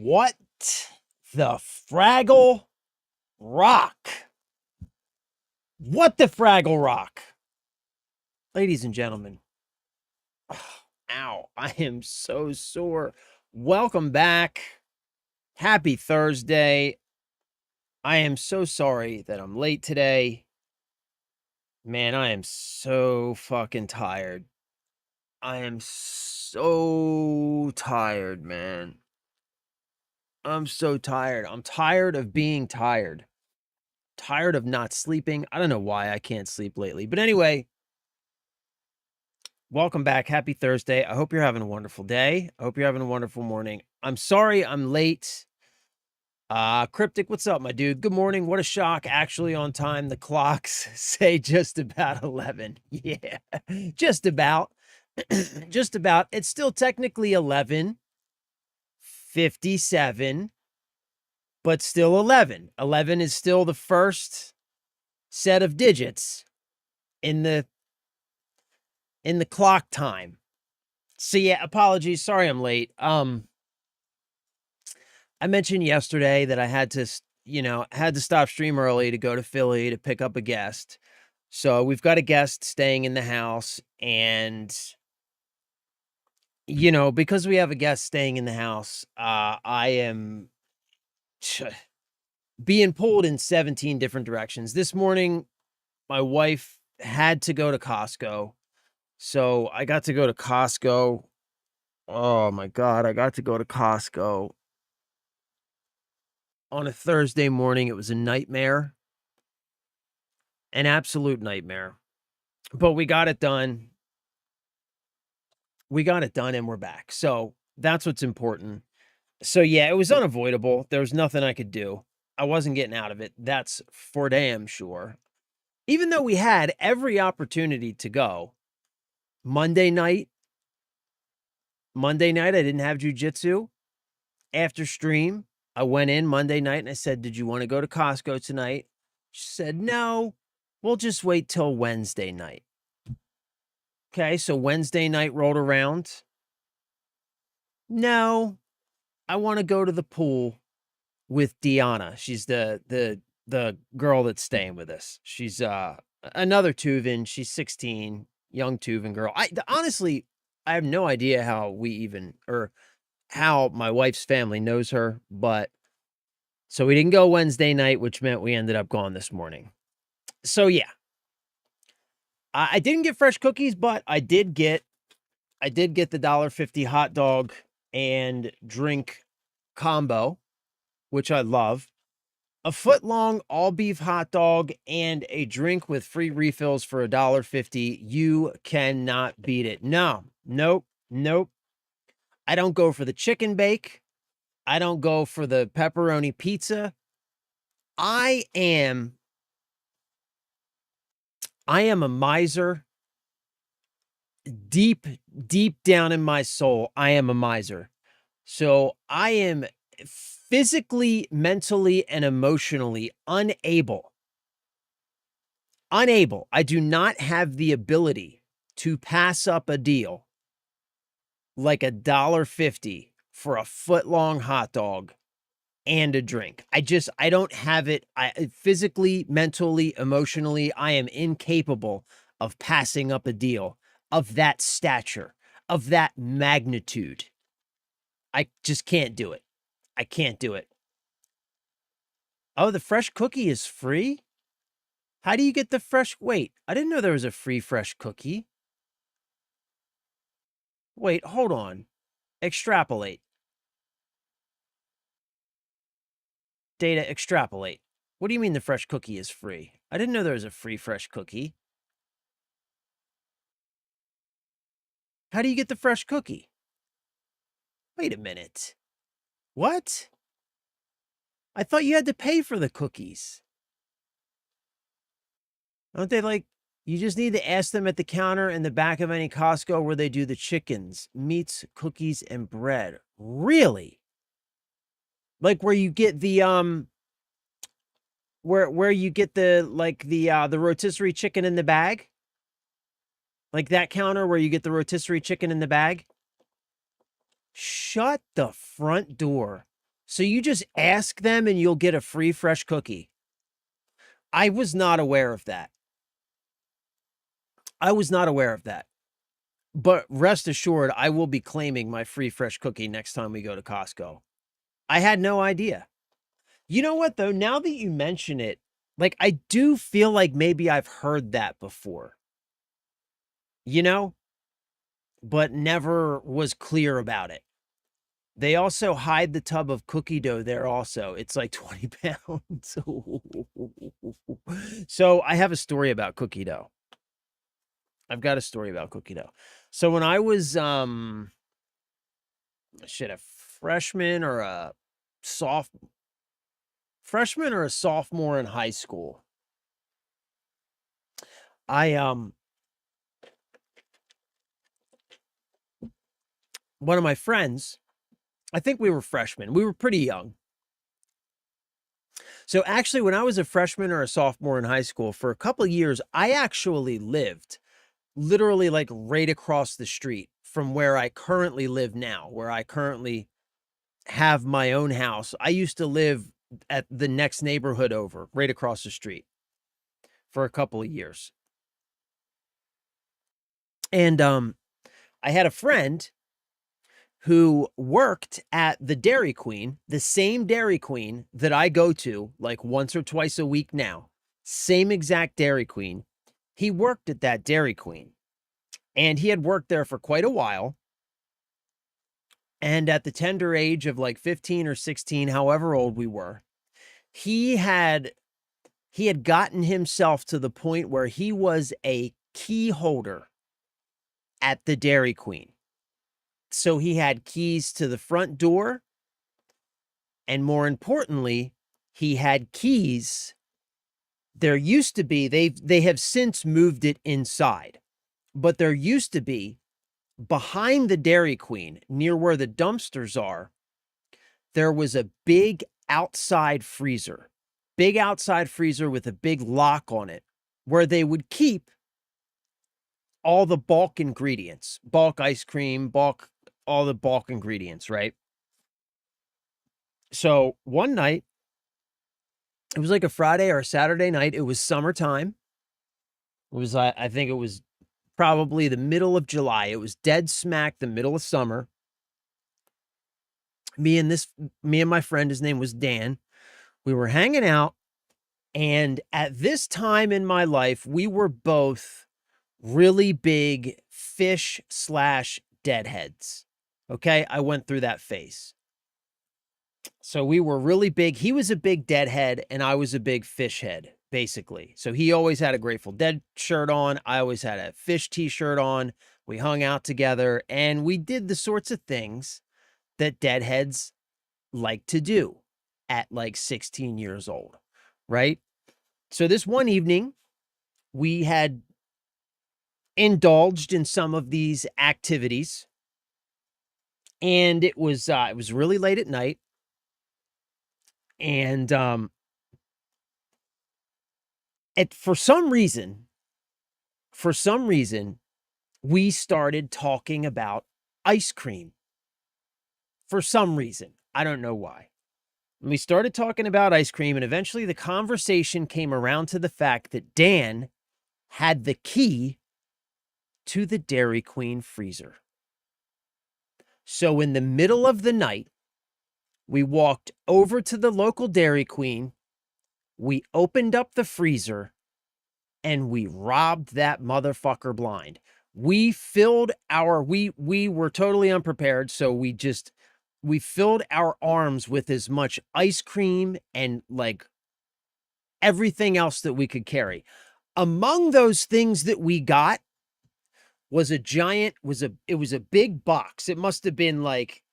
What the Fraggle Rock? What the Fraggle Rock? Ladies and gentlemen, ow, I am so sore. Welcome back. Happy Thursday. I am so sorry that I'm late today. Man, I am so fucking tired. I am so tired, man. I'm so tired. I'm tired of being tired. Tired of not sleeping. I don't know why I can't sleep lately. But anyway, welcome back. Happy Thursday. I hope you're having a wonderful day. I hope you're having a wonderful morning. I'm sorry I'm late. Cryptic, what's up, my dude? Good morning. What a shock. Actually on time. The clocks say just about 11. Yeah, just about. Just about. It's still technically 11:57, but still 11. 11 is still the first set of digits in the clock time. So yeah, apologies. Sorry I'm late. I mentioned yesterday that I had to, had to stop stream early to go to Philly to pick up a guest. So we've got a guest staying in the house, and because we have a guest staying in the house, I am being pulled in 17 different directions. This morning, my wife had to go to Costco. So I got to go to Costco. Oh my God, I got to go to Costco on a Thursday morning. It was a nightmare, an absolute nightmare. But we got it done. We got it done and we're back. So that's what's important. So yeah, it was unavoidable. There was nothing I could do. I wasn't getting out of it. That's for damn sure. Even though we had every opportunity to go. Monday night, I didn't have jujitsu. After stream, I went in Monday night and I said, "Did you want to go to Costco tonight?" She said, "No, we'll just wait till Wednesday night." Okay, so Wednesday night rolled around. "No, I want to go to the pool with Deanna." She's the girl that's staying with us. She's another Tuvan. She's 16, young Tuvan girl. Honestly, I have no idea how how my wife's family knows her, but so we didn't go Wednesday night, which meant we ended up going this morning. So yeah, I didn't get fresh cookies, but I did get the $1.50 hot dog and drink combo, which I love. A foot-long all-beef hot dog and a drink with free refills for $1.50. You cannot beat it. No, nope. I don't go for the chicken bake. I don't go for the pepperoni pizza. I am a miser. Deep down in my soul, I am a miser. So I am physically, mentally, and emotionally unable. I do not have the ability to pass up a deal like $1.50 for a foot-long hot dog and a drink. I don't have it. I physically, mentally, emotionally, I am incapable of passing up a deal of that stature, of that magnitude. I just can't do it. I can't do it. Oh, the fresh cookie is free? How do you get the fresh? Wait, I didn't know there was a free fresh cookie. Wait, hold on. Extrapolate. Data extrapolate. What do you mean the fresh cookie is free? I didn't know there was a free fresh cookie. How do you get the fresh cookie? Wait a minute. What? I thought you had to pay for the cookies. Don't they you just need to ask them at the counter in the back of any Costco where they do the chickens, meats, cookies, and bread. Really? Like where you get the where you get the the rotisserie chicken in the bag? Like that counter where you get the rotisserie chicken in the bag? Shut the front door. So you just ask them and you'll get a free fresh cookie. I was not aware of that. I was not aware of that. But rest assured, I will be claiming my free fresh cookie next time we go to Costco. I had no idea. You know what, though? Now that you mention it, like, I do feel like maybe I've heard that before, you know, but never was clear about it. They also hide the tub of cookie dough there also. It's like 20 pounds. So I have a story about cookie dough. I've got a story about cookie dough. So when I was, a freshman or a soft freshman or a sophomore in high school, I, one of my friends, I think we were freshmen. We were pretty young. So actually, when I was a freshman or a sophomore in high school, for a couple of years, I actually lived literally like right across the street from where I currently live now, where I currently have my own house. I used to live at the next neighborhood over, right across the street for a couple of years. And I had a friend who worked at the Dairy Queen, the same Dairy Queen that I go to like once or twice a week now. Same exact Dairy Queen. He worked at that Dairy Queen, and he had worked there for quite a while. And at the tender age of like 15 or 16, however old we were, he had gotten himself to the point where he was a key holder at the Dairy Queen. So he had keys to the front door, and more importantly, he had keys. There used to be, they have since moved it inside, but there used to be, behind the Dairy Queen, near where the dumpsters are, there was a big outside freezer with a big lock on it, where they would keep all the bulk ingredients, bulk ice cream, all the bulk ingredients, right? So one night, it was like a Friday or a Saturday night. It was summertime. It was, I think it was probably the middle of July. It was dead smack the middle of summer. Me and my friend, his name was Dan, we were hanging out. And at this time in my life, we were both really big fish/deadheads. Okay. I went through that phase. So we were really big. He was a big deadhead and I was a big fish head, basically. So he always had a Grateful Dead shirt on. I always had a Fish t-shirt on. We hung out together and we did the sorts of things that deadheads like to do at like 16 years old, right? So this one evening, we had indulged in some of these activities, and it was really late at night, and for some reason, we started talking about ice cream. For some reason, I don't know why. And we started talking about ice cream, and eventually the conversation came around to the fact that Dan had the key to the Dairy Queen freezer. So in the middle of the night, we walked over to the local Dairy Queen, we opened up the freezer, and we robbed that motherfucker blind. We filled our, we were totally unprepared, so we filled our arms with as much ice cream and like everything else that we could carry. Among those things that we got was it was a big box. It must have been like,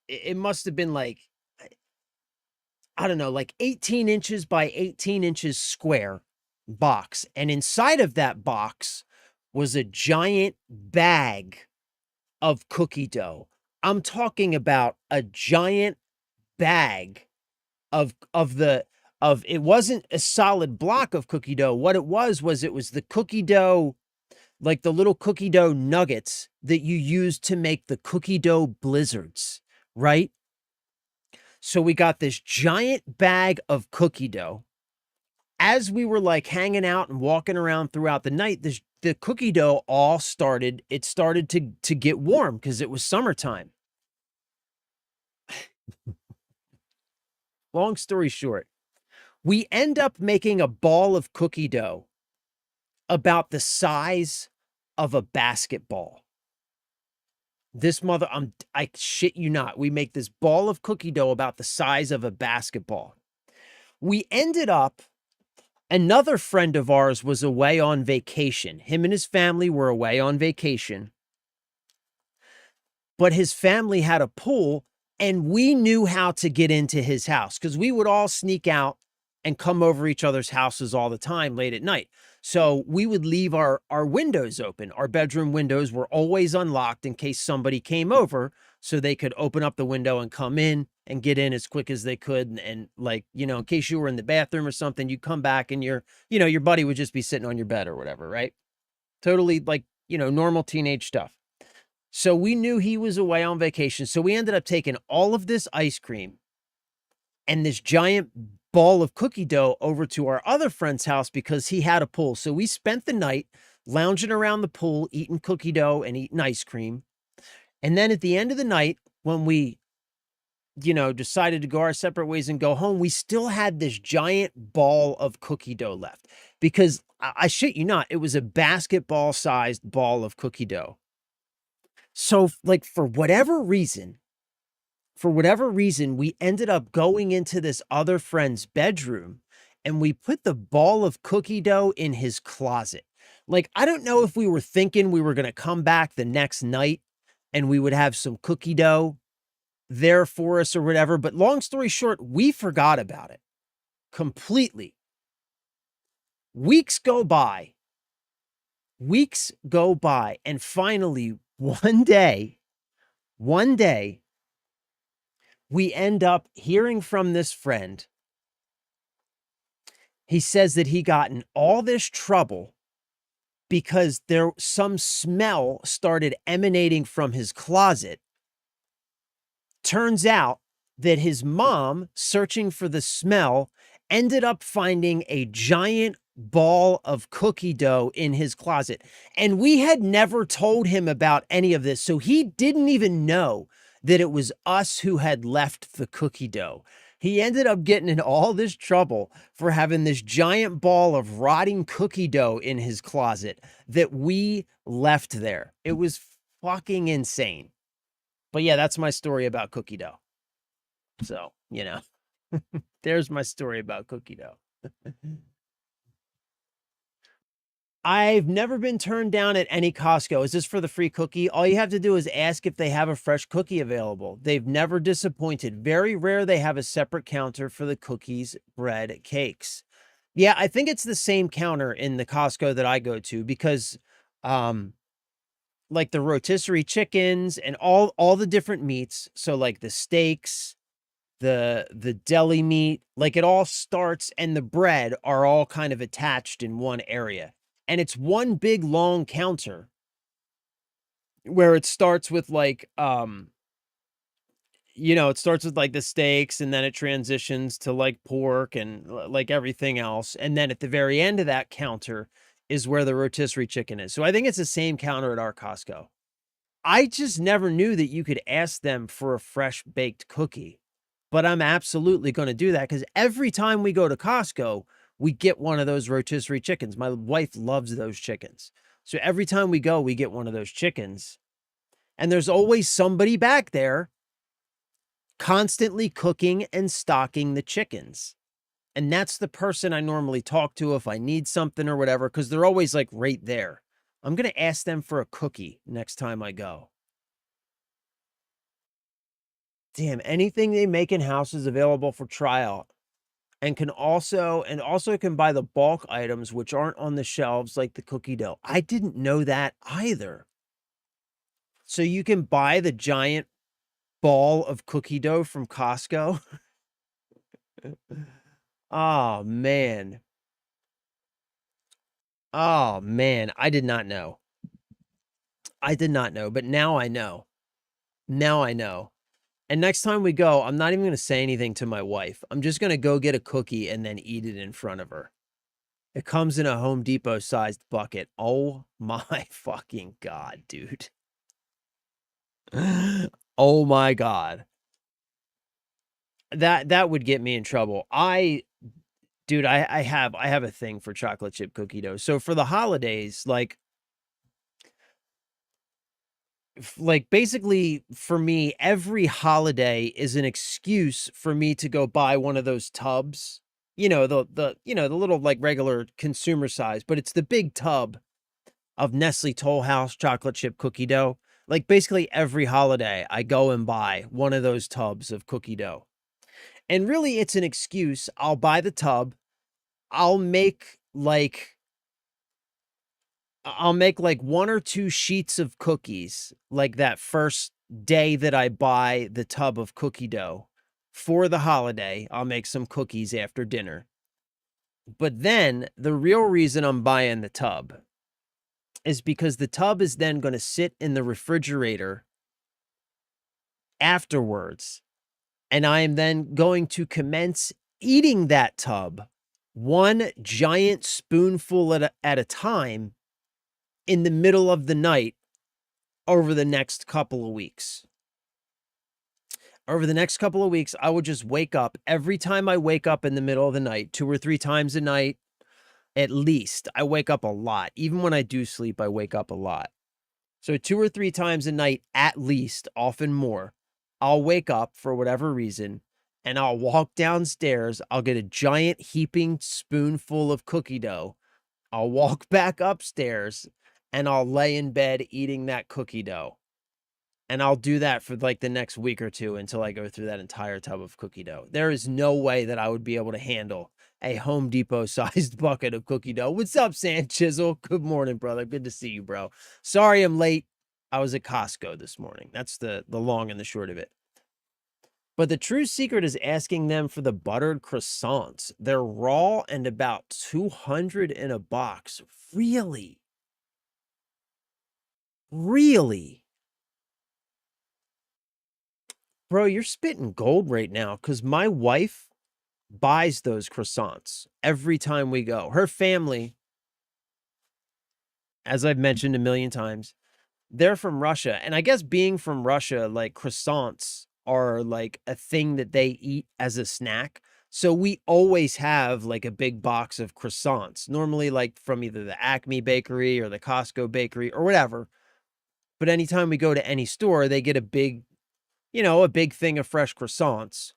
I don't know, like 18 inches by 18 inches square box. And inside of that box was a giant bag of cookie dough. I'm talking about a giant bag of it wasn't a solid block of cookie dough. What it was the cookie dough, like the little cookie dough nuggets that you use to make the cookie dough blizzards, right? So we got this giant bag of cookie dough. As we were like hanging out and walking around throughout the night, the cookie dough all started, it started to get warm because it was summertime. Long story short, we end up making a ball of cookie dough about the size of a basketball. This mother, I shit you not, we make this ball of cookie dough about the size of a basketball. We ended up, another friend of ours was away on vacation. Him and his family were away on vacation. But his family had a pool, and we knew how to get into his house because we would all sneak out and come over each other's houses all the time late at night. So we would leave our windows open. Our bedroom windows were always unlocked in case somebody came over, so they could open up the window and come in and get in as quick as they could. And like, you know, in case you were in the bathroom or something, you come back and your buddy would just be sitting on your bed or whatever, right? Totally like, normal teenage stuff. So we knew he was away on vacation. So we ended up taking all of this ice cream and this giant ball of cookie dough over to our other friend's house because he had a pool. So we spent the night lounging around the pool, eating cookie dough and eating ice cream. And then at the end of the night, when we, decided to go our separate ways and go home, we still had this giant ball of cookie dough left because I shit you not, it was a basketball sized ball of cookie dough. So like for whatever reason, we ended up going into this other friend's bedroom and we put the ball of cookie dough in his closet. Like, I don't know if we were thinking we were going to come back the next night and we would have some cookie dough there for us or whatever. But long story short, we forgot about it completely. Weeks go by. And finally, one day, we end up hearing from this friend. He says that he got in all this trouble because some smell started emanating from his closet. Turns out that his mom, searching for the smell, ended up finding a giant ball of cookie dough in his closet. And we had never told him about any of this, so he didn't even know that it was us who had left the cookie dough. He ended up getting in all this trouble for having this giant ball of rotting cookie dough in his closet that we left there. It was fucking insane. But yeah, that's my story about cookie dough. So, there's my story about cookie dough. I've never been turned down at any Costco. Is this for the free cookie? All you have to do is ask if they have a fresh cookie available. They've never disappointed. Very rare they have a separate counter for the cookies, bread, cakes. Yeah, I think it's the same counter in the Costco that I go to because like the rotisserie chickens and all the different meats, so like the steaks, the deli meat, like it all starts, and the bread are all kind of attached in one area. And it's one big long counter where it starts with like it starts with like the steaks and then it transitions to like pork and like everything else. And then at the very end of that counter is where the rotisserie chicken is. So I think it's the same counter at our Costco. I just never knew that you could ask them for a fresh baked cookie, but I'm absolutely going to do that because every time we go to Costco, we get one of those rotisserie chickens. My wife loves those chickens. So every time we go, we get one of those chickens. And there's always somebody back there constantly cooking and stocking the chickens. And that's the person I normally talk to if I need something or whatever, because they're always like right there. I'm going to ask them for a cookie next time I go. Damn, anything they make in house is available for tryout. And also can buy the bulk items which aren't on the shelves like the cookie dough. I didn't know that either. So you can buy the giant ball of cookie dough from Costco. Oh man. Oh man, I did not know. I did not know, but now I know. Now I know. And next time we go, I'm not even gonna say anything to my wife. I'm just gonna go get a cookie and then eat it in front of her. It comes in a Home Depot-sized bucket. Oh my fucking god, dude. Oh my god. That would get me in trouble. Dude, I have a thing for chocolate chip cookie dough. So for the holidays, like basically for me, every holiday is an excuse for me to go buy one of those tubs. You know, the little like regular consumer size, but it's the big tub of Nestle Toll House chocolate chip cookie dough. Like basically every holiday, I go and buy one of those tubs of cookie dough. And really it's an excuse. I'll buy the tub. I'll make like I'll make like 1 or 2 sheets of cookies like that first day that I buy the tub of cookie dough for the holiday. I'll make some cookies after dinner. But then the real reason I'm buying the tub is because the tub is then going to sit in the refrigerator afterwards. And I am then going to commence eating that tub one giant spoonful at a time in the middle of the night over the next couple of weeks. Over the next couple of weeks, I would just wake up every time I wake up in the middle of the night, 2 or 3 times a night at least. I wake up a lot. Even when I do sleep, I wake up a lot. So 2 or 3 times a night at least, often more. I'll wake up for whatever reason and I'll walk downstairs. I'll get a giant heaping spoonful of cookie dough. I'll walk back upstairs and I'll lay in bed eating that cookie dough. And I'll do that for like the next week or 2 until I go through that entire tub of cookie dough. There is no way that I would be able to handle a Home Depot-sized bucket of cookie dough. What's up, Sand Chisel? Good morning, brother. Good to see you, bro. Sorry I'm late. I was at Costco this morning. That's the long and the short of it. But the true secret is asking them for the buttered croissants. They're raw and about 200 in a box. Really? Really? Bro, you're spitting gold right now because my wife buys those croissants every time we go. Her family, as I've mentioned a million times, they're from Russia. And I guess being from Russia, like croissants are like a thing that they eat as a snack. So we always have like a big box of croissants, normally like from either the Acme bakery or the Costco bakery or whatever. But anytime we go to any store, they get a big, a big thing of fresh croissants.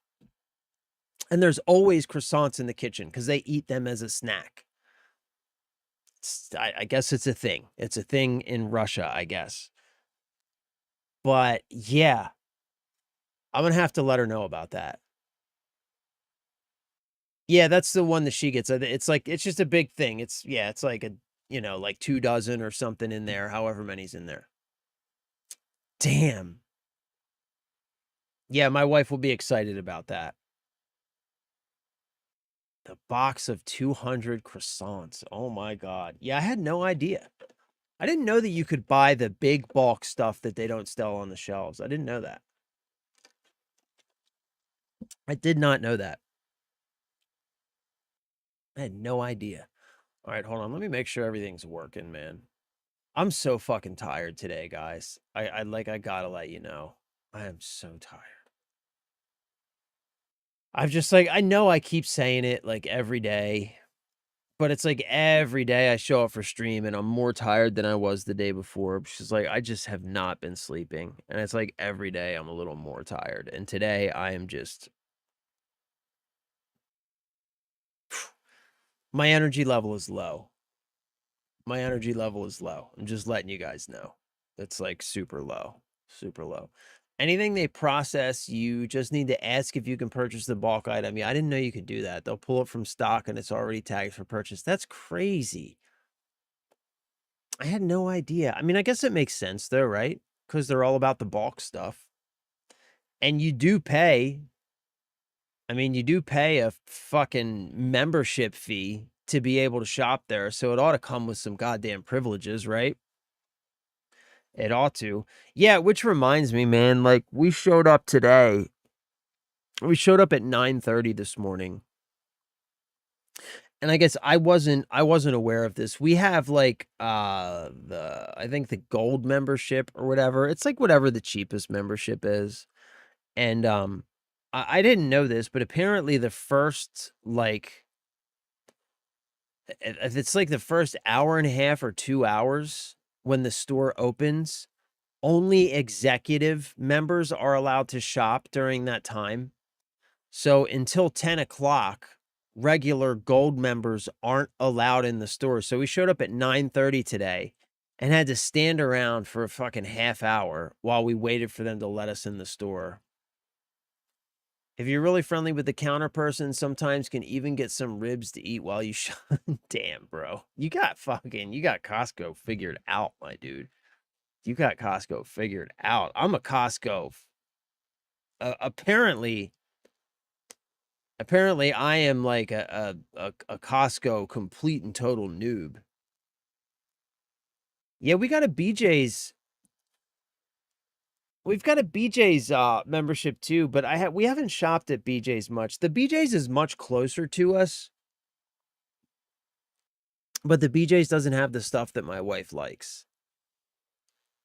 And there's always croissants in the kitchen because they eat them as a snack. I guess it's a thing. It's a thing in Russia, I guess. But yeah, I'm gonna have to let her know about that. Yeah, that's the one that she gets. It's like it's just a big thing. It's like a like 2 dozen or something in there, however many's in there. Damn. Yeah, my wife will be excited about that. The box of 200 croissants. Oh my god. Yeah, I had no idea. I didn't know that you could buy the big bulk stuff that they don't sell on the shelves. I didn't know that. I did not know that. I had no idea. All right, hold on. Let me make sure everything's working, man. I'm so fucking tired today, guys. I gotta let you know. I am so tired. I've just like, I know I keep saying it like every day, but it's like every day I show up for stream and I'm more tired than I was the day before. It's just like, I just have not been sleeping. And it's like every day I'm a little more tired. And today I am just, my energy level is low. My energy level is low. I'm just letting you guys know. It's like super low, super low. Anything they process, you just need to ask if you can purchase the bulk item. Yeah, I didn't know you could do that. They'll pull it from stock and it's already tagged for purchase. That's crazy. I had no idea. I mean, I guess it makes sense though, right? Because they're all about the bulk stuff. And you do pay. I mean, you do pay a fucking membership fee to be able to shop there. So it ought to come with some goddamn privileges, right? It ought to. Yeah, which reminds me, man, like, we showed up today. We showed up at 9:30 this morning. And I guess I wasn't aware of this. We have, like, I think the gold membership or whatever. It's like whatever the cheapest membership is. And, I didn't know this, but apparently the first, like, if it's like the first hour and a half or 2 hours when the store opens, only executive members are allowed to shop during that time. So until 10 o'clock, regular gold members aren't allowed in the store. So we showed up at 9:30 today and had to stand around for a fucking half hour while we waited for them to let us in the store. If you're really friendly with the counter person, sometimes can even get some ribs to eat while you shop. Damn, bro. You got Costco figured out, my dude. You got Costco figured out. I'm a Costco. Apparently I am like a Costco complete and total noob. Yeah, we got a BJ's. We've got a BJ's membership too, but we haven't shopped at BJ's much. The BJ's is much closer to us, but the BJ's doesn't have the stuff that my wife likes.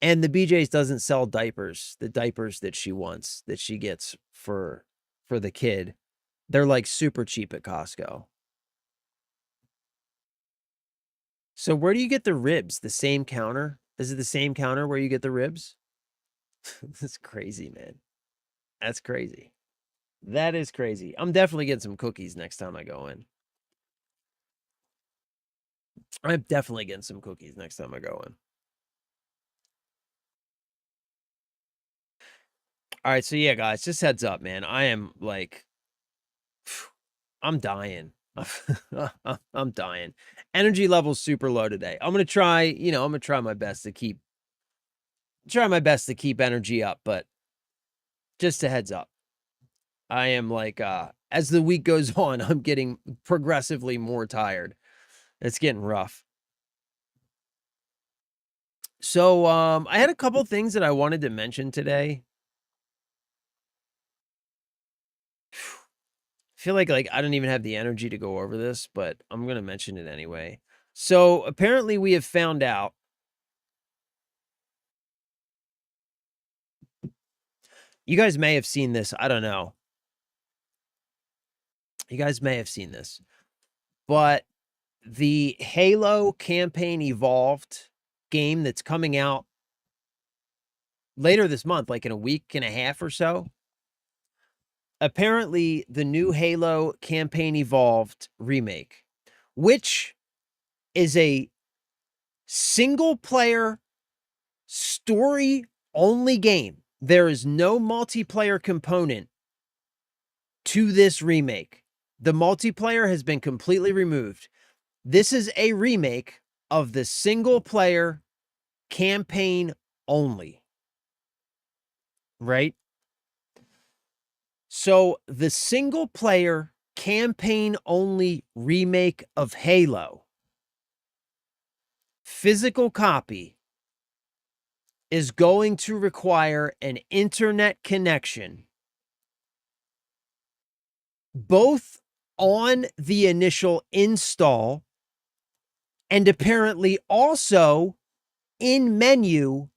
And the BJ's doesn't sell diapers, the diapers that she wants, that she gets for the kid. They're like super cheap at Costco. So where do you get the ribs? The same counter? Is it the same counter where you get the ribs? That's crazy, man. That's crazy. That is crazy. I'm definitely getting some cookies next time I go in. I'm definitely getting some cookies next time I go in. All right, so yeah, guys, just heads up, man. I am like, I'm dying. I'm dying. Energy level's super low today. I'm gonna try my best to keep energy up, but just a heads up. I am like, as the week goes on, I'm getting progressively more tired. It's getting rough. So, I had a couple things that I wanted to mention today. I feel like I don't even have the energy to go over this, but I'm gonna mention it anyway. So, apparently we have found out you guys may have seen this, I don't know. You guys may have seen this, but the Halo Campaign Evolved game that's coming out later this month, like in a week and a half or so. Apparently, the new Halo Campaign Evolved remake, which is a single-player, story-only game. There is no multiplayer component to this remake. The multiplayer has been completely removed. This is a remake of the single-player campaign only. Right? So the single-player campaign-only remake of Halo, physical copy, is going to require an internet connection, both on the initial install and apparently also in menu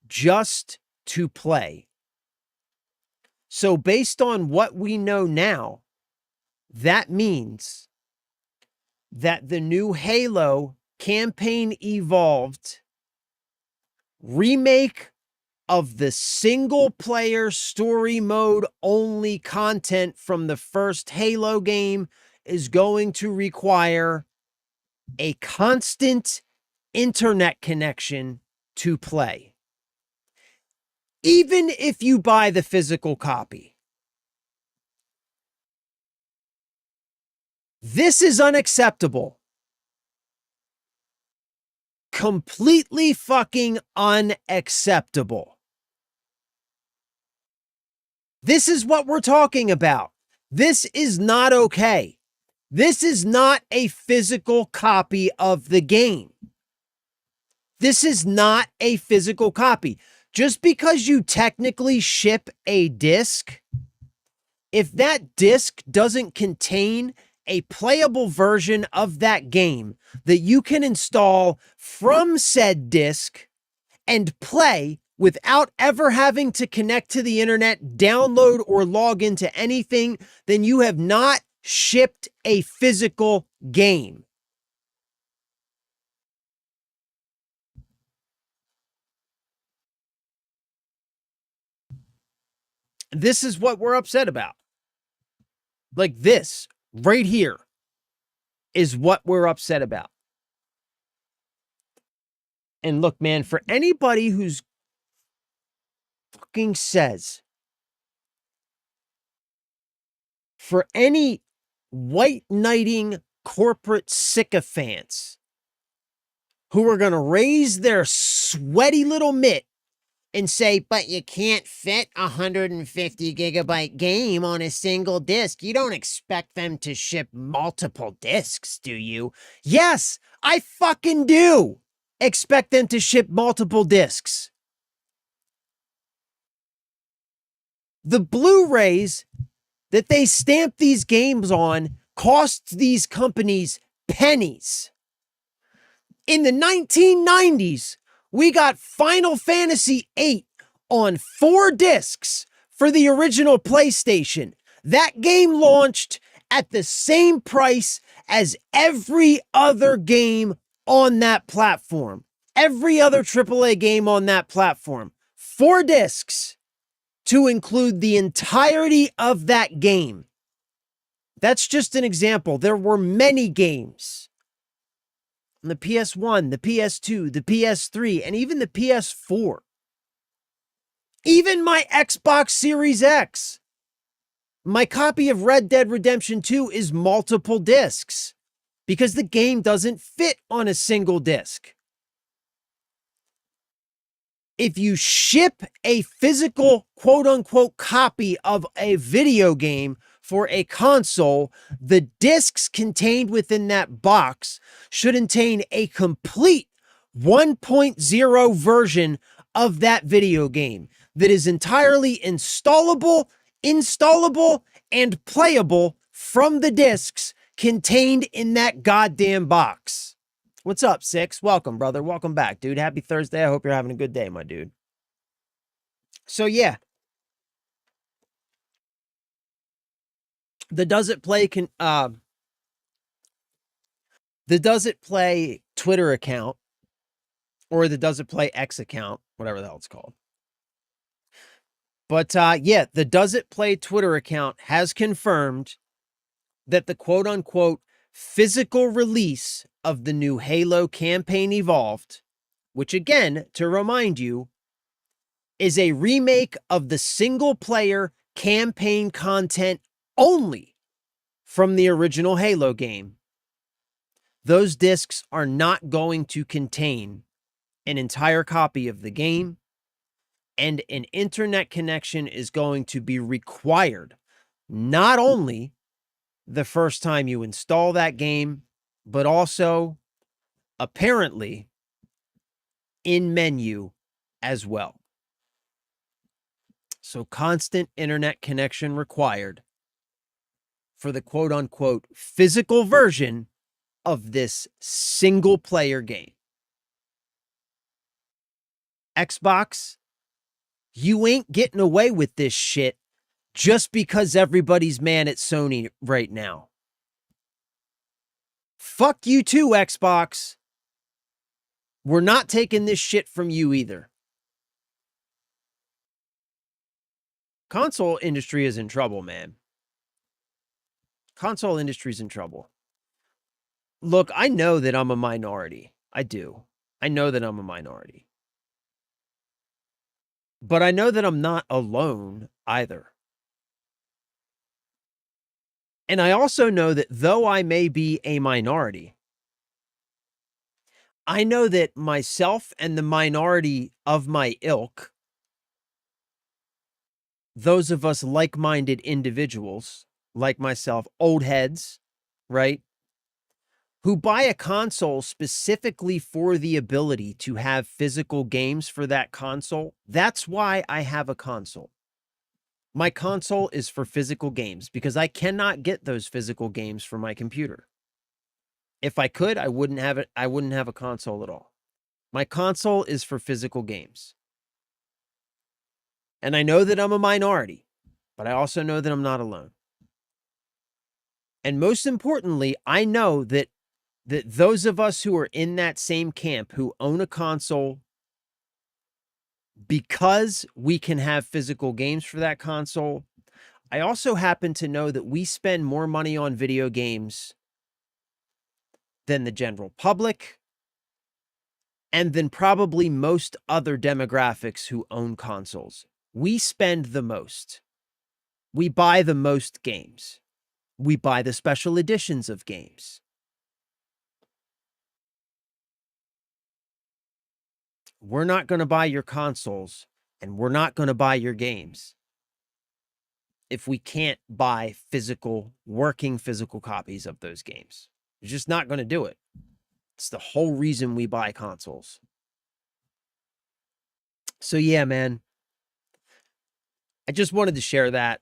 just to play. So based on what we know now, that means that the new Halo Campaign Evolved remake of the single-player story mode only content from the first Halo game is going to require a constant internet connection to play. Even if you buy the physical copy. This is unacceptable. Completely fucking unacceptable. This is what we're talking about. This is not okay. This is not a physical copy of the game. This is not a physical copy. Just because you technically ship a disc, if that disc doesn't contain a playable version of that game that you can install from said disc and play without ever having to connect to the internet, download, or log into anything, then you have not shipped a physical game. This is what we're upset about. Like this right here is what we're upset about. And look, man, for anybody who's fucking says, for any white knighting corporate sycophants who are going to raise their sweaty little mitt and say, but you can't fit a 150 gigabyte game on a single disc. You don't expect them to ship multiple discs, do you? Yes, I fucking do expect them to ship multiple discs. The Blu-rays that they stamp these games on costs these companies pennies. In the 1990s, we got Final Fantasy VIII on 4 discs for the original PlayStation. That game launched at the same price as every other game on that platform. Every other AAA game on that platform. 4 discs to include the entirety of that game. That's just an example. There were many games on the PS1, the PS2, the PS3, and even the PS4. Even my Xbox Series X. My copy of Red Dead Redemption 2 is multiple discs because the game doesn't fit on a single disc. If you ship a physical quote-unquote copy of a video game for a console, the discs contained within that box should contain a complete 1.0 version of that video game that is entirely installable, and playable from the discs contained in that goddamn box. What's up, Six? Welcome, brother. Welcome back, dude. Happy Thursday. I hope you're having a good day, my dude. So, yeah. The Does It Play Twitter account, or the Does It Play X account, whatever the hell it's called. But yeah, the Does It Play Twitter account has confirmed that the quote-unquote physical release of the new Halo campaign Evolved, which again, to remind you, is a remake of the single-player campaign content only from the original Halo game. Those discs are not going to contain an entire copy of the game, and an internet connection is going to be required not only the first time you install that game, but also apparently in menu as well. So constant internet connection required for the quote unquote physical version of this single player game. Xbox, you ain't getting away with this shit just because everybody's mad at Sony right now. Fuck you too, Xbox. We're not taking this shit from you either. Console industry is in trouble, man. Console industry's in trouble. Look, I know that I'm a minority. I do. I know that I'm a minority. But I know that I'm not alone either. And I also know that though I may be a minority, I know that myself and the minority of my ilk, those of us like-minded individuals, like myself, old heads, right? who buy a console specifically for the ability to have physical games for that console. That's why I have a console. My console is for physical games because I cannot get those physical games for my computer. If I could, I wouldn't have it. I wouldn't have a console at all. My console is for physical games. And I know that I'm a minority, but I also know that I'm not alone. And most importantly, I know that those of us who are in that same camp who own a console because we can have physical games for that console, I also happen to know that we spend more money on video games than the general public and than probably most other demographics who own consoles. We spend the most. We buy the most games. We buy the special editions of games. We're not going to buy your consoles and we're not going to buy your games if we can't buy working physical copies of those games. We're just not going to do it. It's the whole reason we buy consoles. So yeah, man, I just wanted to share that.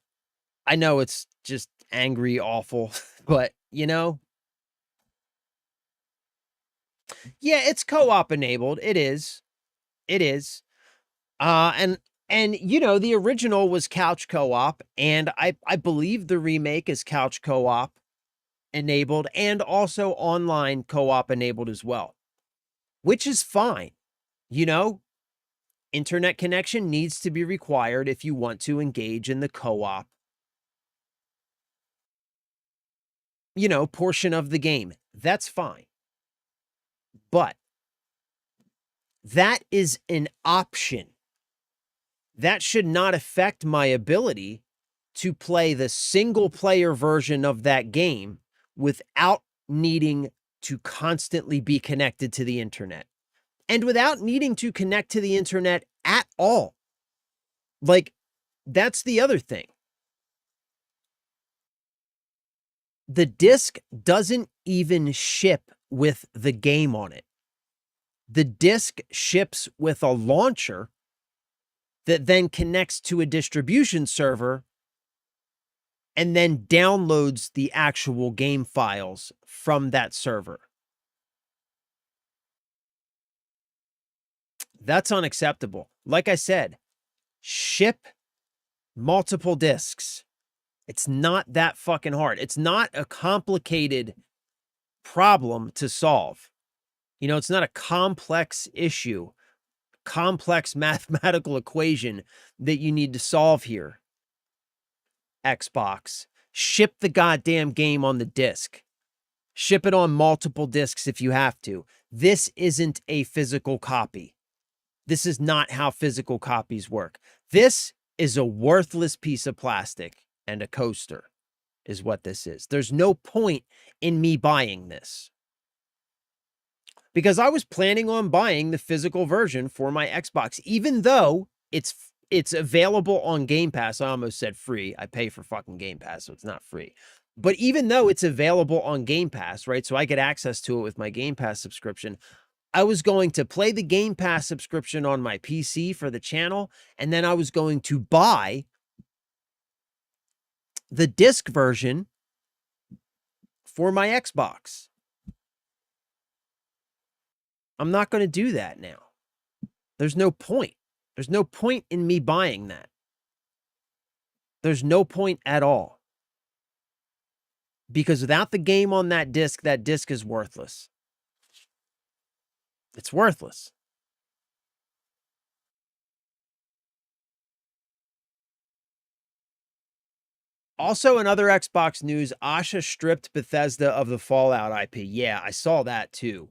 I know it's just angry, awful, but you know, yeah, it's co-op enabled. It is. It is. And you know, the original was couch co-op, and I believe the remake is couch co-op enabled and also online co-op enabled as well, which is fine. You know, internet connection needs to be required if you want to engage in the co-op, you know, portion of the game. That's fine. But that is an option. That should not affect my ability to play the single player version of that game without needing to constantly be connected to the internet and without needing to connect to the internet at all. Like, that's the other thing. The disc doesn't even ship with the game on it. The disc ships with a launcher that then connects to a distribution server and then downloads the actual game files from that server. That's unacceptable. Like I said, ship multiple discs. It's not that fucking hard. It's not a complicated problem to solve. You know, it's not a complex issue, complex mathematical equation that you need to solve here. Xbox, ship the goddamn game on the disc. Ship it on multiple discs if you have to. This isn't a physical copy. This is not how physical copies work. This is a worthless piece of plastic and a coaster is what this is. There's no point in me buying this because I was planning on buying the physical version for my Xbox, even though it's available on Game Pass. I almost said free. I pay for fucking Game Pass, so it's not free. But even though it's available on Game Pass, right? So I get access to it with my Game Pass subscription. I was going to play the Game Pass subscription on my PC for the channel, and then I was going to buy the disc version for my Xbox. I'm not going to do that now. There's no point. There's no point in me buying that. There's no point at all. Because without the game on that disc is worthless. It's worthless. Also, in other Xbox news, Asha stripped Bethesda of the Fallout IP. Yeah, I saw that too.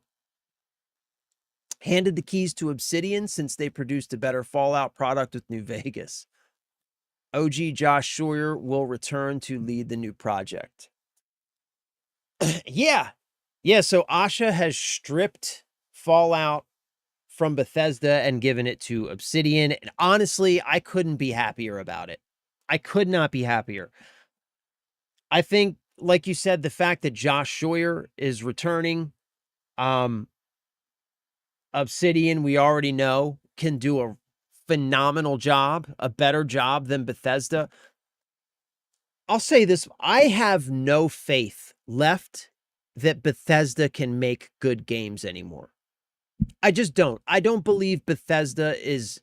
Handed the keys to Obsidian since they produced a better Fallout product with New Vegas. OG Josh Scheuer will return to lead the new project. Yeah. Yeah, so Asha has stripped Fallout from Bethesda and given it to Obsidian. And honestly, I couldn't be happier about it. I could not be happier. I think like you said, the fact that Josh Scheuer is returning, Obsidian, we already know, can do a phenomenal job, a better job than Bethesda. I'll say this, I have no faith left that Bethesda can make good games anymore. I just don't. I don't believe Bethesda is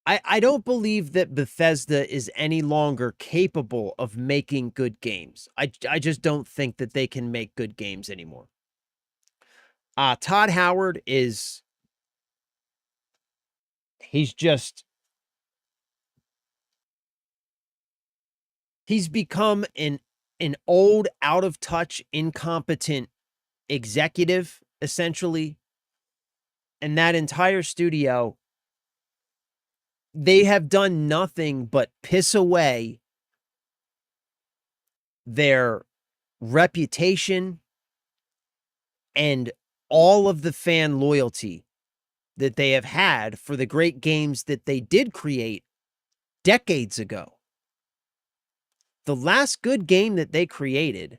I don't believe that Bethesda is any longer capable of making good games. I just don't think that they can make good games anymore. Todd Howard is he's become an old, out of touch, incompetent executive, essentially. And that entire studio, they have done nothing but piss away their reputation and all of the fan loyalty that they have had for the great games that they did create decades ago. The last good game that they created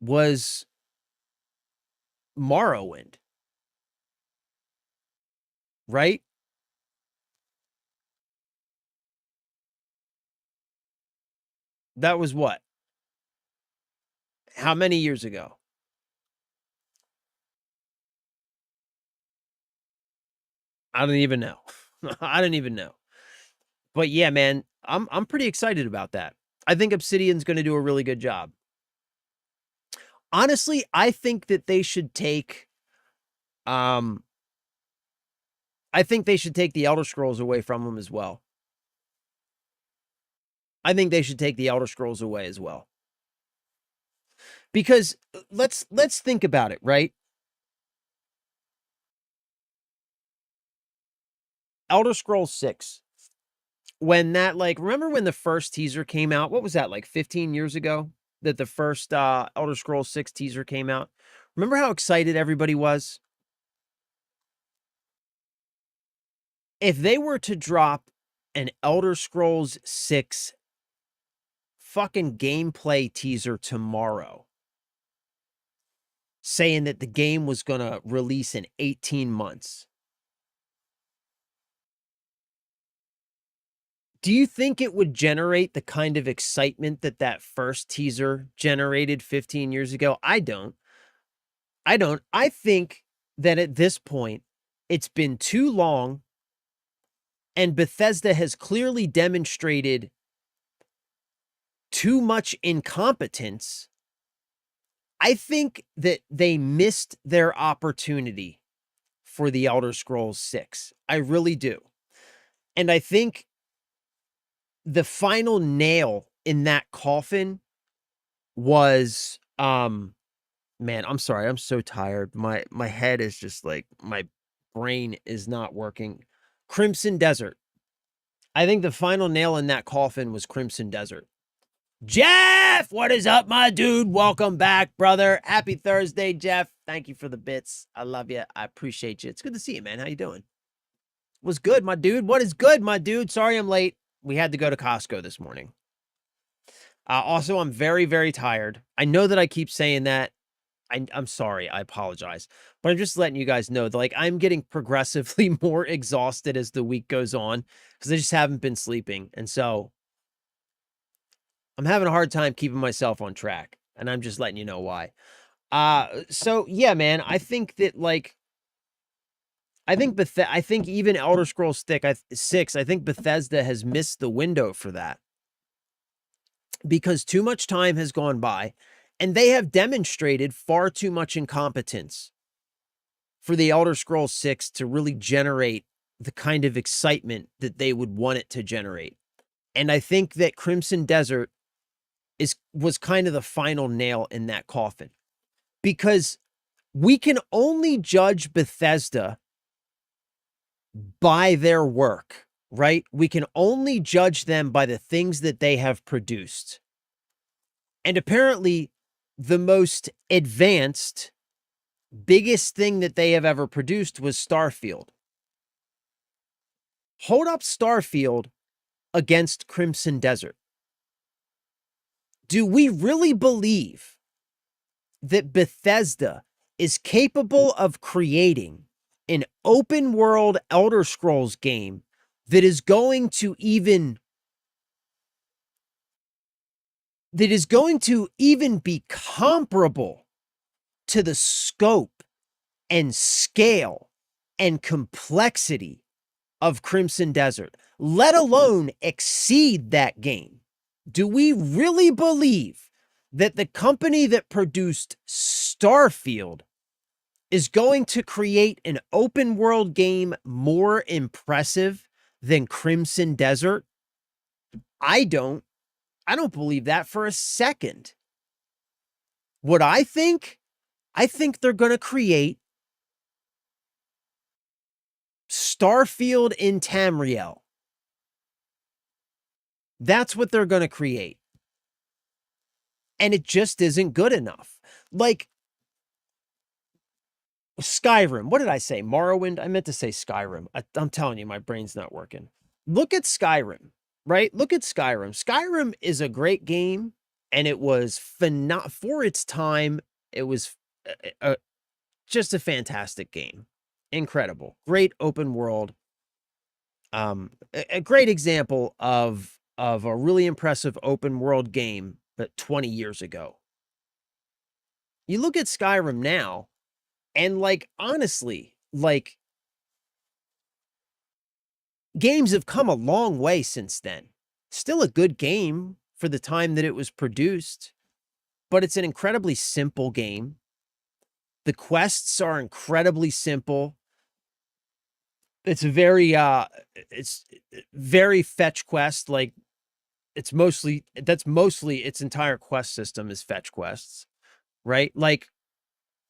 was Morrowind, right? That was what? How many years ago? I don't even know. I don't even know. But yeah, man, I'm pretty excited about that. I think Obsidian's going to do a really good job. Honestly, I think that they should take I think they should take the Elder Scrolls away from them as well. I think they should take the Elder Scrolls away as well. Because let's think about it, right? Elder Scrolls 6. When that, like, remember when the first teaser came out? What was that, like 15 years ago that the first Elder Scrolls 6 teaser came out? Remember how excited everybody was? If they were to drop an Elder Scrolls 6 fucking gameplay teaser tomorrow, saying that the game was going to release in 18 months, do you think it would generate the kind of excitement that that first teaser generated 15 years ago? I don't. I think that at this point, it's been too long, and Bethesda has clearly demonstrated too much incompetence. I think that they missed their opportunity for the Elder Scrolls 6. I really do. And I think the final nail in that coffin was man, I'm sorry. I'm so tired. My head is just like my brain is not working. Crimson Desert. I think the final nail in that coffin was Crimson Desert. Jeff, what is up, my dude? Welcome back, brother. Happy Thursday, Jeff. Thank you for the bits. I love you. I appreciate you. It's good to see you, man. How you doing? What's good, my dude? What is good, my dude? Sorry I'm late. We had to go to Costco this morning. Also, I'm very, very tired. I know that I keep saying that. I'm sorry. I apologize. But I'm just letting you guys know that, like, I'm getting progressively more exhausted as the week goes on because I just haven't been sleeping. And so I'm having a hard time keeping myself on track. And I'm just letting you know why. So yeah, man, I think that, like, I think even Elder Scrolls 6, I think Bethesda has missed the window for that. Because too much time has gone by and they have demonstrated far too much incompetence for the Elder Scrolls 6 to really generate the kind of excitement that they would want it to generate. And I think that Crimson Desert was kind of the final nail in that coffin. Because we can only judge Bethesda by their work, right? We can only judge them by the things that they have produced. And apparently, the most advanced, biggest thing that they have ever produced was Starfield. Hold up Starfield against Crimson Desert. Do we really believe that Bethesda is capable of creating an open world Elder Scrolls game that is going to even be comparable to the scope and scale and complexity of Crimson Desert, let alone exceed that game? Do we really believe that the company that produced Starfield is going to create an open world game more impressive than Crimson Desert? I don't believe that for a second. What I think they're going to create Starfield in Tamriel. That's what they're going to create. And it just isn't good enough. Like Skyrim. What did I say? Morrowind? I meant to say Skyrim. I'm telling you, my brain's not working. Look at Skyrim, right? Look at Skyrim. Skyrim is a great game, and it was for its time. It was just a fantastic game. Incredible. Great open world. A great example of a really impressive open world game, but 20 years ago. You look at Skyrim now, and like, honestly, like, games have come a long way since then. Still a good game for the time that it was produced, but it's an incredibly simple game. The quests are incredibly simple. It's very fetch quest. Like, that's mostly its entire quest system is fetch quests, right? Like,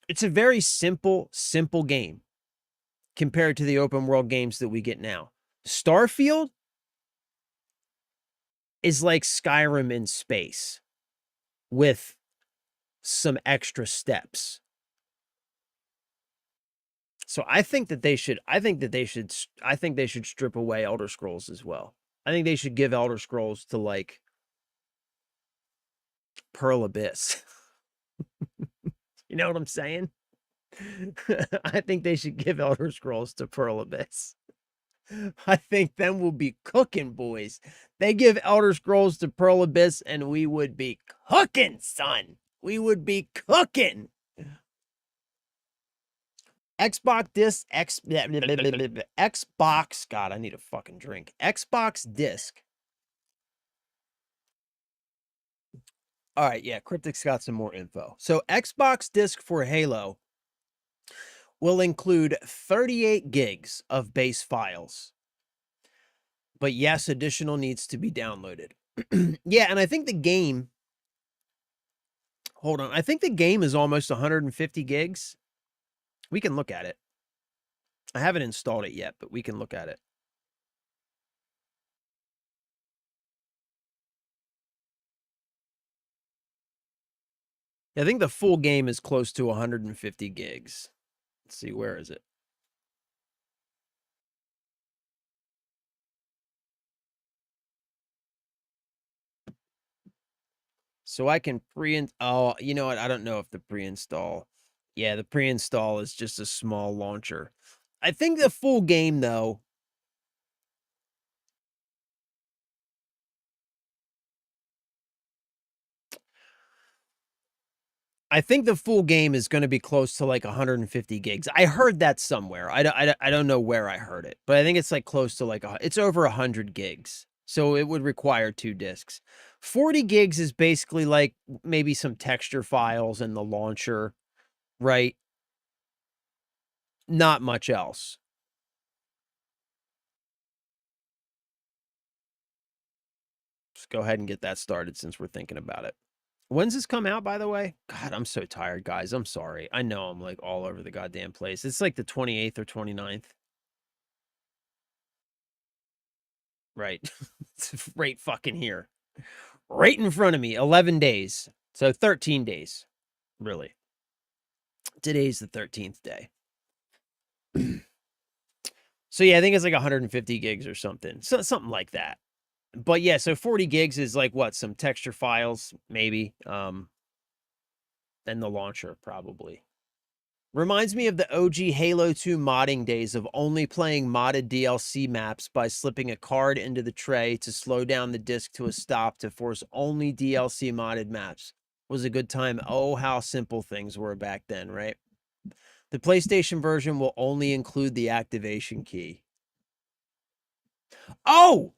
it's a very simple game compared to the open world games that we get now. Starfield is like Skyrim in space with some extra steps. So I think they should strip away Elder Scrolls as well. I think they should give Elder Scrolls to like Pearl Abyss. You know what I'm saying? I think they should give Elder Scrolls to Pearl Abyss. I think them will be cooking, boys. They give Elder Scrolls to Pearl Abyss and we would be cooking, son. We would be cooking. Xbox, God, I need a fucking drink. Xbox disc. All right, yeah, Cryptic's got some more info. So Xbox disc for Halo will include 38 gigs of base files. But yes, additional needs to be downloaded. Yeah, and I think the game, hold on, I think the game is almost 150 gigs. We can look at it. I haven't installed it yet, but we can look at it. I think the full game is close to 150 gigs. Let's see, where is it? So I can oh, you know what? I don't know if the pre-install. Yeah, the pre-install is just a small launcher. I think the full game, though, I think the full game is going to be close to like 150 gigs. I heard that somewhere. I don't know where I heard it, but I think it's like close to like it's over 100 gigs. So it would require 2 discs. 40 gigs is basically like maybe some texture files in the launcher, right? Not much else. Let's go ahead and get that started since we're thinking about it. When's this come out, by the way? God, I'm so tired, guys. I'm sorry. I know I'm like all over the goddamn place. It's like the 28th or 29th. Right. It's right fucking here. Right in front of me. 11 days. So 13 days, really. Today's the 13th day. So yeah, I think it's like 150 gigs or something. So something like that. But yeah, so 40 gigs is like what? Some texture files, maybe. And the launcher, probably. Reminds me of the OG Halo 2 modding days of only playing modded DLC maps by slipping a card into the tray to slow down the disc to a stop to force only DLC modded maps. Was a good time. Oh, how simple things were back then, right? The PlayStation version will only include the activation key. Oh!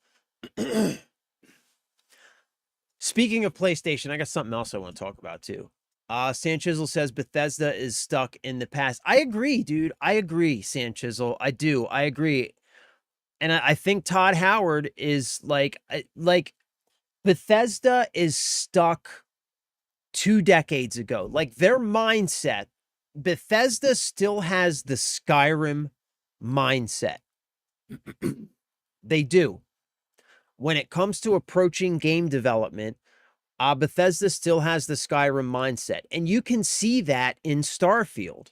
Speaking of PlayStation, I got something else I want to talk about too. Sanchizzle says Bethesda is stuck in the past. I agree, dude. I agree, Sanchizzle. I do. I agree. And I think Todd Howard is like Bethesda is stuck 2 decades ago. Like their mindset, Bethesda still has the Skyrim mindset. They do. When it comes to approaching game development, Bethesda still has the Skyrim mindset. And you can see that in Starfield.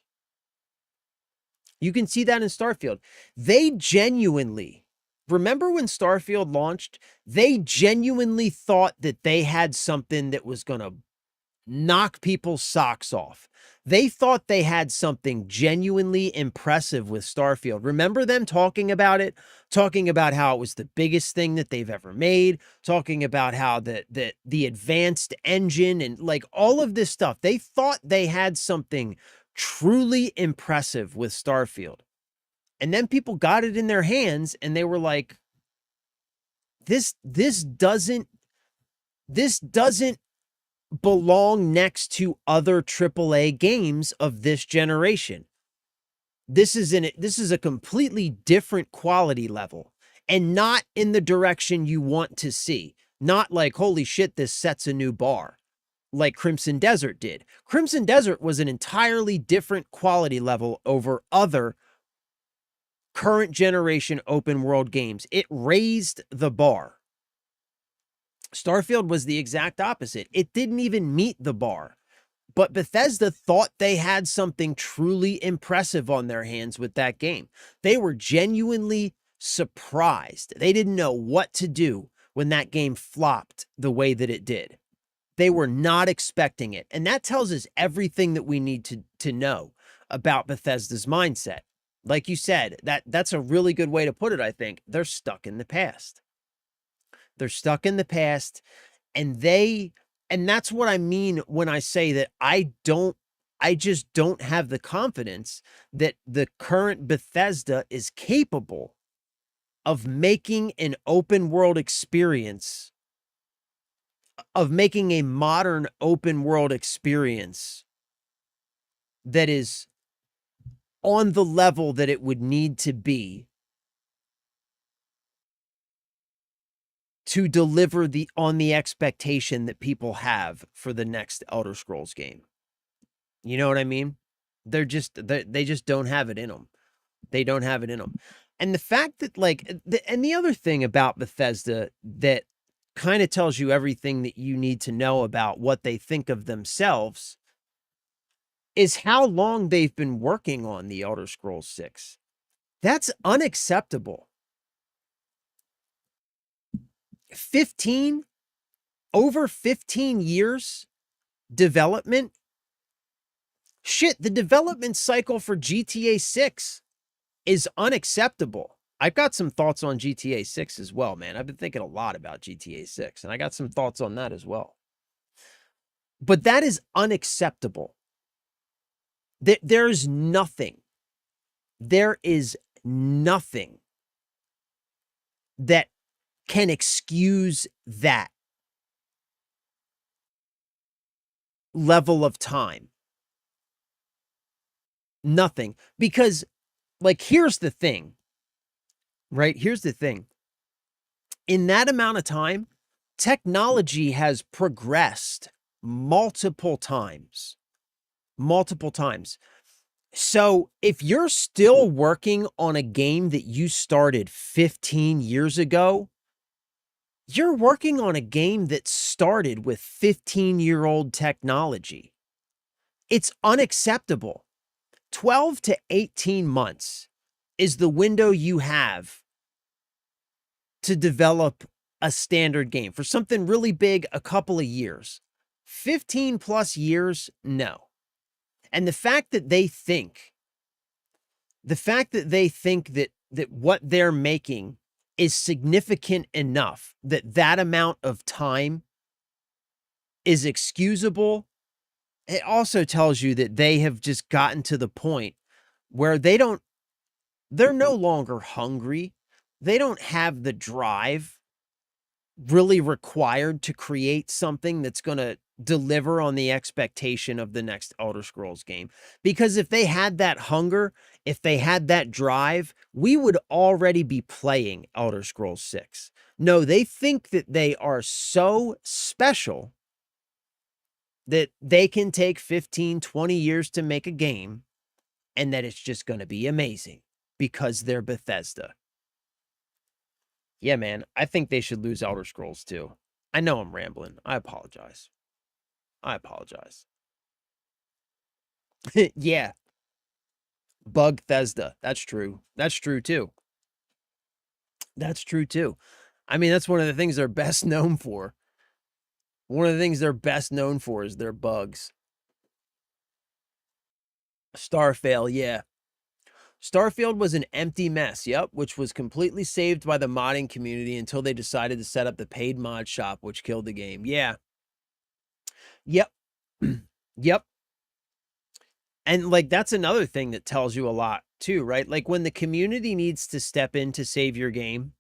You can see that in Starfield. They genuinely, remember when Starfield launched? They genuinely thought that they had something that was going to knock people's socks off. They thought they had something genuinely impressive with Starfield. Remember them talking about it? Talking about how it was the biggest thing that they've ever made, talking about how the advanced engine and like all of this stuff. They thought they had something truly impressive with Starfield. And then people got it in their hands and they were like, this doesn't belong next to other AAA games of this generation. This is a completely different quality level and not in the direction you want to see. Not like, holy shit, this sets a new bar like Crimson Desert did. Crimson Desert was an entirely different quality level over other current generation open world games. It raised the bar. Starfield was the exact opposite. It didn't even meet the bar. But Bethesda thought they had something truly impressive on their hands with that game. They were genuinely surprised. They didn't know what to do when that game flopped the way that it did. They were not expecting it. And that tells us everything that we need to know about Bethesda's mindset. Like you said, that's a really good way to put it, I think. They're stuck in the past. They're stuck in the past, and that's what I mean when I say that I just don't have the confidence that the current Bethesda is capable of making an open world experience, of making a modern open world experience that is on the level that it would need to be to deliver on the expectation that people have for the next Elder Scrolls game. You know what I mean? They just don't have it in them. They don't have it in them. And the fact that and the other thing about Bethesda that kind of tells you everything that you need to know about what they think of themselves is how long they've been working on the Elder Scrolls 6. That's unacceptable. over 15 years development. Shit, the development cycle for GTA 6 is unacceptable. I've got some thoughts on GTA 6 as well, man. I've been thinking a lot about GTA 6, and I got some thoughts on that as well. But that is unacceptable. There is nothing that can excuse that level of time. Nothing. Because, here's the thing, right? Here's the thing. In that amount of time, technology has progressed multiple times. Multiple times. So if you're still working on a game that you started 15 years ago, you're working on a game that started with 15-year-old technology. It's unacceptable. 12 to 18 months is the window you have to develop a standard game. For something really big, a couple of years. 15 plus years, no. And the fact that they think that what they're making is significant enough that that amount of time is excusable, it also tells you that they have just gotten to the point where they're no longer hungry. They don't have the drive really required to create something that's going to deliver on the expectation of the next Elder Scrolls game. Because if they had that hunger, if they had that drive, we would already be playing Elder Scrolls 6. No, they think that they are so special that they can take 15, 20 years to make a game and that it's just going to be amazing because they're Bethesda. Yeah, man, I think they should lose Elder Scrolls too. I know I'm rambling. I apologize. I apologize. Yeah, Bug Thesda. That's true. That's true too. That's true too. I mean, that's one of the things they're best known for. One of the things they're best known for is their bugs. Starfield, yeah. Starfield was an empty mess, yep, which was completely saved by the modding community until they decided to set up the paid mod shop, which killed the game. Yeah. Yep. Yep. And like that's another thing that tells you a lot too, right? Like when the community needs to step in to save your game,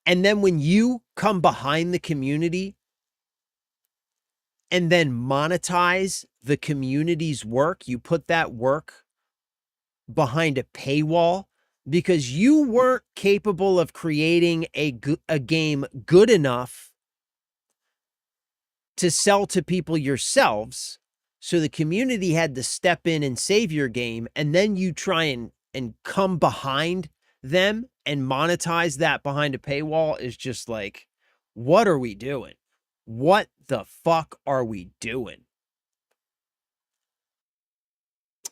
and then when you come behind the community and then monetize the community's work, you put that work behind a paywall because you weren't capable of creating a game good enough to sell to people yourselves. So the community had to step in and save your game, and then you try and come behind them and monetize that behind a paywall is just like, what are we doing? What the fuck are we doing?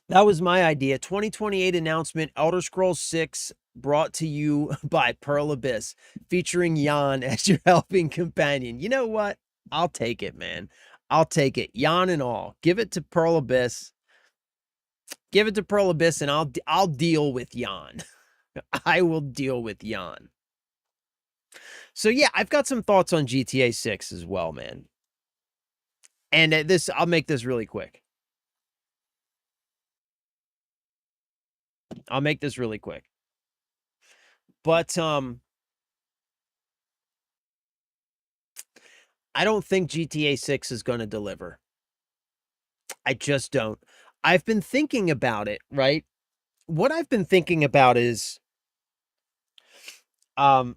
That was my idea. 2028 announcement, Elder Scrolls 6 brought to you by Pearl Abyss, featuring Jan as your helping companion. You know what? I'll take it, man. I'll take it. Jan and all. Give it to Pearl Abyss. Give it to Pearl Abyss and I'll deal with Jan. I will deal with Jan. So yeah, I've got some thoughts on GTA 6 as well, man. And I'll make this really quick. I'll make this really quick. But I don't think GTA 6 is going to deliver. I just don't. I've been thinking about it, right? What I've been thinking about is I've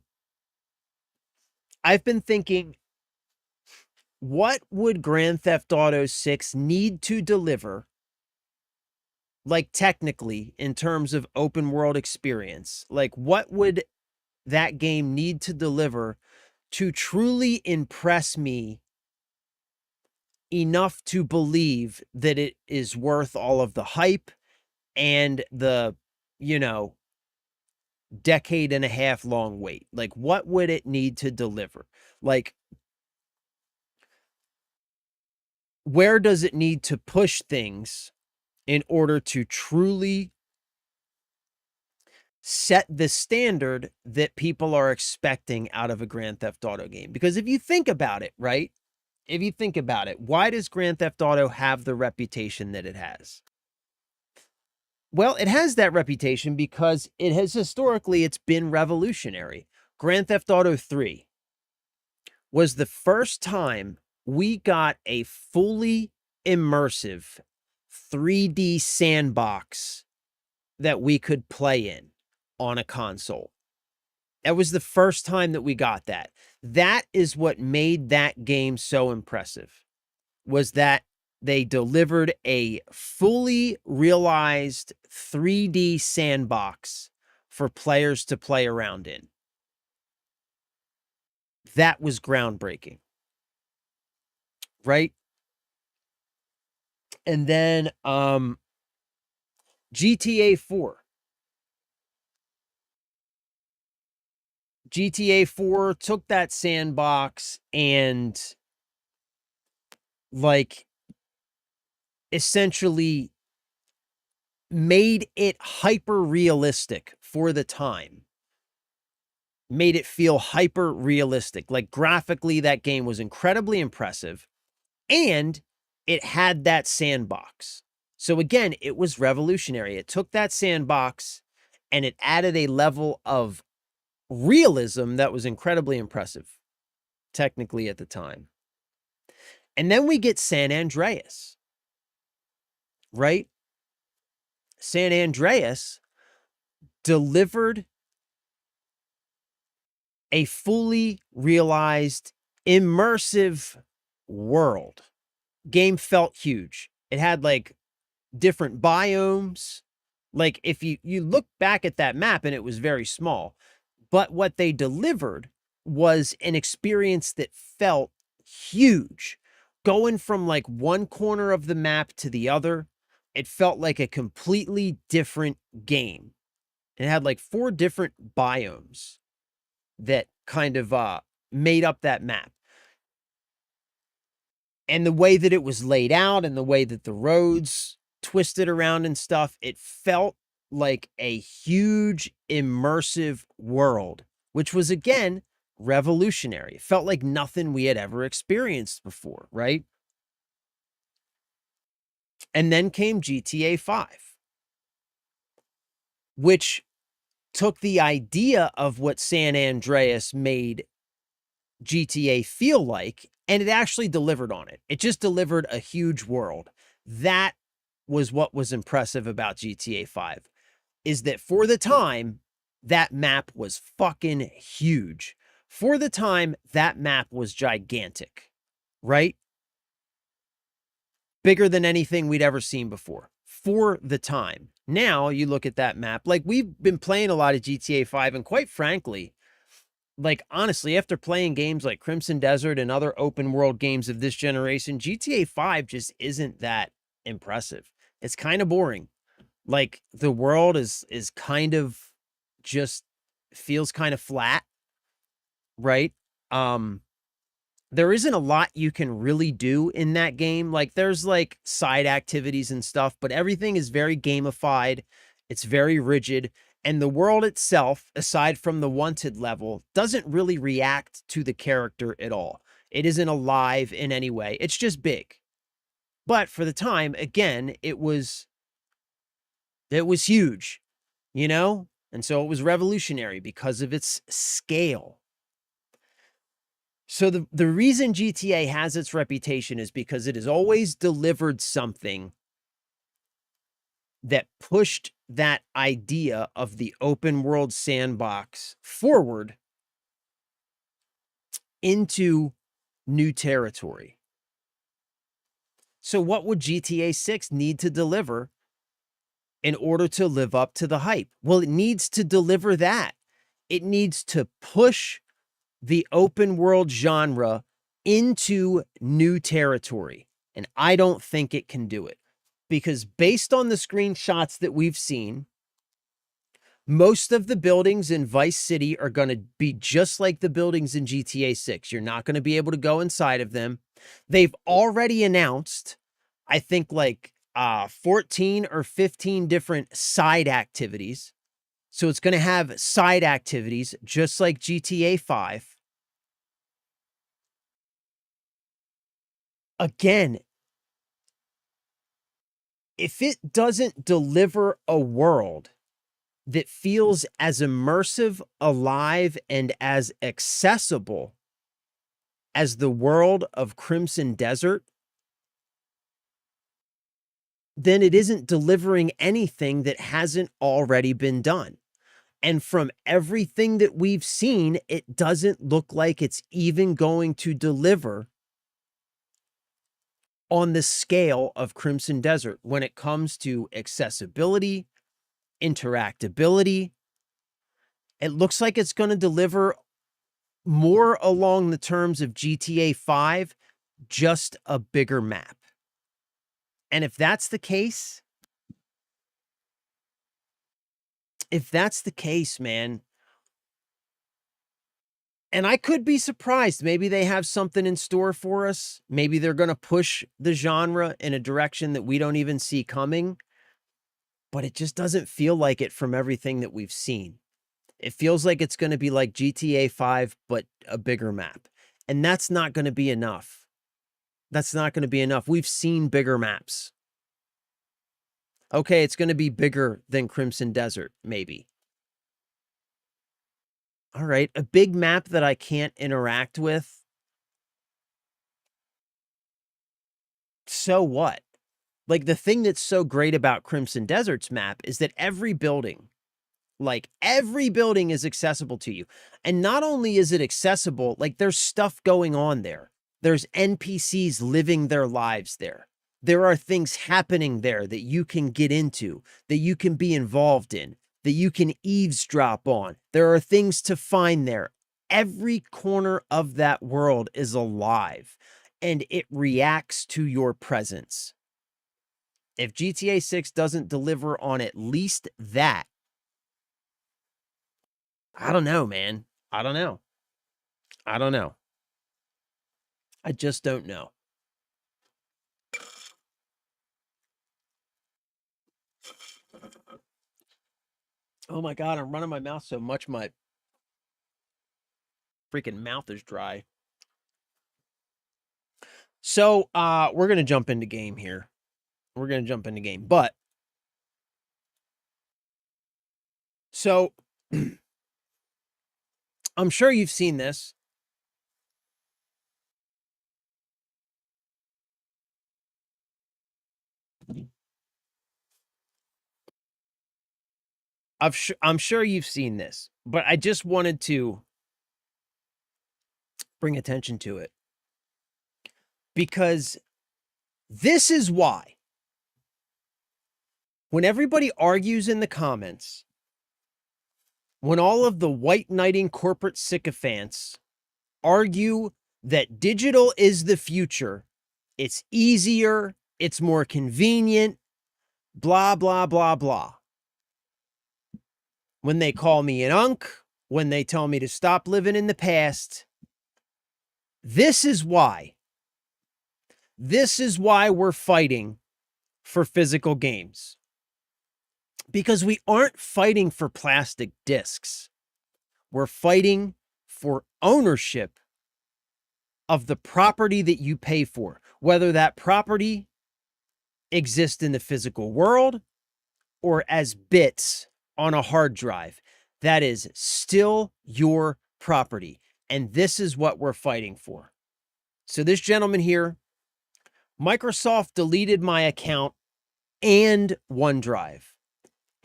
been thinking, what would Grand Theft Auto 6 need to deliver, like technically, in terms of open world experience? Like, what would that game need to deliver to truly impress me enough to believe that it is worth all of the hype and the, you know, decade and a half long wait? Like, what would it need to deliver? Like, where does it need to push things in order to truly set the standard that people are expecting out of a Grand Theft Auto game? Because if you think about it, right? If you think about it, why does Grand Theft Auto have the reputation that it has? Well, it has that reputation because it has historically, it's been revolutionary. Grand Theft Auto 3 was the first time we got a fully immersive 3D sandbox that we could play in on a console. That was the first time that we got that. That is what made that game so impressive, was that they delivered a fully realized 3D sandbox for players to play around in. That was groundbreaking, right? And then GTA 4. GTA 4 took that sandbox and, like, essentially made it hyper realistic for the time. Made it feel hyper realistic. Like, graphically, that game was incredibly impressive, and it had that sandbox. So again, it was revolutionary. It took that sandbox and it added a level of realism that was incredibly impressive, technically, at the time. And then we get San Andreas, right? San Andreas delivered a fully realized, immersive world. Game felt huge. It had, like, different biomes. Like, if you look back at that map, and it was very small, but what they delivered was an experience that felt huge. Going from, like, one corner of the map to the other, it felt like a completely different game. It had, like, 4 different biomes that kind of, made up that map. And the way that it was laid out and the way that the roads twisted around and stuff, it felt like a huge immersive world, which was, again, revolutionary. It felt like nothing we had ever experienced before, right? And then came GTA 5, which took the idea of what San Andreas made GTA feel like, and it actually delivered on it. It just delivered a huge world. That was what was impressive about GTA 5, is that for the time, that map was fucking huge. For the time, that map was gigantic, right? Bigger than anything we'd ever seen before. For the time. Now, you look at that map, like, we've been playing a lot of GTA 5, and quite frankly, like, honestly, after playing games like Crimson Desert and other open world games of this generation, GTA 5 just isn't that impressive. It's kind of boring. Like, the world is kind of just feels kind of flat, right? Um, there isn't a lot you can really do in that game. Like, there's, like, side activities and stuff, but everything is very gamified. It's very rigid. And the world itself, aside from the wanted level, doesn't really react to the character at all. It isn't alive in any way. It's just big. But for the time, again, it was huge, you know? And so it was revolutionary because of its scale. So the reason GTA has its reputation is because it has always delivered something that pushed that idea of the open world sandbox forward into new territory. So what would GTA 6 need to deliver in order to live up to the hype? Well, it needs to deliver that. It needs to push the open world genre into new territory. And I don't think it can do it, because based on the screenshots that we've seen, most of the buildings in Vice City are going to be just like the buildings in GTA 6. You're not going to be able to go inside of them. They've already announced, I think, like 14 or 15 different side activities. So it's going to have side activities just like GTA 5. Again, if it doesn't deliver a world that feels as immersive, alive, and as accessible as the world of Crimson Desert, then it isn't delivering anything that hasn't already been done. And from everything that we've seen, it doesn't look like it's even going to deliver on the scale of Crimson Desert when it comes to accessibility, interactability. It looks like it's going to deliver more along the terms of GTA 5, just a bigger map. And if that's the case, man, And I could be surprised. Maybe they have something in store for us. Maybe they're going to push the genre in a direction that we don't even see coming. But it just doesn't feel like it from everything that we've seen. It feels like it's going to be like GTA 5, but a bigger map. And that's not going to be enough. That's not going to be enough. We've seen bigger maps. Okay, it's going to be bigger than Crimson Desert, maybe. All right, a big map that I can't interact with. So what? Like, the thing that's so great about Crimson Desert's map is that every building is accessible to you. And not only is it accessible, like there's stuff going on there. There's NPCs living their lives there. There are things happening there that you can get into, that you can be involved in, that you can eavesdrop on. There are things to find there. Every corner of that world is alive and it reacts to your presence. If GTA 6 doesn't deliver on at least that, I don't know, man. I don't know. I don't know. I just don't know. Oh my God, I'm running my mouth so much, my freaking mouth is dry. So, we're going to jump into game here. We're going to jump into game, but so I'm sure you've seen this. I'm sure you've seen this, but I just wanted to bring attention to it because this is why when everybody argues in the comments, when all of the white knighting corporate sycophants argue that digital is the future, it's easier, it's more convenient, blah, blah, blah, blah. When they call me an unk, when they tell me to stop living in the past, this is why. This is why we're fighting for physical games. Because we aren't fighting for plastic discs. We're fighting for ownership of the property that you pay for, whether that property exists in the physical world or as bits on a hard drive. That is still your property. And this is what we're fighting for. So this gentleman here, Microsoft deleted my account and OneDrive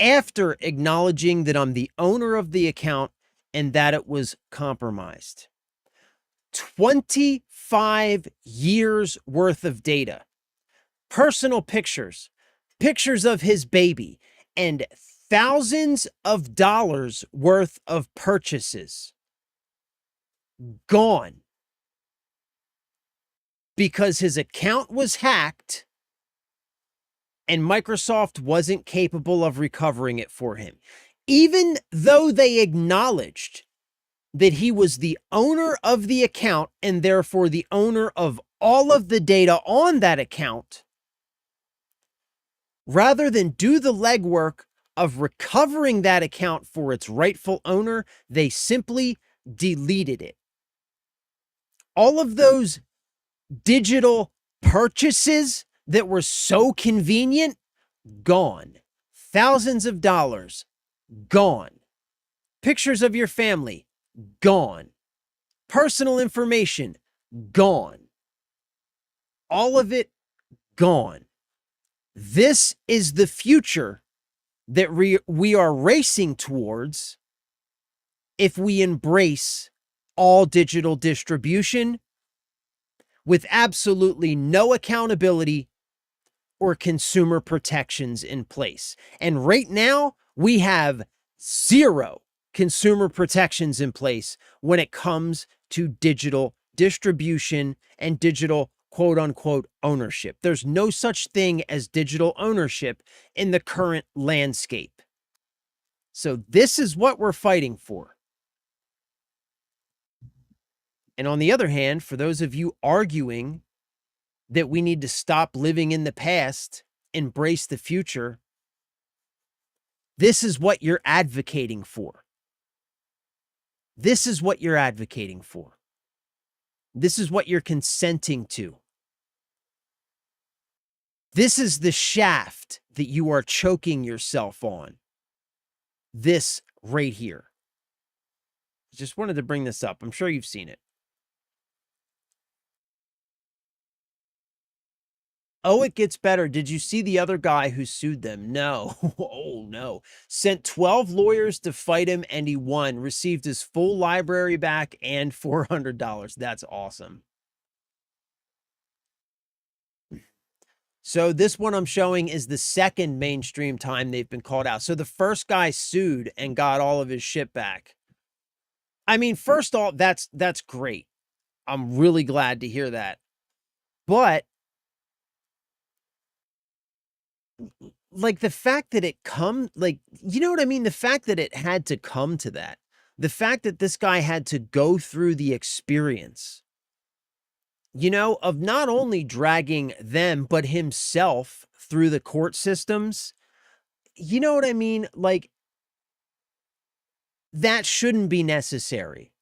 after acknowledging that I'm the owner of the account and that it was compromised. 25 years worth of data, personal pictures, pictures of his baby, and thousands of dollars worth of purchases gone because his account was hacked and Microsoft wasn't capable of recovering it for him. Even though they acknowledged that he was the owner of the account and therefore the owner of all of the data on that account, rather than do the legwork of recovering that account for its rightful owner, they simply deleted it. All of those digital purchases that were so convenient, gone. Thousands of dollars, gone. Pictures of your family, gone. Personal information, gone. All of it, gone. This is the future that we are racing towards if we embrace all digital distribution with absolutely no accountability or consumer protections in place. And right now, we have zero consumer protections in place when it comes to digital distribution and digital quote unquote ownership. There's no such thing as digital ownership in the current landscape. So this is what we're fighting for. And on the other hand, for those of you arguing that we need to stop living in the past, embrace the future, this is what you're advocating for. This is what you're advocating for. This is what you're consenting to. This is the shaft that you are choking yourself on. This right here. Just wanted to bring this up. I'm sure you've seen it. Oh, it gets better. Did you see the other guy who sued them? No. Oh, no. Sent 12 lawyers to fight him and he won. Received his full library back and $400. That's awesome. So this one I'm showing is the second mainstream time they've been called out. So the first guy sued and got all of his shit back. I mean, first off, that's great. I'm really glad to hear that. But like the fact that it you know what I mean? The fact that it had to come to that, the fact that this guy had to go through the experience, you know, of not only dragging them, but himself through the court systems. You know what I mean? Like, that shouldn't be necessary.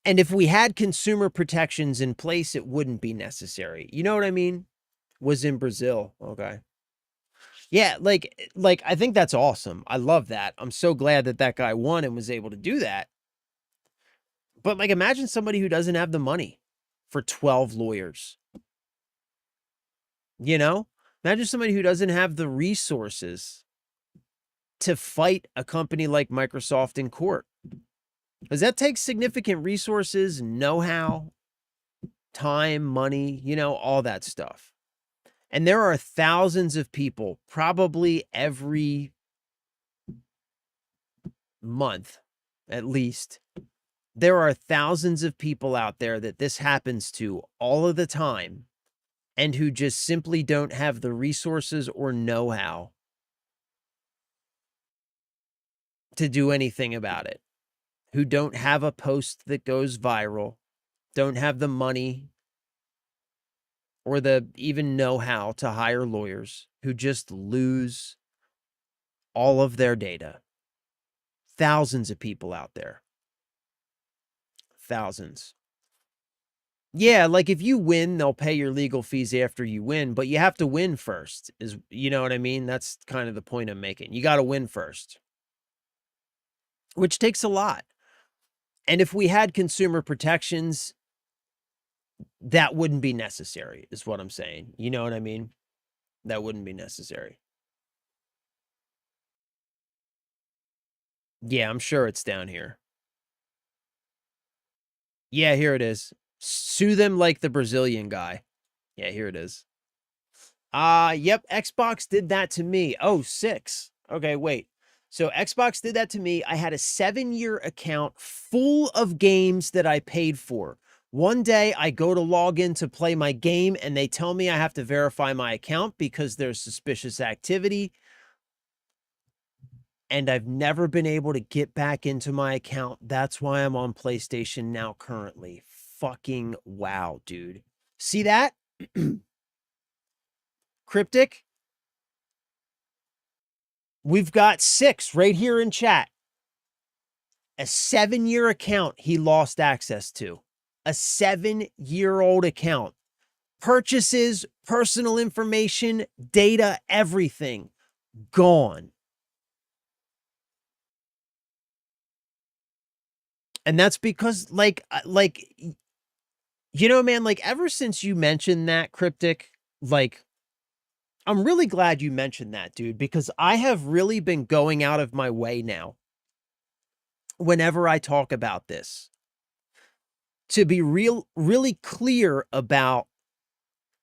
And if we had consumer protections in place, it wouldn't be necessary. You know what I mean? Was in Brazil. Okay. Yeah, like I think that's awesome. I love that. I'm so glad that that guy won and was able to do that. But like, imagine somebody who doesn't have the money for 12 lawyers. You know? Imagine somebody who doesn't have the resources to fight a company like Microsoft in court. Because that takes significant resources, know-how, time, money, you know, all that stuff. And there are thousands of people, probably every month at least. There are thousands of people out there that this happens to all of the time and who just simply don't have the resources or know-how to do anything about it, who don't have a post that goes viral, don't have the money or the even know-how to hire lawyers, who just lose all of their data. Thousands of people out there. Thousands. Yeah, like if you win, they'll pay your legal fees after you win, but you have to win first, is, you know what I mean? That's kind of the point I'm making. You got to win first, which takes a lot. And if we had consumer protections, that wouldn't be necessary, is what I'm saying. You know what I mean? That wouldn't be necessary. Yeah, I'm sure it's down here. Yeah, here it is. Sue them like the Brazilian guy. Yeah, here it is. Yep, Xbox did that to me. Oh, 6. Okay, wait. So Xbox did that to me. I had a 7-year account full of games that I paid for. One day I go to log in to play my game and they tell me I have to verify my account because there's suspicious activity. And I've never been able to get back into my account. That's why I'm on PlayStation Now currently. Fucking wow, dude. See that? Cryptic? We've got 6 right here in chat. A 7-year account he lost access to. A 7-year-old account. Purchases, personal information, data, everything gone. And that's because like, you know, man, like ever since you mentioned that, Cryptic, like, I'm really glad you mentioned that, dude, because I have really been going out of my way now whenever I talk about this to be really clear about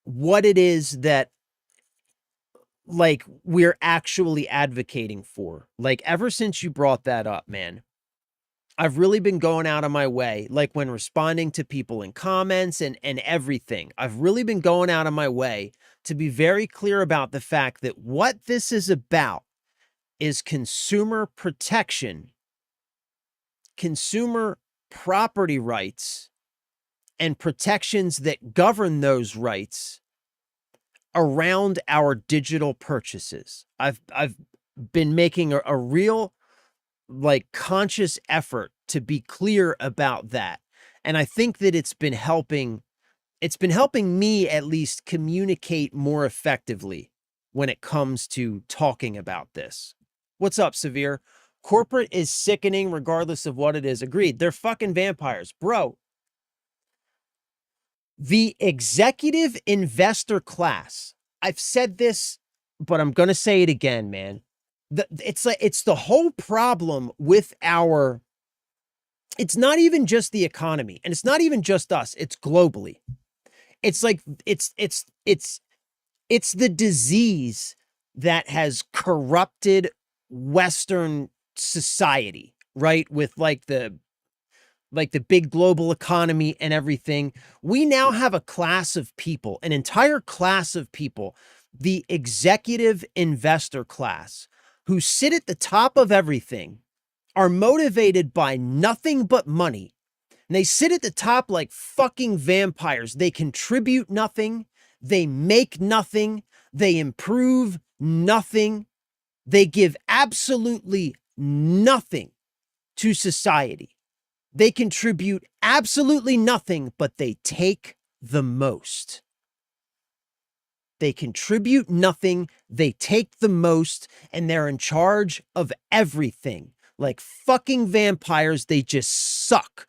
what it is that like we're actually advocating for. Like ever since you brought that up, man, I've really been going out of my way, like when responding to people in comments and everything. I've really been going out of my way to be very clear about the fact that what this is about is consumer protection, consumer property rights, and protections that govern those rights around our digital purchases. I've been making a real like conscious effort to be clear about that. And I think that it's been helping me at least communicate more effectively when it comes to talking about this. What's up, Severe? Corporate is sickening regardless of what it is. Agreed. They're fucking vampires. Bro, the executive investor class, I've said this, but I'm going to say it again, man. It's the whole problem with it's not even just the economy, and it's not even just us, it's globally. It's like it's the disease that has corrupted Western society, right? With like the big global economy and everything. We now have a class of people, an entire class of people, the executive investor class, who sit at the top of everything, are motivated by nothing but money. And they sit at the top like fucking vampires. They contribute nothing. They make nothing. They improve nothing. They give absolutely nothing to society. They contribute absolutely nothing, but they take the most. They contribute nothing, they take the most, and they're in charge of everything. Like fucking vampires, they just suck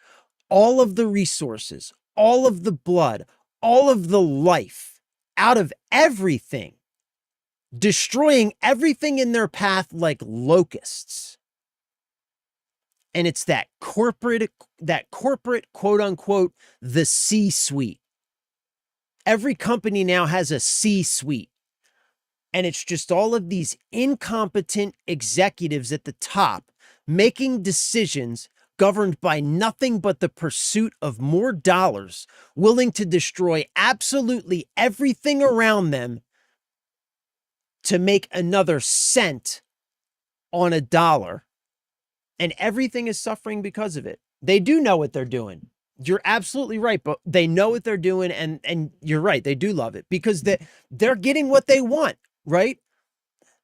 all of the resources, all of the blood, all of the life out of everything, destroying everything in their path like locusts. And it's that corporate, quote unquote, the C-suite. Every company now has a C-suite. And it's just all of these incompetent executives at the top making decisions governed by nothing but the pursuit of more dollars, willing to destroy absolutely everything around them to make another cent on a dollar. And everything is suffering because of it. They do know what they're doing. You're absolutely right, but they know what they're doing, and you're right, they do love it because they're getting what they want, right?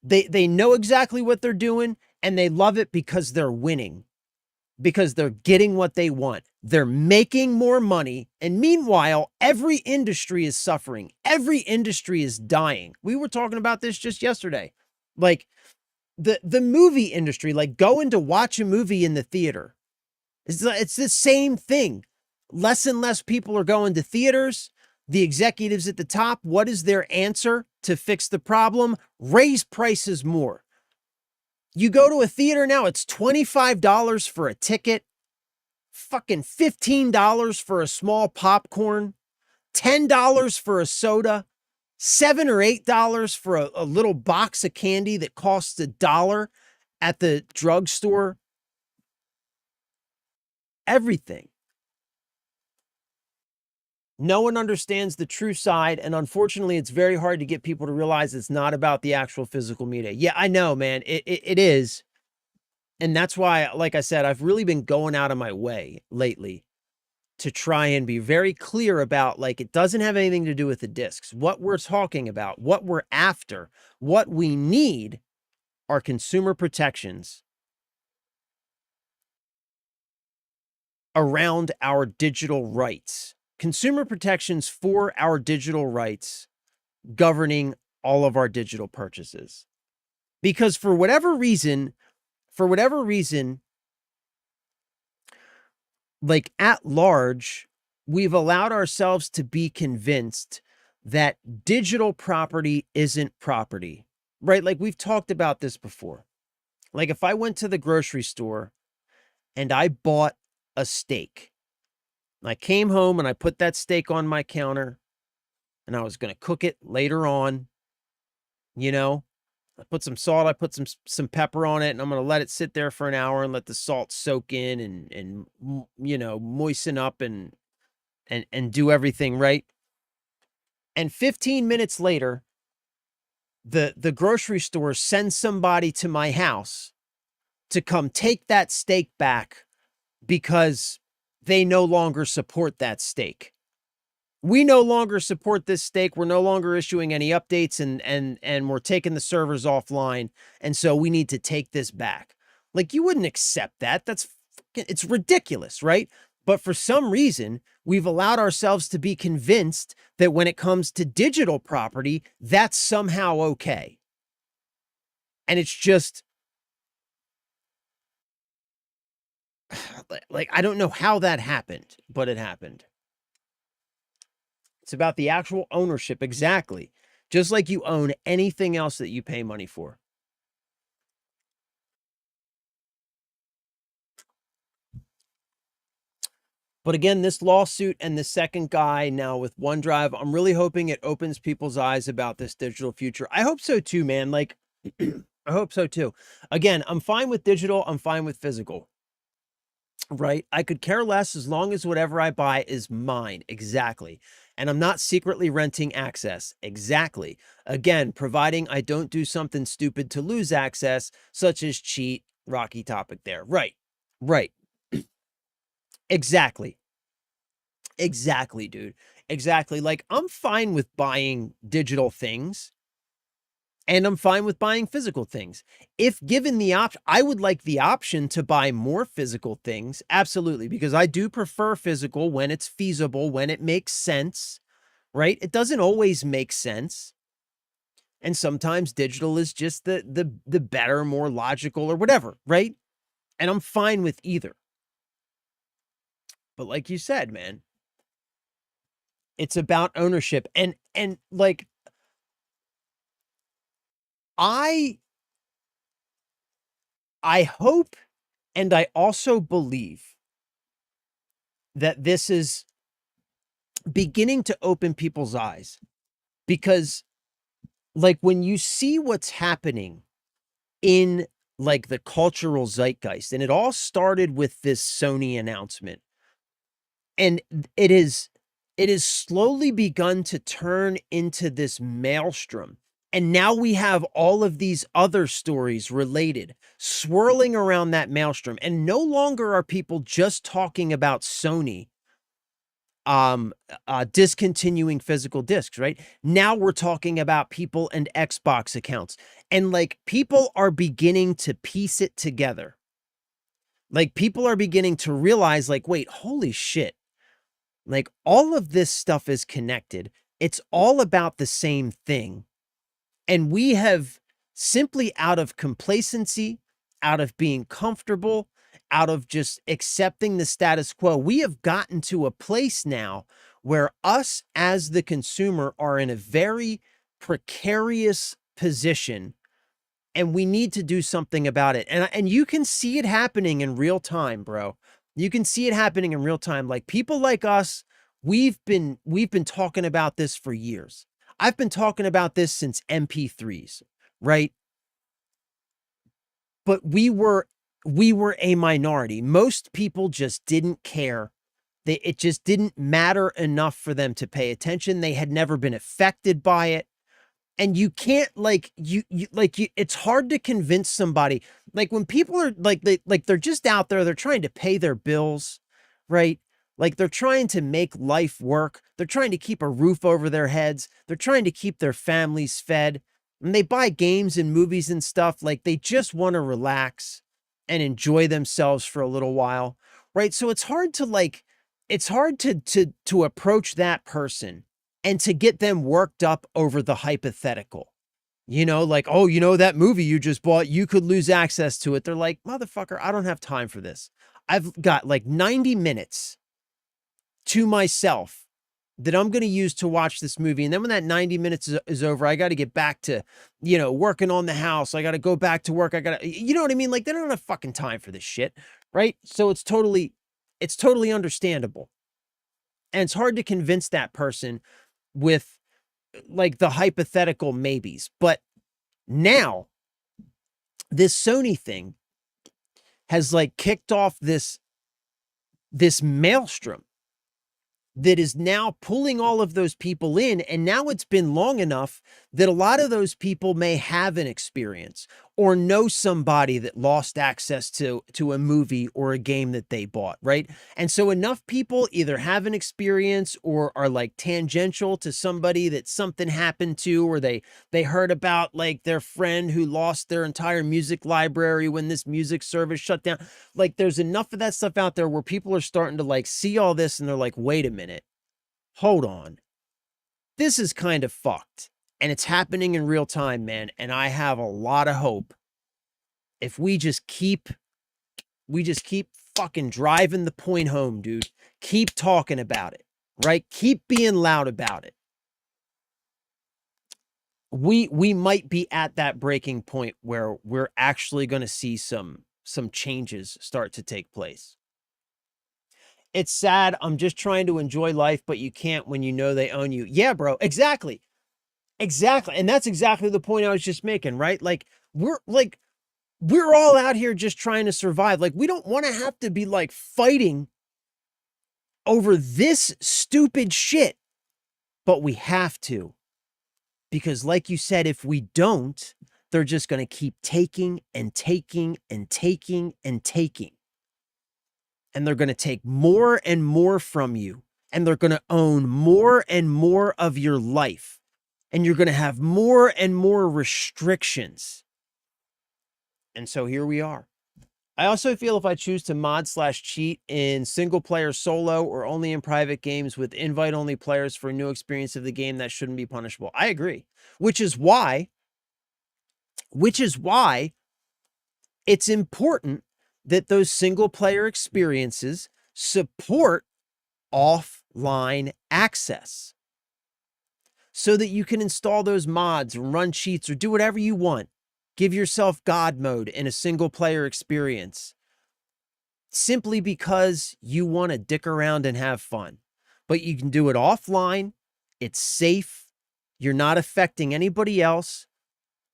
They know exactly what they're doing, and they love it because they're winning, because they're getting what they want. They're making more money, and meanwhile, every industry is suffering. Every industry is dying. We were talking about this just yesterday. Like the movie industry, like going to watch a movie in the theater. It's the same thing. Less and less people are going to theaters. The executives at the top, what is their answer to fix the problem? Raise prices more. You go to a theater now, it's $25 for a ticket, fucking $15 for a small popcorn, $10 for a soda, $7 or $8 for a little box of candy that costs $1 at the drugstore. Everything. No one understands the true side, and unfortunately, it's very hard to get people to realize it's not about the actual physical media. Yeah, I know, man. It is. And that's why, like I said, I've really been going out of my way lately to try and be very clear about, like, it doesn't have anything to do with the discs. What we're talking about, what we're after, what we need are consumer protections around our digital rights. Consumer protections for our digital rights governing all of our digital purchases. Because for whatever reason, like at large, we've allowed ourselves to be convinced that digital property isn't property, right? Like we've talked about this before. Like if I went to the grocery store and I bought a steak, I came home and I put that steak on my counter and I was going to cook it later on, you know, I put some salt, I put some pepper on it, and I'm going to let it sit there for an hour and let the salt soak in and you know, moisten up and do everything right. And 15 minutes later, the grocery store sends somebody to my house to come take that steak back because they no longer support that steak. we no longer support this stake. We're no longer issuing any updates and we're taking the servers offline. And so we need to take this back. Like, you wouldn't accept that. It's ridiculous, right? But for some reason, we've allowed ourselves to be convinced that when it comes to digital property, that's somehow okay. And it's just like, I don't know how that happened, but it happened. It's about the actual ownership. Exactly. Just like you own anything else that you pay money for. But again, this lawsuit and the second guy now with OneDrive, I'm really hoping it opens people's eyes about this digital future. I hope so too, man. Like, I hope so too. Again, I'm fine with digital. I'm fine with physical. Right? I could care less as long as whatever I buy is mine. Exactly. And I'm not secretly renting access. Exactly. Again, providing I don't do something stupid to lose access, such as cheat. Rocky topic there. Right. Right. Exactly. Exactly, dude. Exactly. Like, I'm fine with buying digital things and I'm fine with buying physical things. If given the option, I would like the option to buy more physical things. Absolutely. Because I do prefer physical when it's feasible, when it makes sense, right? It doesn't always make sense. And sometimes digital is just the better, more logical or whatever, right? And I'm fine with either. But like you said, man, it's about ownership. And like, I hope and I also believe that this is beginning to open people's eyes, because like, when you see what's happening in like the cultural zeitgeist, and it all started with this Sony announcement, and it is slowly begun to turn into this maelstrom. And now we have all of these other stories related, swirling around that maelstrom. And no longer are people just talking about Sony discontinuing physical discs, right? Now we're talking about people and Xbox accounts. And like, people are beginning to piece it together. Like, people are beginning to realize, like, wait, holy shit. Like, all of this stuff is connected. It's all about the same thing. And we have, simply out of complacency, out of being comfortable, out of just accepting the status quo, we have gotten to a place now where us as the consumer are in a very precarious position, and we need to do something about it. And you can see it happening in real time, bro. You can see it happening in real time. Like, people like us, we've been talking about this for years. I've been talking about this since MP3s, right? But we were a minority. Most people just didn't care. It just didn't matter enough for them to pay attention. They had never been affected by it. And you can't, like, it's hard to convince somebody, like, when people are like, they're just out there, they're trying to pay their bills, right? Like, they're trying to make life work. They're trying to keep a roof over their heads. They're trying to keep their families fed. And they buy games and movies and stuff. Like, they just want to relax and enjoy themselves for a little while, right? So it's hard to, like, it's hard to approach that person and to get them worked up over the hypothetical. You know, like, oh, you know, that movie you just bought, you could lose access to it. They're like, motherfucker, I don't have time for this. I've got like 90 minutes to myself that I'm going to use to watch this movie. And then when that 90 minutes is over, I got to get back to, you know, working on the house. I got to go back to work. I got to, you know what I mean? Like, they don't have fucking time for this shit. Right. So it's totally understandable. And it's hard to convince that person with like the hypothetical maybes. But now this Sony thing has like kicked off this maelstrom that is now pulling all of those people in. And now it's been long enough that a lot of those people may have an experience, or know somebody that lost access to a movie or a game that they bought, right? And so enough people either have an experience or are like tangential to somebody that something happened to, or they heard about like their friend who lost their entire music library when this music service shut down. Like there's enough of that stuff out there where people are starting to like see all this and they're like, wait a minute, hold on. This is kind of fucked. And it's happening in real time, man. And I have a lot of hope if we just keep fucking driving the point home, dude. Keep talking about it, right? Keep being loud about it. We might be at that breaking point where we're actually going to see some changes start to take place. It's sad. I'm just trying to enjoy life, but you can't when you know they own you. Yeah, bro. Exactly. Exactly. And that's exactly the point I was just making, right? Like we're all out here just trying to survive. Like we don't want to have to be like fighting over this stupid shit, but we have to. Because like you said, if we don't, they're just going to keep taking and taking and taking and taking. And they're going to take more and more from you. And they're going to own more and more of your life. And you're going to have more and more restrictions. And so here we are. I also feel if I choose to mod/cheat in single player solo or only in private games with invite only players for a new experience of the game, that shouldn't be punishable. I agree. Which is why it's important that those single player experiences support offline access so that you can install those mods and run cheats or do whatever you want. Give yourself God mode in a single player experience simply because you want to dick around and have fun. But you can do it offline. It's safe. You're not affecting anybody else.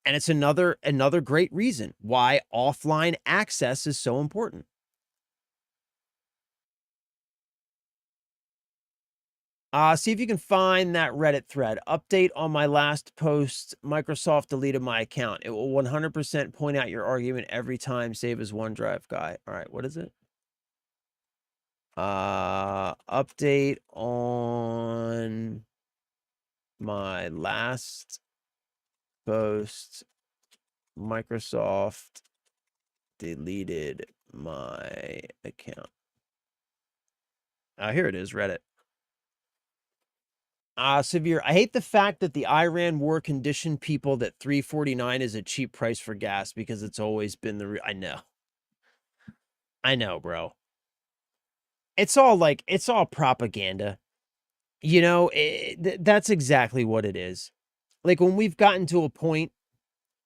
And it's another great reason why offline access is so important. See if you can find that Reddit thread. Update on my last post. Microsoft deleted my account. It will 100% point out your argument every time. Save as OneDrive guy. All right, what is it? Update on my last post. Microsoft deleted my account. Here it is, Reddit. Severe. I hate the fact that the Iran war conditioned people that $3.49 is a cheap price for gas because it's always been the I know, bro. It's all propaganda. You know, that's exactly what it is. Like when we've gotten to a point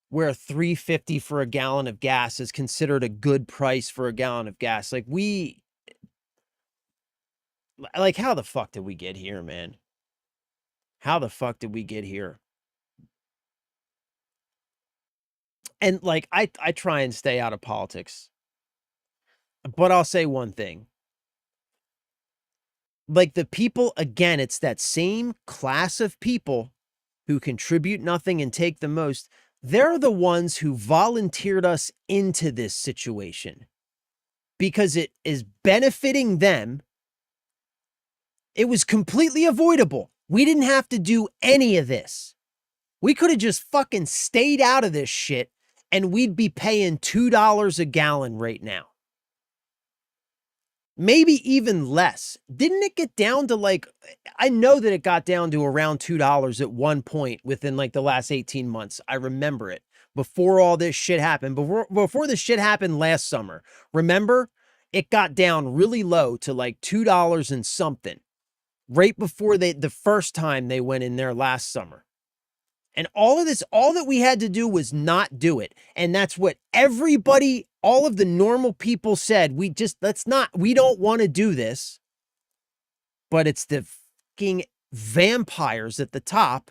where $3.50 for a gallon of gas is considered a good price for a gallon of gas. Like how the fuck did we get here, man? How the fuck did we get here? And like, I try and stay out of politics, but I'll say one thing. Like the people, again, it's that same class of people who contribute nothing and take the most. They're the ones who volunteered us into this situation because it is benefiting them. It was completely avoidable. We didn't have to do any of this. We could have just fucking stayed out of this shit and we'd be paying $2 a gallon right now. Maybe even less. Didn't it get down to like, I know that it got down to around $2 at one point within like the last 18 months. I remember it before all this shit happened. Before this shit happened last summer. Remember? It got down really low to like $2 and something right before the first time they went in there last summer. And all of this, all that we had to do was not do it. And that's what everybody, all of the normal people said. We don't want to do this. But it's the fucking vampires at the top.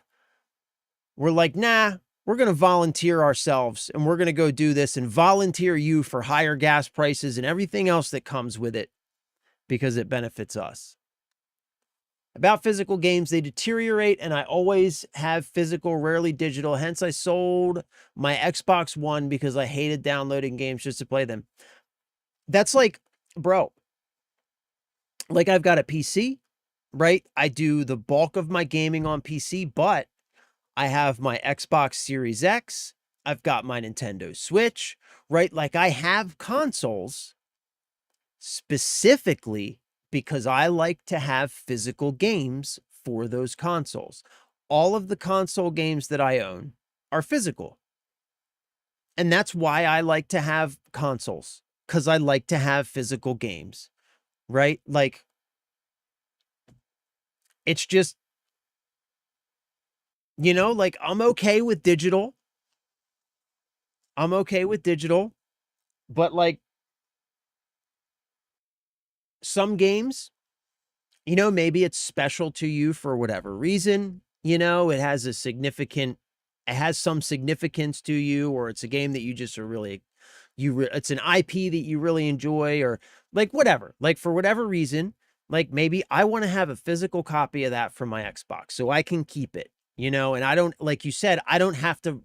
We're like, nah, we're going to volunteer ourselves and we're going to go do this and volunteer you for higher gas prices and everything else that comes with it because it benefits us. About physical games, they deteriorate, and I always have physical, rarely digital. Hence, I sold my Xbox One because I hated downloading games just to play them. That's like, bro, like I've got a PC, right? I do the bulk of my gaming on PC, but I have my Xbox Series X. I've got my Nintendo Switch, right? Like I have consoles specifically because I like to have physical games for those consoles. All of the console games that I own are physical. And that's why I like to have consoles, because I like to have physical games, right? Like, it's just, like I'm okay with digital. I'm okay with digital, but like some games, maybe it's special to you for whatever reason. It has it has some significance to you, or it's a game that you just are really, it's an IP that you really enjoy, or like whatever, like for whatever reason, like maybe I want to have a physical copy of that for my Xbox so I can keep it, and I don't, like you said, I don't have to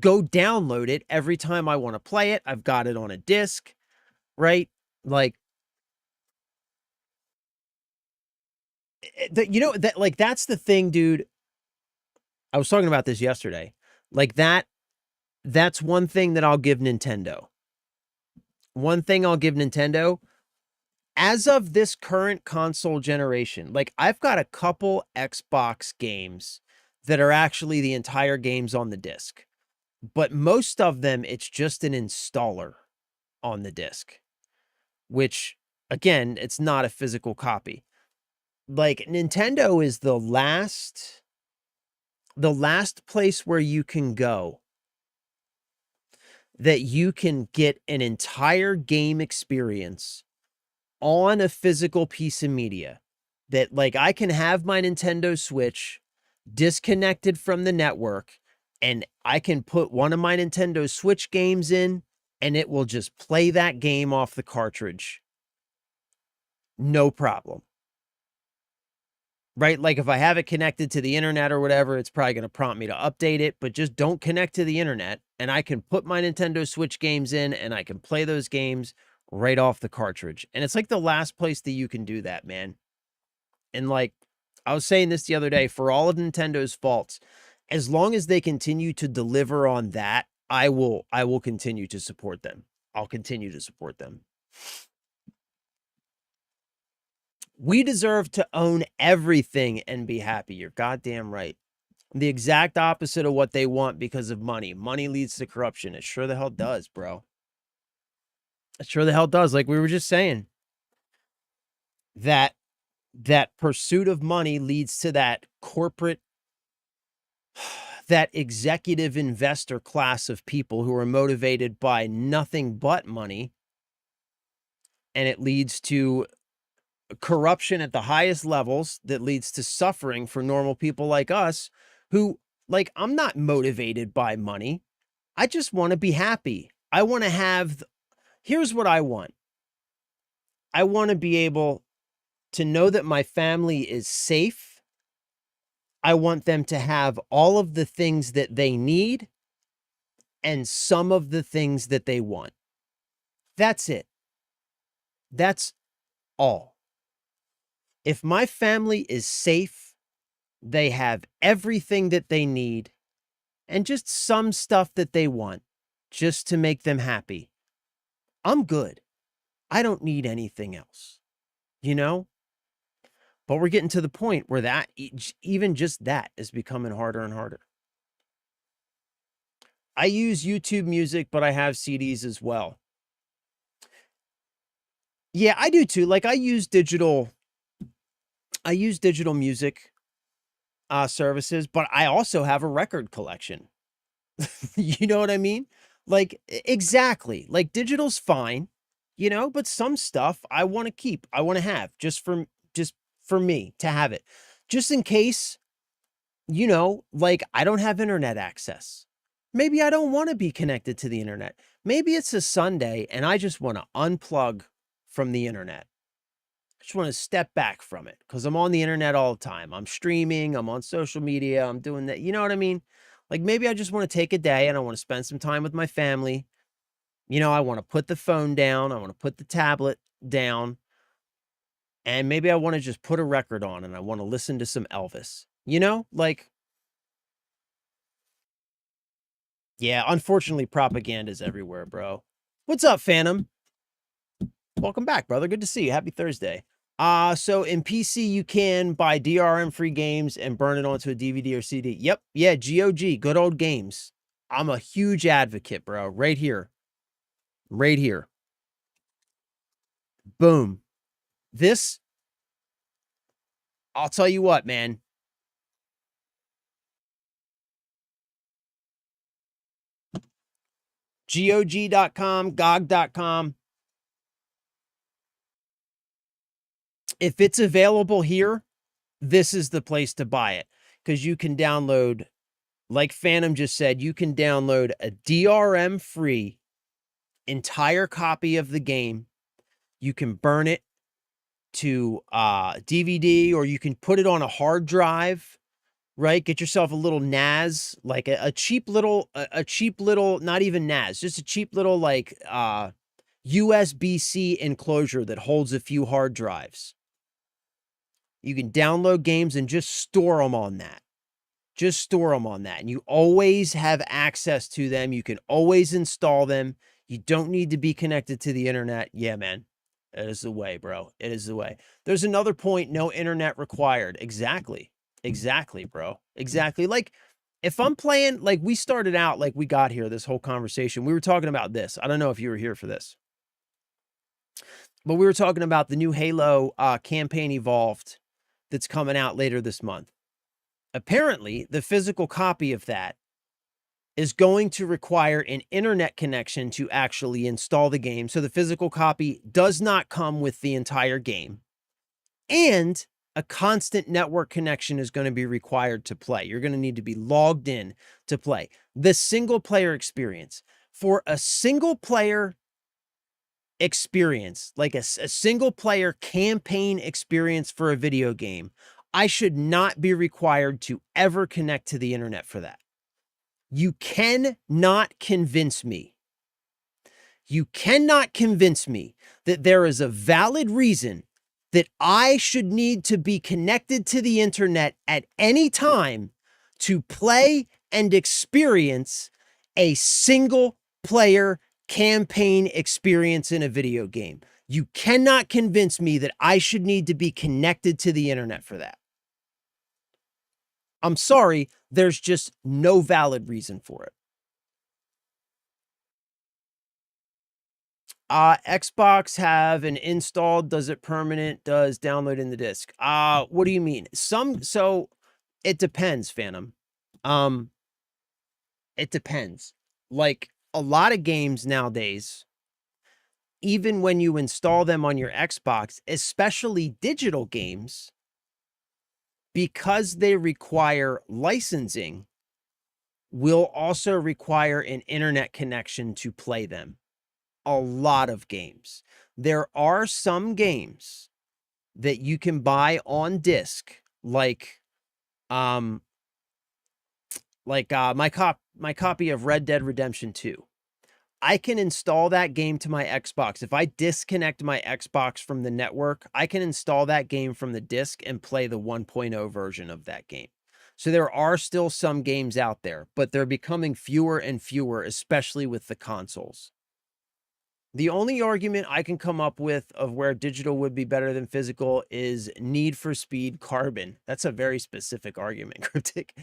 go download it every time I want to play it. I've got it on a disc, right? Like, that, like, that's the thing, dude. I was talking about this yesterday. Like that's one thing that I'll give Nintendo. One thing I'll give Nintendo, as of this current console generation, like I've got a couple Xbox games that are actually the entire games on the disc. But most of them, it's just an installer on the disc, which again, it's not a physical copy. Like Nintendo is the last place where you can go that you can get an entire game experience on a physical piece of media. That, like, I can have my Nintendo Switch disconnected from the network and I can put one of my Nintendo Switch games in and it will just play that game off the cartridge. No problem. Right? Like if I have it connected to the internet or whatever, it's probably going to prompt me to update it, but just don't connect to the internet and I can put my Nintendo Switch games in and I can play those games right off the cartridge. And it's like the last place that you can do that, man. And like I was saying this the other day, for all of Nintendo's faults, as long as they continue to deliver on that, I will continue to support them. I'll continue to support them. We deserve to own everything and be happy. You're goddamn right. The exact opposite of what they want because of money. Money leads to corruption. It sure the hell does, bro. It sure the hell does. Like we were just saying, that pursuit of money leads to that corporate, that executive investor class of people who are motivated by nothing but money. And it leads to corruption at the highest levels that leads to suffering for normal people like us who, like, I'm not motivated by money. I just want to be happy. I want to have, here's what I want. I want to be able to know that my family is safe. I want them to have all of the things that they need and some of the things that they want. That's it. That's all. If my family is safe, they have everything that they need and just some stuff that they want just to make them happy, I'm good. I don't need anything else, But we're getting to the point where that, even just that, is becoming harder and harder. I use YouTube Music, but I have CDs as well. Yeah, I do too. Like I use digital music services, but I also have a record collection. You know what I mean? Like exactly. Like digital's fine, but some stuff I want to keep. I want to have just for me to have it. Just in case, like I don't have internet access. Maybe I don't want to be connected to the internet. Maybe it's a Sunday and I just want to unplug from the internet. just want to step back from it because I'm on the internet all the time. I'm streaming, I'm on social media, I'm doing that. You know what I mean? Like maybe I just want to take a day and I want to spend some time with my family. You know, I want to put the phone down, I want to put the tablet down, and maybe I want to just put a record on and I want to listen to some Elvis. You know, like, yeah, unfortunately, propaganda's everywhere, bro. What's up, Phantom? Welcome back, brother. Good to see you. Happy Thursday. So in PC, you can buy DRM-free games and burn it onto a DVD or CD. Yep. Yeah, GOG, good old games. I'm a huge advocate, bro. Right here. Right here. Boom. This, I'll tell you what, man. GOG.com, GOG.com. If it's available here, this is the place to buy it because you can download, like Phantom just said, you can download a DRM free entire copy of the game. You can burn it to DVD or you can put it on a hard drive, right? Get yourself a little NAS, like a cheap little, not even NAS, just a cheap little like USB-C enclosure that holds a few hard drives. You can download games and just store them on that. Just store them on that. And you always have access to them. You can always install them. You don't need to be connected to the internet. Yeah, man. It is the way, bro. It is the way. There's another point, no internet required. Exactly. Exactly, bro. Exactly. Like, if I'm playing, like we started out, like we got here, this whole conversation, we were talking about this. I don't know if you were here for this. But we were talking about the new Halo campaign Evolved that's coming out later this month. Apparently, the physical copy of that is going to require an internet connection to actually install the game. So the physical copy does not come with the entire game. And a constant network connection is going to be required to play. You're going to need to be logged in to play. The single player experience. For a single player experience, like a single player campaign experience for a video game, I should not be required to ever connect to the internet for that. You cannot convince me. You cannot convince me that there is a valid reason that I should need to be connected to the internet at any time to play and experience a single player campaign experience in a video game. You cannot convince me that I should need to be connected to the internet for that. I'm sorry, there's just no valid reason for it. Xbox have an installed, does it permanent, does download in the disc. What do you mean? So it depends, Phantom. It depends. Like a lot of games nowadays, even when you install them on your Xbox, especially digital games, because they require licensing, will also require an internet connection to play them. A lot of games. There are some games that you can buy on disc, like my copy of Red Dead Redemption 2. I can install that game to my Xbox. If I disconnect my Xbox from the network, I can install that game from the disc and play the 1.0 version of that game. So there are still some games out there, but they're becoming fewer and fewer, especially with the consoles. The only argument I can come up with of where digital would be better than physical is Need for Speed Carbon. That's a very specific argument, Cryptic.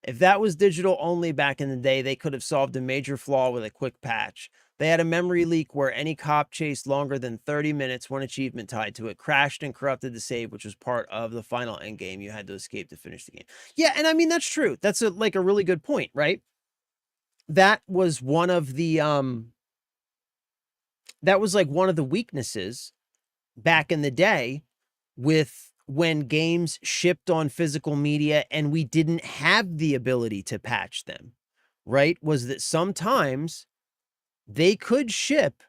If that was digital only back in the day, they could have solved a major flaw with a quick patch. They had a memory leak where any cop chased longer than 30 minutes, one achievement tied to it, crashed and corrupted the save, which was part of the final end game. You had to escape to finish the game. Yeah, and I mean, that's true. That's a really good point, right? That was one of the that was like one of the weaknesses back in the day with when games shipped on physical media and we didn't have the ability to patch them, right? Was that sometimes they could ship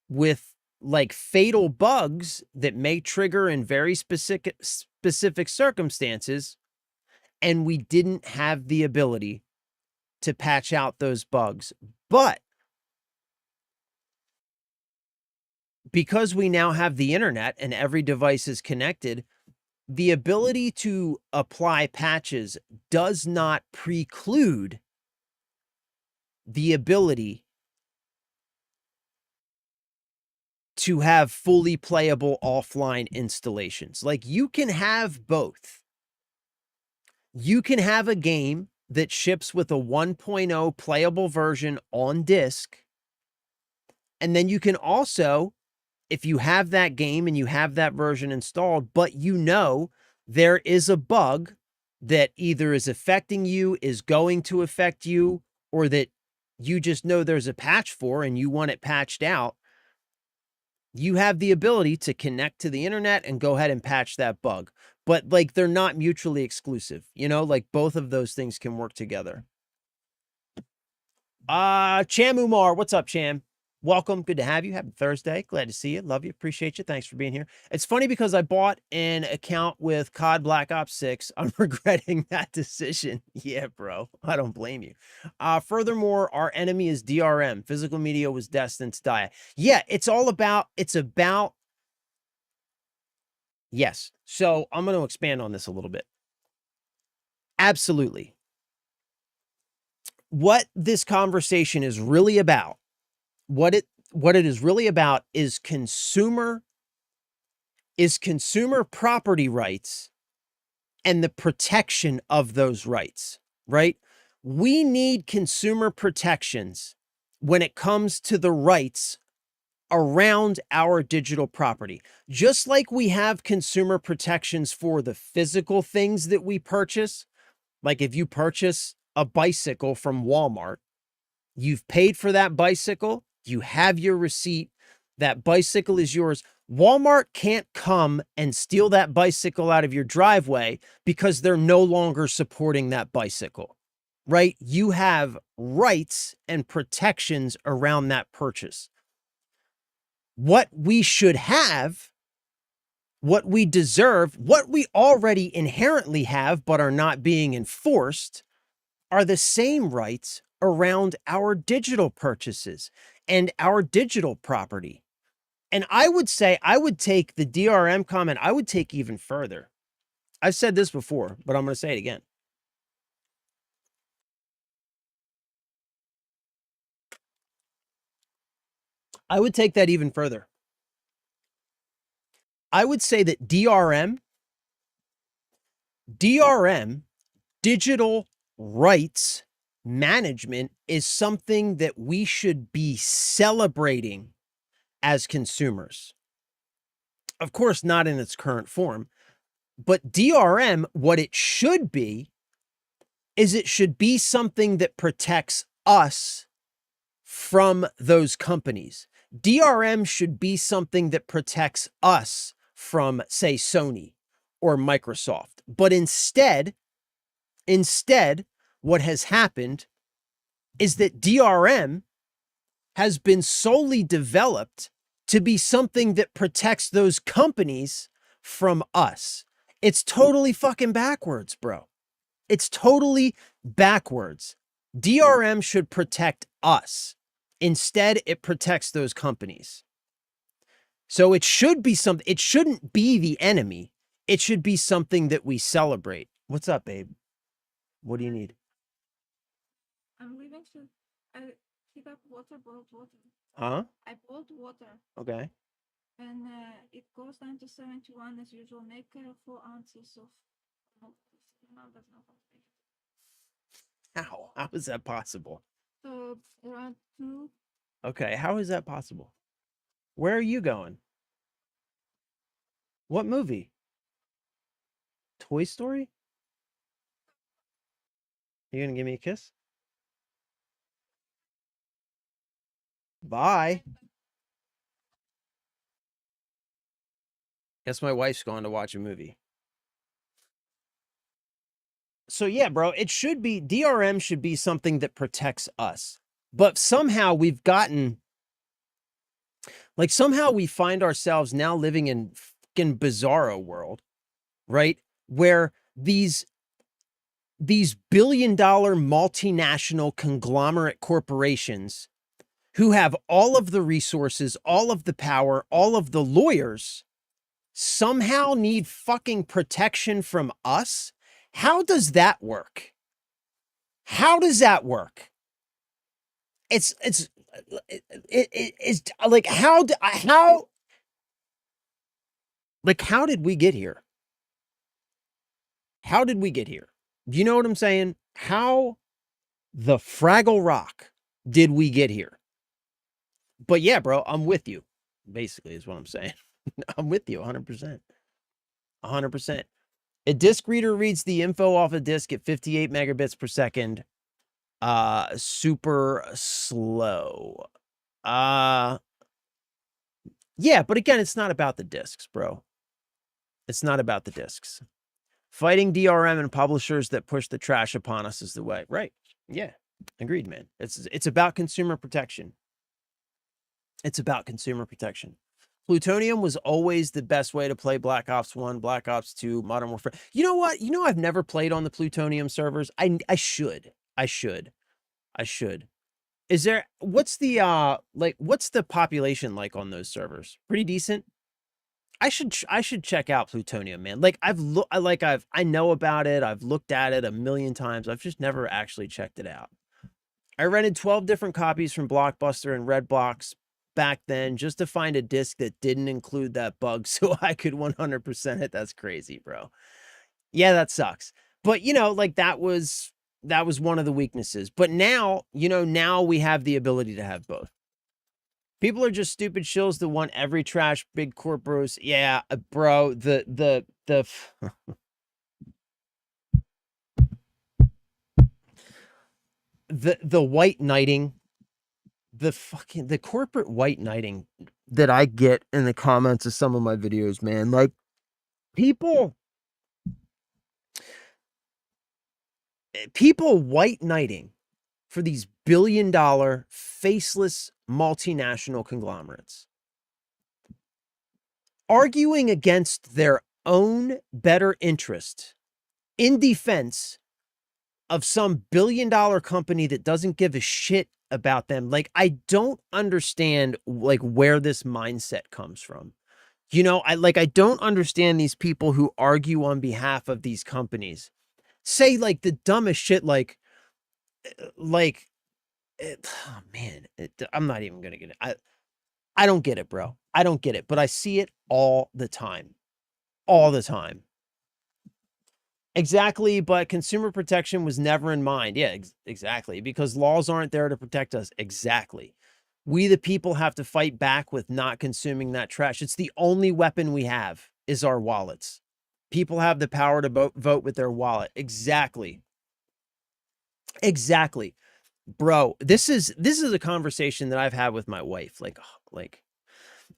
with like fatal bugs that may trigger in very specific circumstances, and we didn't have the ability to patch out those bugs. But because we now have the internet and every device is connected, the ability to apply patches does not preclude the ability to have fully playable offline installations. Like, you can have both. You can have a game that ships with a 1.0 playable version on disk. And then you can also, if you have that game and you have that version installed, but you know there is a bug that either is affecting you, is going to affect you, or that you just know there's a patch for and you want it patched out, you have the ability to connect to the internet and go ahead and patch that bug. But like, they're not mutually exclusive, you know, like both of those things can work together. Cham Umar, what's up, Cham? Welcome. Good to have you. Happy Thursday. Glad to see you. Love you. Appreciate you. Thanks for being here. It's funny because I bought an account with COD Black Ops 6. I'm regretting that decision. Yeah, bro. I don't blame you. Furthermore, our enemy is DRM. Physical media was destined to die. Yeah, it's about, yes. So I'm going to expand on this a little bit. Absolutely. What this conversation is really about, what it is really about is consumer property rights and the protection of those rights, right? We need consumer protections when it comes to the rights around our digital property. Just like we have consumer protections for the physical things that we purchase, like if you purchase a bicycle from Walmart, you've paid for that bicycle, you have your receipt, that bicycle is yours. Walmart can't come and steal that bicycle out of your driveway because they're no longer supporting that bicycle, right? You have rights and protections around that purchase. What we should have, what we deserve, what we already inherently have but are not being enforced, are the same rights around our digital purchases and our digital property. And I would say, I would take the DRM comment, I would take even further. I've said this before, but I'm going to say it again. I would take that even further. I would say that DRM, digital rights management, is something that we should be celebrating as consumers. Of course, not in its current form, but DRM, what it should be, is it should be something that protects us from those companies. DRM should be something that protects us from, say, Sony or Microsoft. But instead, what has happened is that DRM has been solely developed to be something that protects those companies from us. It's totally fucking backwards, bro. It's totally backwards. DRM should protect us. Instead, it protects those companies. So it should be something, it shouldn't be the enemy. It should be something that we celebrate. What's up, babe? What do you need? I'm leaving to pick up boiled water. Huh? I boiled water Okay. and it goes down to 71 as usual. Make 4 ounces of milk. No, that's not possible. How is that possible? So around 2. Okay, how is that possible? Where are you going? What movie? Toy Story? You gonna give me a kiss? Bye. Guess my wife's going to watch a movie. So yeah, bro, it should be, DRM should be something that protects us. But somehow we've gotten Like somehow we find ourselves now living in fucking bizarro world, right? Where these billion-dollar multinational conglomerate corporations who have all of the resources, all of the power, all of the lawyers somehow need fucking protection from us. How does that work? How does that work? It's like how did we get here? How did we get here? Do you know what I'm saying? How the Fraggle Rock did we get here? But yeah, bro, I'm with you. Basically is what I'm saying. I'm with you 100%. 100%. A disk reader reads the info off a disk at 58 megabits per second. Super slow. Yeah, but again, it's not about the disks, bro. It's not about the disks. Fighting DRM and publishers that push the trash upon us is the way. Right. Yeah. Agreed, man. It's about consumer protection. It's about consumer protection. Plutonium was always the best way to play Black Ops 1, Black Ops 2, Modern Warfare. You know what? You know, I've never played on the Plutonium servers. I should. Is there, what's the population like on those servers? Pretty decent. I should check out Plutonium, man. Like I know about it. I've looked at it a million times. I've just never actually checked it out. I rented 12 different copies from Blockbuster and Redbox back then just to find a disc that didn't include that bug so I could 100% it. That's crazy, bro. Yeah, that sucks. But you know, like that was one of the weaknesses. But now, you know, now we have the ability to have both. People are just stupid shills that want every trash big corporos. Yeah, bro, the white knighting, the corporate white knighting that I get in the comments of some of my videos, man. Like people white knighting for these billion-dollar faceless multinational conglomerates, arguing against their own better interest in defense of some billion-dollar company that doesn't give a shit about them. Like, I don't understand like where this mindset comes from. You know, I don't understand these people who argue on behalf of these companies. Say like the dumbest shit like oh man, I'm not even gonna get it. I don't get it, bro. I don't get it, but I see it all the time. All the time. Exactly, but consumer protection was never in mind. Yeah, exactly, because laws aren't there to protect us. Exactly. We, the people, have to fight back with not consuming that trash. It's the only weapon we have is our wallets. People have the power to vote with their wallet. Exactly. Exactly. Bro, this is a conversation that I've had with my wife. Like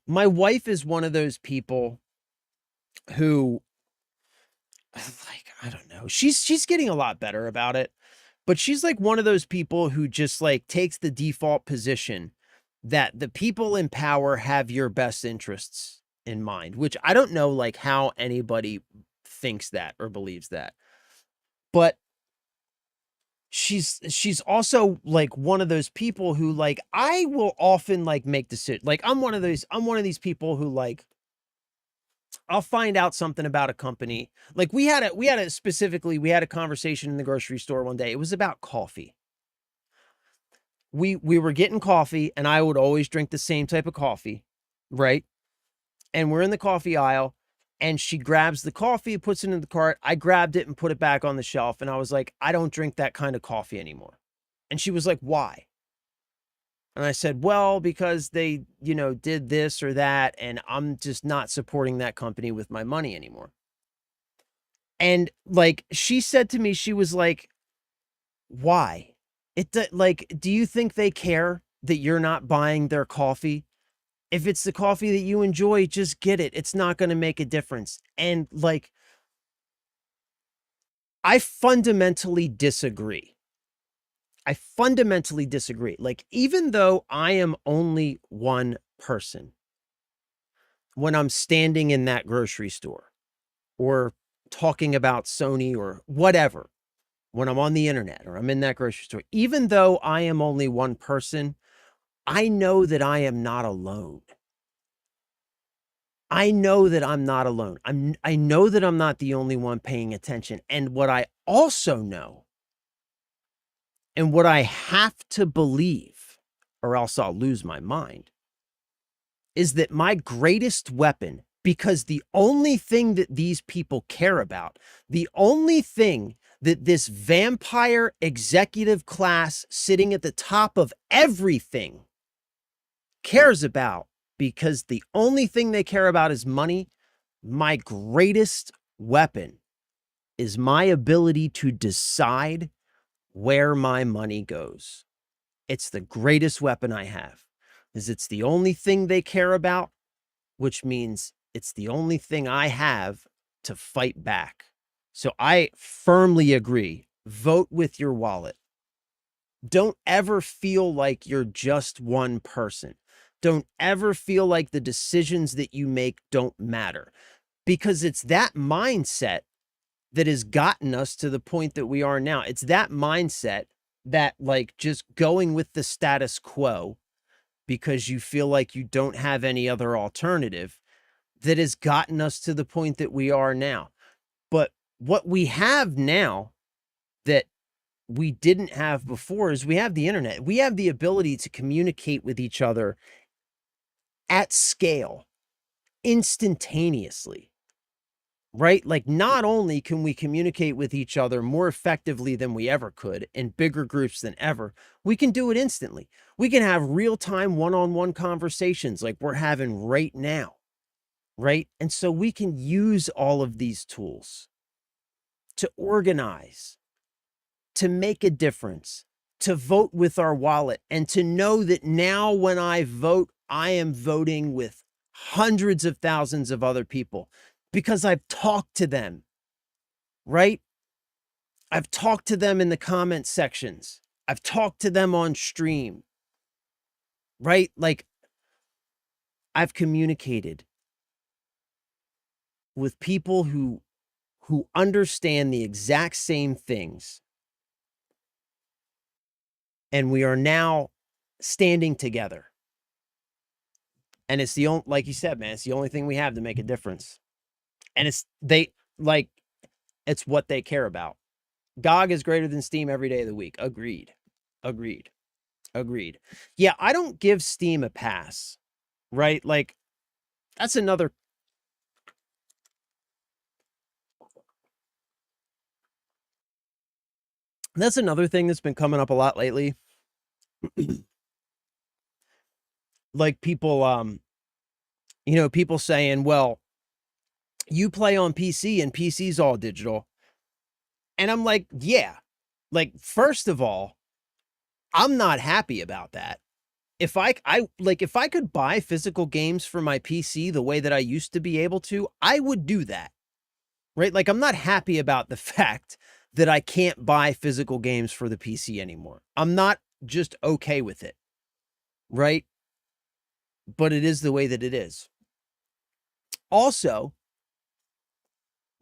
my wife is one of those people who, like, I don't know. She's getting a lot better about it, but she's like one of those people who just like takes the default position that the people in power have your best interests in mind, which I don't know like how anybody thinks that or believes that. But she's also like one of those people who like I will often like make decisions. Like I'm one of these people who like I'll find out something about a company. Like we had a conversation in the grocery store one day. It was about coffee. We were getting coffee and I would always drink the same type of coffee, right? And we're in the coffee aisle and she grabs the coffee, puts it in the cart. I grabbed it and put it back on the shelf. And I was like, I don't drink that kind of coffee anymore. And she was like, why? And I said, well, because they, you know, did this or that, and I'm just not supporting that company with my money anymore. And like, she said to me, she was like, why? Like, do you think they care that you're not buying their coffee? If it's the coffee that you enjoy, just get it. It's not going to make a difference. And like, I fundamentally disagree. Like, even though I am only one person, when I'm standing in that grocery store or talking about Sony or whatever, when I'm on the internet or I'm in that grocery store, even though I am only one person, I know that I am not alone. I know that I'm not alone. I know that I'm not the only one paying attention. And what I also know, and what I have to believe, or else I'll lose my mind, is that my greatest weapon, because the only thing that these people care about, the only thing that this vampire executive class sitting at the top of everything cares about, because the only thing they care about is money, my greatest weapon is my ability to decide where my money goes. It's the greatest weapon I have, is it's the only thing they care about, which means it's the only thing I have to fight back. So I firmly agree. Vote with your wallet. Don't ever feel like you're just one person. Don't ever feel like the decisions that you make don't matter, because it's that mindset that has gotten us to the point that we are now. It's that mindset that, like, just going with the status quo because you feel like you don't have any other alternative, that has gotten us to the point that we are now. But what we have now that we didn't have before is we have the internet. We have the ability to communicate with each other at scale, instantaneously. Right? Like, not only can we communicate with each other more effectively than we ever could in bigger groups than ever, we can do it instantly. We can have real-time one-on-one conversations like we're having right now, right? And so we can use all of these tools to organize, to make a difference, to vote with our wallet, and to know that now when I vote, I am voting with hundreds of thousands of other people, because I've talked to them, right? I've talked to them in the comment sections. I've talked to them on stream, right? Like, I've communicated with people who understand the exact same things. And we are now standing together. And it's the only, like you said, man, it's the only thing we have to make a difference. And it's what they care about. GOG is greater than Steam every day of the week. Agreed. Yeah, I don't give Steam a pass, right? Like, that's another thing that's been coming up a lot lately. Like, people, people saying, well, you play on PC and PC's all digital. And I'm like, yeah. Like, first of all, I'm not happy about that. If I could buy physical games for my PC the way that I used to be able to, I would do that. Right? Like, I'm not happy about the fact that I can't buy physical games for the PC anymore. I'm not just okay with it. Right? But it is the way that it is. Also,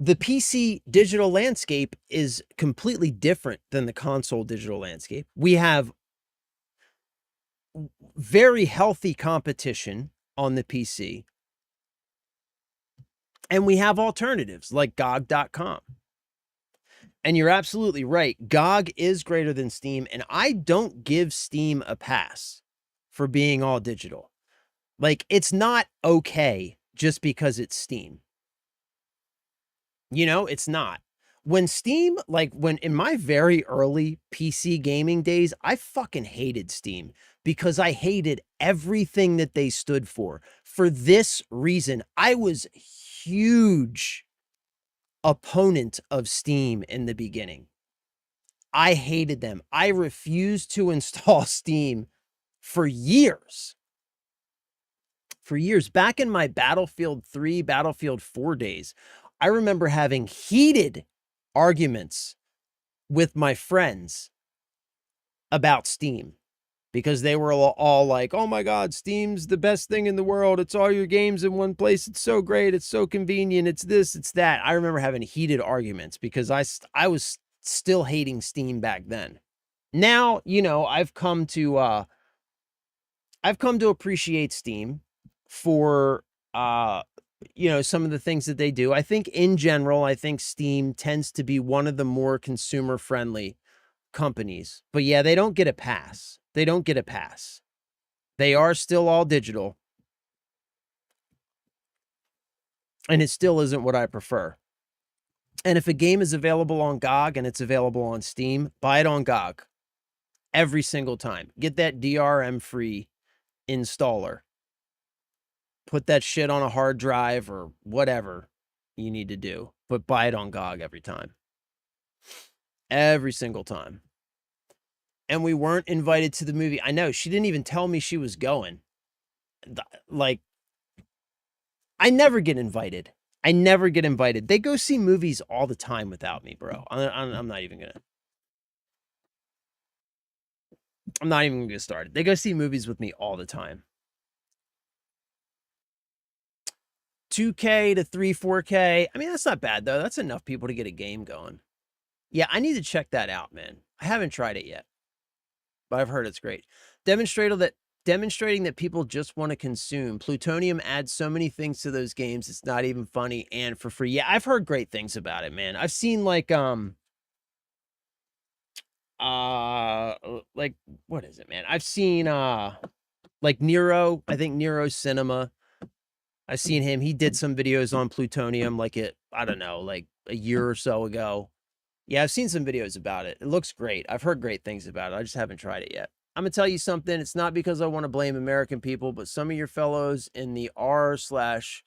the PC digital landscape is completely different than the console digital landscape. We have very healthy competition on the PC. And we have alternatives like GOG.com. And you're absolutely right. GOG is greater than Steam. And I don't give Steam a pass for being all digital. Like, it's not okay just because it's Steam. It's not. When Steam, like, when in my very early PC gaming days, I fucking hated Steam because I hated everything that they stood for. For this reason, I was huge opponent of Steam in the beginning. I hated them. I refused to install Steam for years. Back in my Battlefield 3, Battlefield 4 days, I remember having heated arguments with my friends about Steam. because they were all like, oh my God, Steam's the best thing in the world. It's all your games in one place. It's so great. It's so convenient. It's this, it's that. I remember having heated arguments because I was still hating Steam back then. Now, you know, I've come to appreciate Steam for, you know, some of the things that they do. I think in general, I think Steam tends to be one of the more consumer friendly companies. But yeah, they don't get a pass. They don't get a pass. They are still all digital. And it still isn't what I prefer. And if a game is available on GOG and it's available on Steam, buy it on GOG every single time. Get that DRM free installer. Put that shit on a hard drive or whatever you need to do, but buy it on GOG every time. Every single time. And we weren't invited to the movie. I know, she didn't even tell me she was going. Like, I never get invited. I never get invited. They go see movies all the time without me, bro. I'm not even gonna. I'm not even gonna get started. They go see movies with me all the time. 2K to 4K. I mean, that's not bad though. That's enough people to get a game going. Yeah, I need to check that out, man. I haven't tried it yet, but I've heard it's great. Demonstrating that people just want to consume. Plutonium adds so many things to those games. It's not even funny and for free. Yeah, I've heard great things about it, man. I've seen like what is it, man? I've seen like Nero. I think Nero Cinema. I've seen him. He did some videos on Plutonium like I don't know, like a year or so ago. Yeah, I've seen some videos about it. It looks great. I've heard great things about it. I just haven't tried it yet. I'm going to tell you something. It's not because I want to blame American people, but some of your fellows in the r/build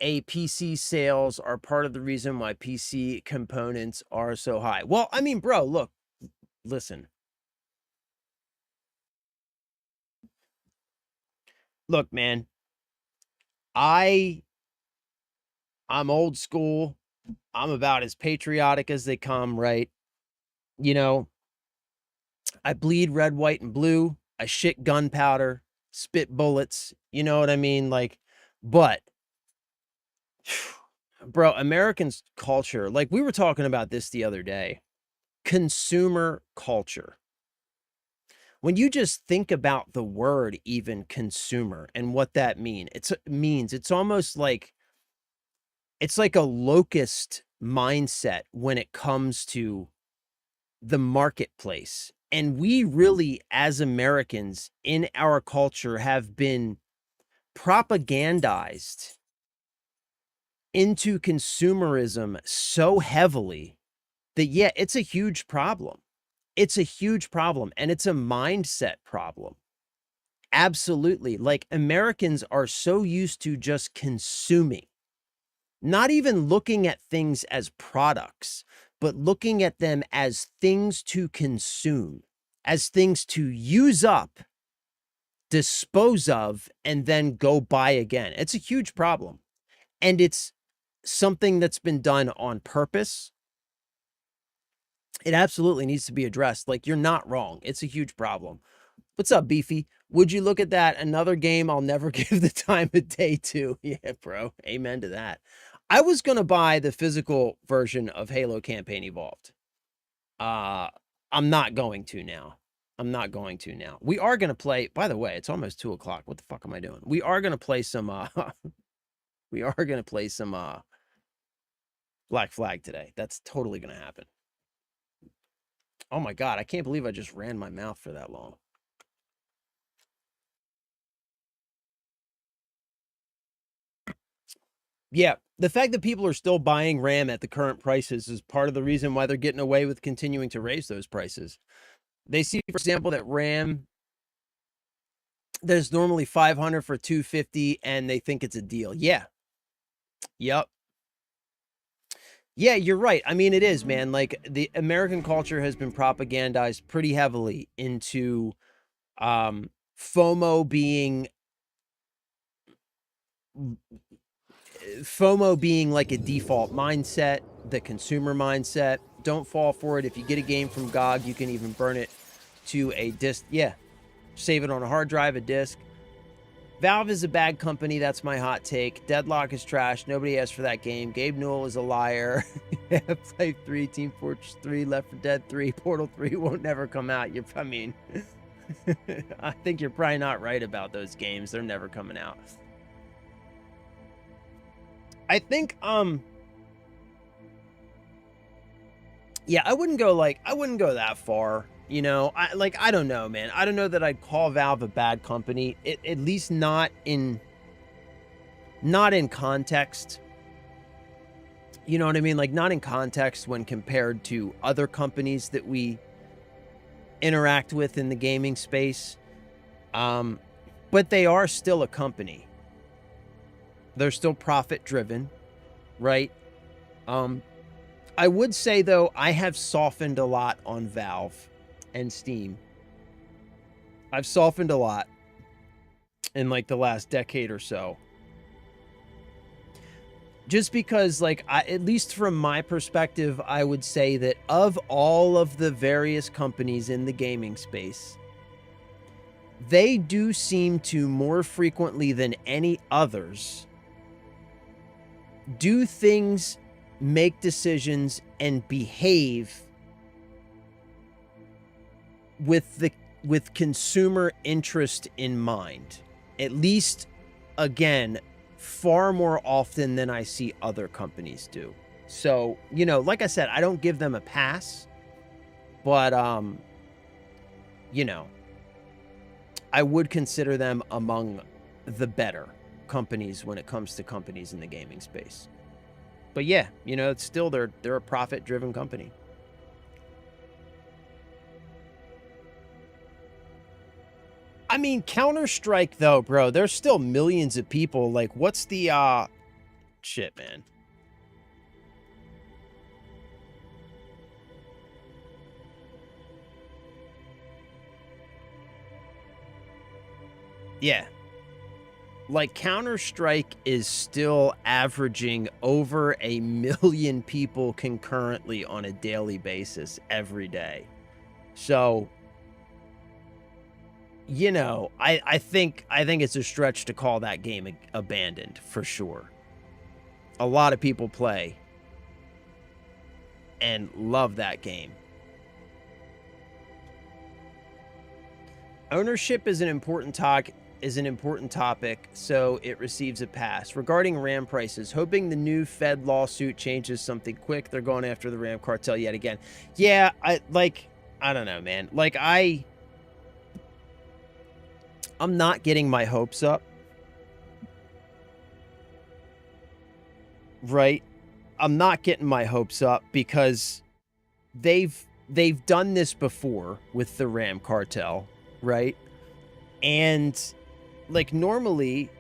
a PC sales are part of the reason why PC components are so high. Well, I mean, bro, look, listen. Look, man, I'm old school. I'm about as patriotic as they come, right? You know, I bleed red, white, and blue. I shit gunpowder, spit bullets. You know what I mean? Like, but, bro, Americans' culture, like we were talking about this the other day, consumer culture. When you just think about the word even consumer and what that means, it's almost like it's like a locust mindset when it comes to the marketplace. And we really, as Americans in our culture, have been propagandized into consumerism so heavily that, yeah, it's a huge problem. It's a huge problem, and it's a mindset problem. Absolutely. Like, Americans are so used to just consuming, not even looking at things as products, but looking at them as things to consume, as things to use up, dispose of, and then go buy again. It's a huge problem. And it's something that's been done on purpose. It absolutely needs to be addressed. Like, you're not wrong. It's a huge problem. What's up, Beefy? Would you look at that? Another game I'll never give the time of day to. Yeah, bro. Amen to that. I was going to buy the physical version of Halo Campaign Evolved. I'm not going to now. I'm not going to now. We are going to play, by the way, it's almost 2 o'clock. What the fuck am I doing? We are going to play some, we are going to play some, Black Flag today. That's totally going to happen. Oh my God. I can't believe I just ran my mouth for that long. Yeah, the fact that people are still buying RAM at the current prices is part of the reason why they're getting away with continuing to raise those prices. They see, for example, that RAM, there's normally 500 for 250, and they think it's a deal. Yeah. Yep. Yeah, you're right. I mean, it is, man. Like, the American culture has been propagandized pretty heavily into FOMO being like a default mindset, the consumer mindset. Don't fall for it. If you get a game from GOG, you can even burn it to a disk. Yeah, save it on a hard drive, a disk. Valve is a bad company. That's my hot take. Deadlock is trash. Nobody asked for that game. Gabe Newell is a liar. Half-Life 3, Team Fortress 3, Left 4 Dead 3, Portal 3 won't never come out. I mean, I think you're probably not right about those games. They're never coming out. I think, yeah, I wouldn't go that far. You know, I don't know, man. I don't know that I'd call Valve a bad company. At least not in context. You know what I mean? Like, not in context when compared to other companies that we interact with in the gaming space. But they are still a company. They're still profit driven, right? I would say, though, I have softened a lot on Valve and Steam. I've softened a lot in like the last decade or so. Just because, like, at least from my perspective, I would say that of all of the various companies in the gaming space, they do seem to more frequently than any others do things, make decisions, and behave with consumer interest in mind. At least, again, far more often than I see other companies do. So, you know, like I said, I don't give them a pass, but you know, I would consider them among the better companies when it comes to companies in the gaming space. But yeah, you know, it's still they're a profit-driven company. I mean, Counter-Strike, though, bro, there's still millions of people. Like, what's the, shit, man. Yeah. Like, Counter-Strike is still averaging over 1 million people concurrently on a daily basis every day. So, you know, I think it's a stretch to call that game abandoned, for sure. A lot of people play and love that game. Ownership is an important topic, so it receives a pass. Regarding RAM prices, hoping the new Fed lawsuit changes something quick. They're going after the RAM cartel yet again. Yeah, I don't know, man. Like, I'm not getting my hopes up. Right? I'm not getting my hopes up because they've done this before with the RAM cartel, right? And like normally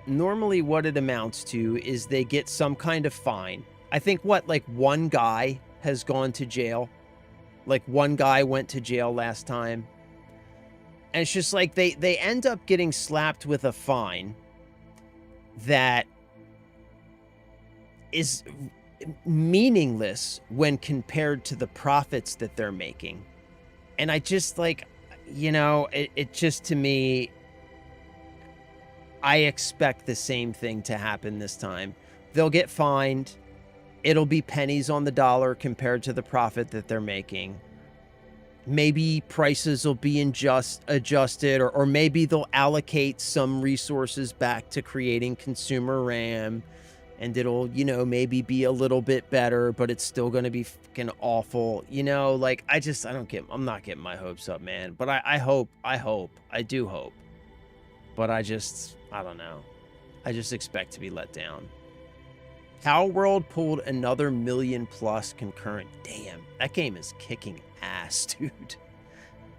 what it amounts to is they get some kind of fine. I think like one guy has gone to jail. Like one guy went to jail last time. And it's just like they end up getting slapped with a fine that is meaningless when compared to the profits that they're making. And I just like, you know, it just, to me, I expect the same thing to happen this time. They'll get fined. It'll be pennies on the dollar compared to the profit that they're making. Maybe prices will be adjusted, or maybe they'll allocate some resources back to creating consumer RAM, and it'll, you know, maybe be a little bit better, but it's still going to be fucking awful. You know, like, I'm not getting my hopes up, man. But I do hope. But I don't know. I just expect to be let down. Palworld pulled another 1 million plus concurrent. Damn, that game is kicking ass, dude.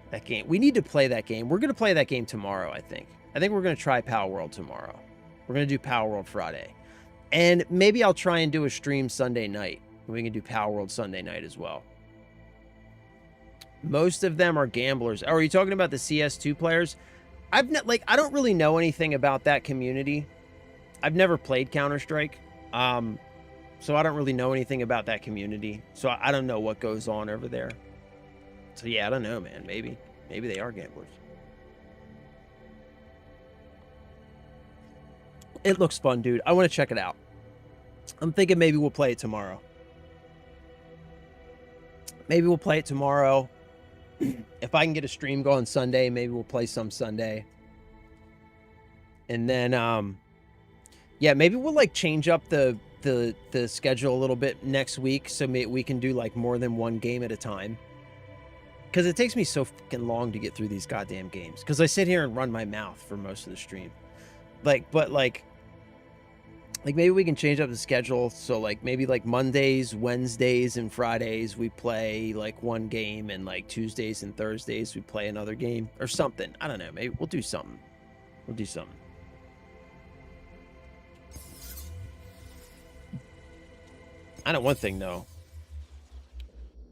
That game, we need to play that game. We're going to play that game tomorrow, I think. I think we're going to try Palworld tomorrow. We're going to do Palworld Friday. And maybe I'll try and do a stream Sunday night. We can do Palworld Sunday night as well. Most of them are gamblers. Oh, are you talking about the CS2 players? I don't really know anything about that community. I've never played Counter-Strike. so I don't really know anything about that community. So I don't know what goes on over there. So yeah, I don't know, man. Maybe they are gamblers. It looks fun, dude. I want to check it out. I'm thinking maybe we'll play it tomorrow. Maybe we'll play it tomorrow. If I can get a stream going Sunday, maybe we'll play some Sunday. And then, yeah, maybe we'll like change up the schedule a little bit next week, so we can do like more than one game at a time. Because it takes me so fucking long to get through these goddamn games. Because I sit here and run my mouth for most of the stream. Like maybe we can change up the schedule. So like maybe like Mondays, Wednesdays, and Fridays we play like one game, and like Tuesdays and Thursdays we play another game or something. I don't know. Maybe we'll do something. We'll do something. I know one thing though.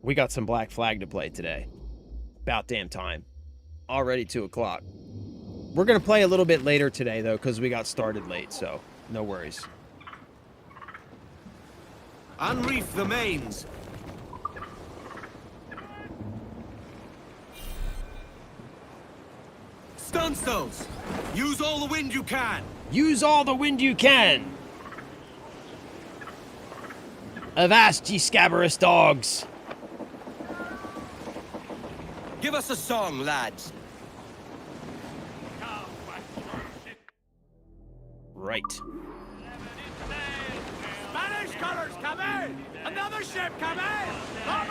We got some Black Flag to play today. About damn time. Already 2 o'clock. We're gonna play a little bit later today though, because we got started late, so no worries. Unreef the mains. Stunstones! Use all the wind you can! Use all the wind you can! Avast, ye scabrous dogs! Give us a song, lads. Right. Spanish colors come in! Another ship come in! Come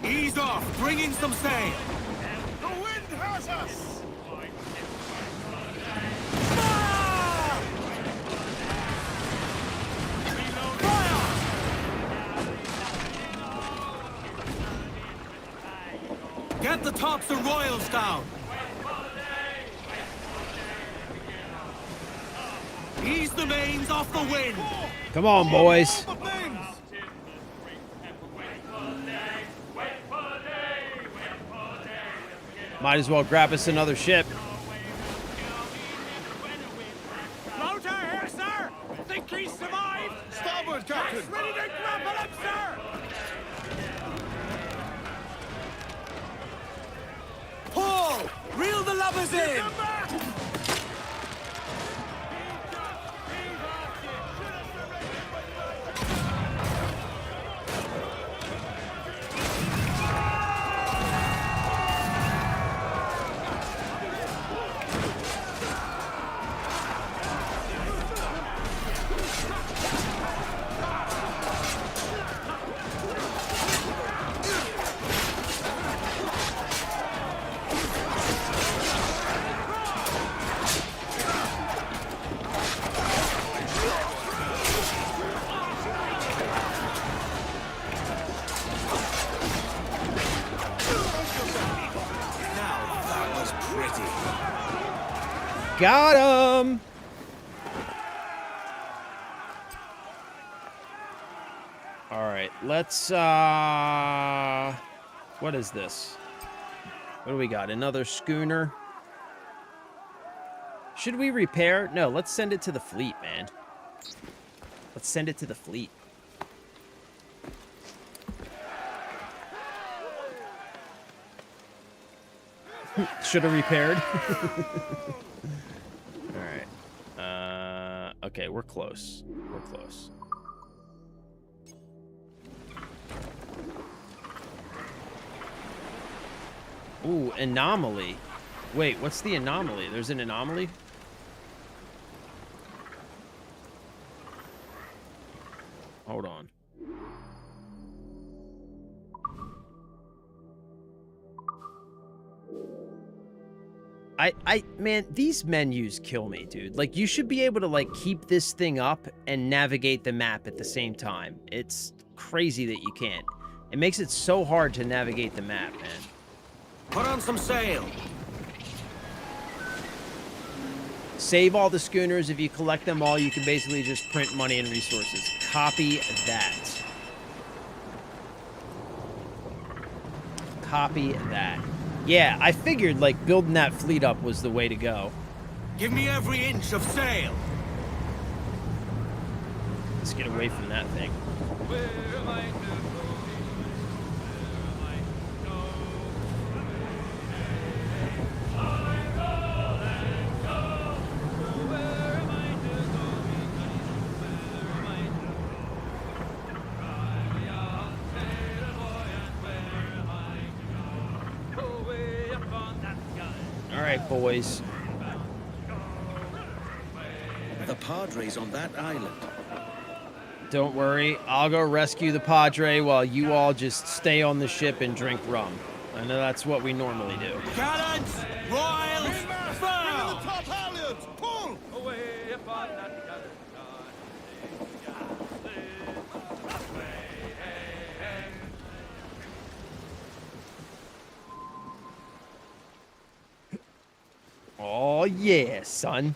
in! Ease off, bring in some sail! The wind has us! Fire! Fire! Get the tops of royals down! Ease the mains off the wind! Come on, boys. Might as well grab us another ship. Floater here, sir! Think he survived? Starboard, Captain! He's ready to grapple him, sir! Pull! Reel the lubbers in! Got him! Alright, let's, what is this? What do we got? Another schooner? Should we repair? No, let's send it to the fleet, man. Let's send it to the fleet. Should have repaired. Alright. Okay, we're close. We're close. Ooh, anomaly. Wait, what's the anomaly? There's an anomaly? Hold on. Man, these menus kill me, dude. Like, you should be able to, like, keep this thing up and navigate the map at the same time. It's crazy that you can't. It makes it so hard to navigate the map, man. Put on some sail. Save all the schooners. If you collect them all, you can basically just print money and resources. Copy that. Copy that. Yeah, I figured, like, building that fleet up was the way to go. Give me every inch of sail. Let's get away from that thing. All right, boys. The Padre's on that island. Don't worry. I'll go rescue the Padre while you all just stay on the ship and drink rum. I know that's what we normally do. Gallants, royals, furl! the top halyards! Pull! Away upon that Oh, yeah, son.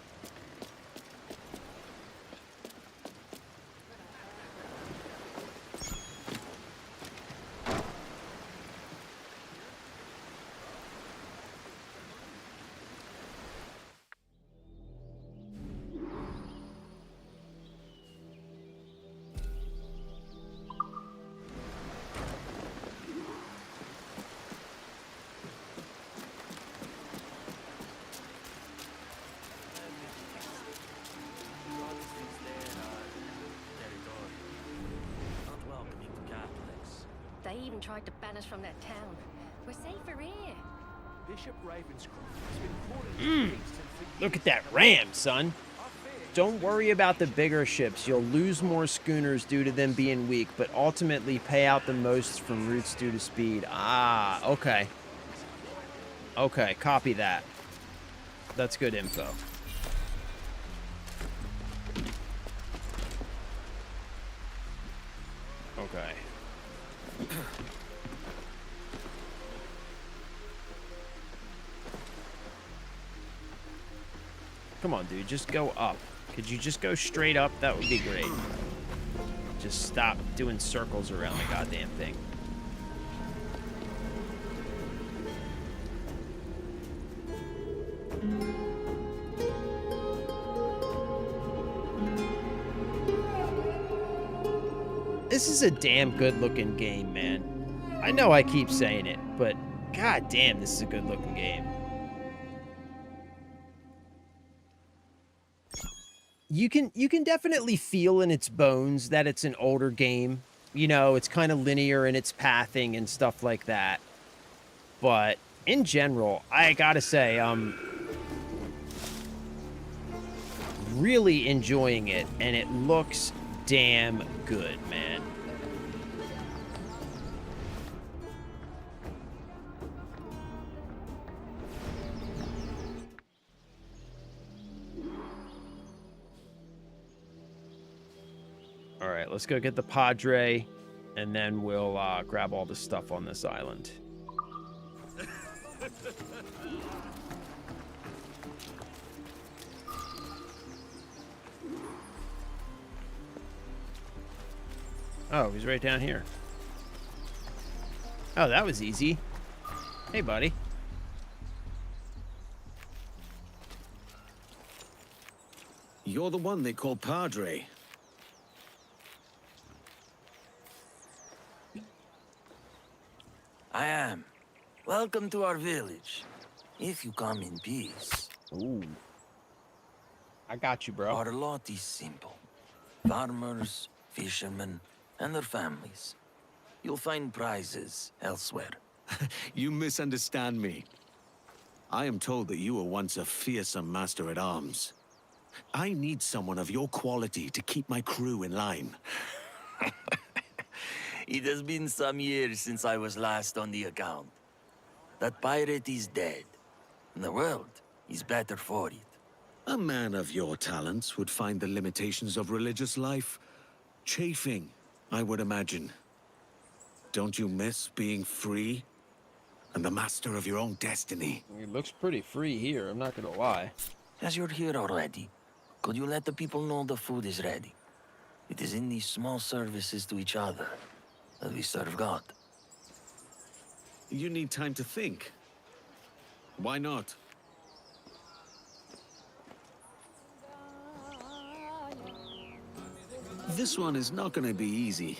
They even tried to ban us from that town. We're safer here. Bishop Ravenscroft has been quartered in Kingston for Look at that ram, son. Don't worry about the bigger ships. You'll lose more schooners due to them being weak, but ultimately pay out the most from routes due to speed. Ah, okay. Okay, copy that. That's good info. Okay. Come on, dude, just go up. Could you just go straight up? That would be great. Just stop doing circles around the goddamn thing. This is a damn good-looking game, man. I know I keep saying it, but god damn, this is a good-looking game. You can definitely feel in its bones that it's an older game. You know, it's kind of linear in its pathing and stuff like that. But in general, I gotta say, really enjoying it, and it looks damn good, man. All right, let's go get the Padre, and then we'll grab all the stuff on this island. Oh, he's right down here. Oh, that was easy. Hey, buddy. You're the one they call Padre. I am. Welcome to our village. If you come in peace. Ooh. I got you, bro. Our lot is simple. Farmers, fishermen, and their families. You'll find prizes elsewhere. You misunderstand me. I am told that you were once a fearsome master-at-arms. I need someone of your quality to keep my crew in line. It has been some years since I was last on the account. That pirate is dead, and the world is better for it. A man of your talents would find the limitations of religious life chafing, I would imagine. Don't you miss being free and the master of your own destiny? It looks pretty free here, I'm not gonna lie. As you're here already, could you let the people know the food is ready? It is in these small services to each other that we serve God. You need time to think. Why not? This one is not gonna be easy.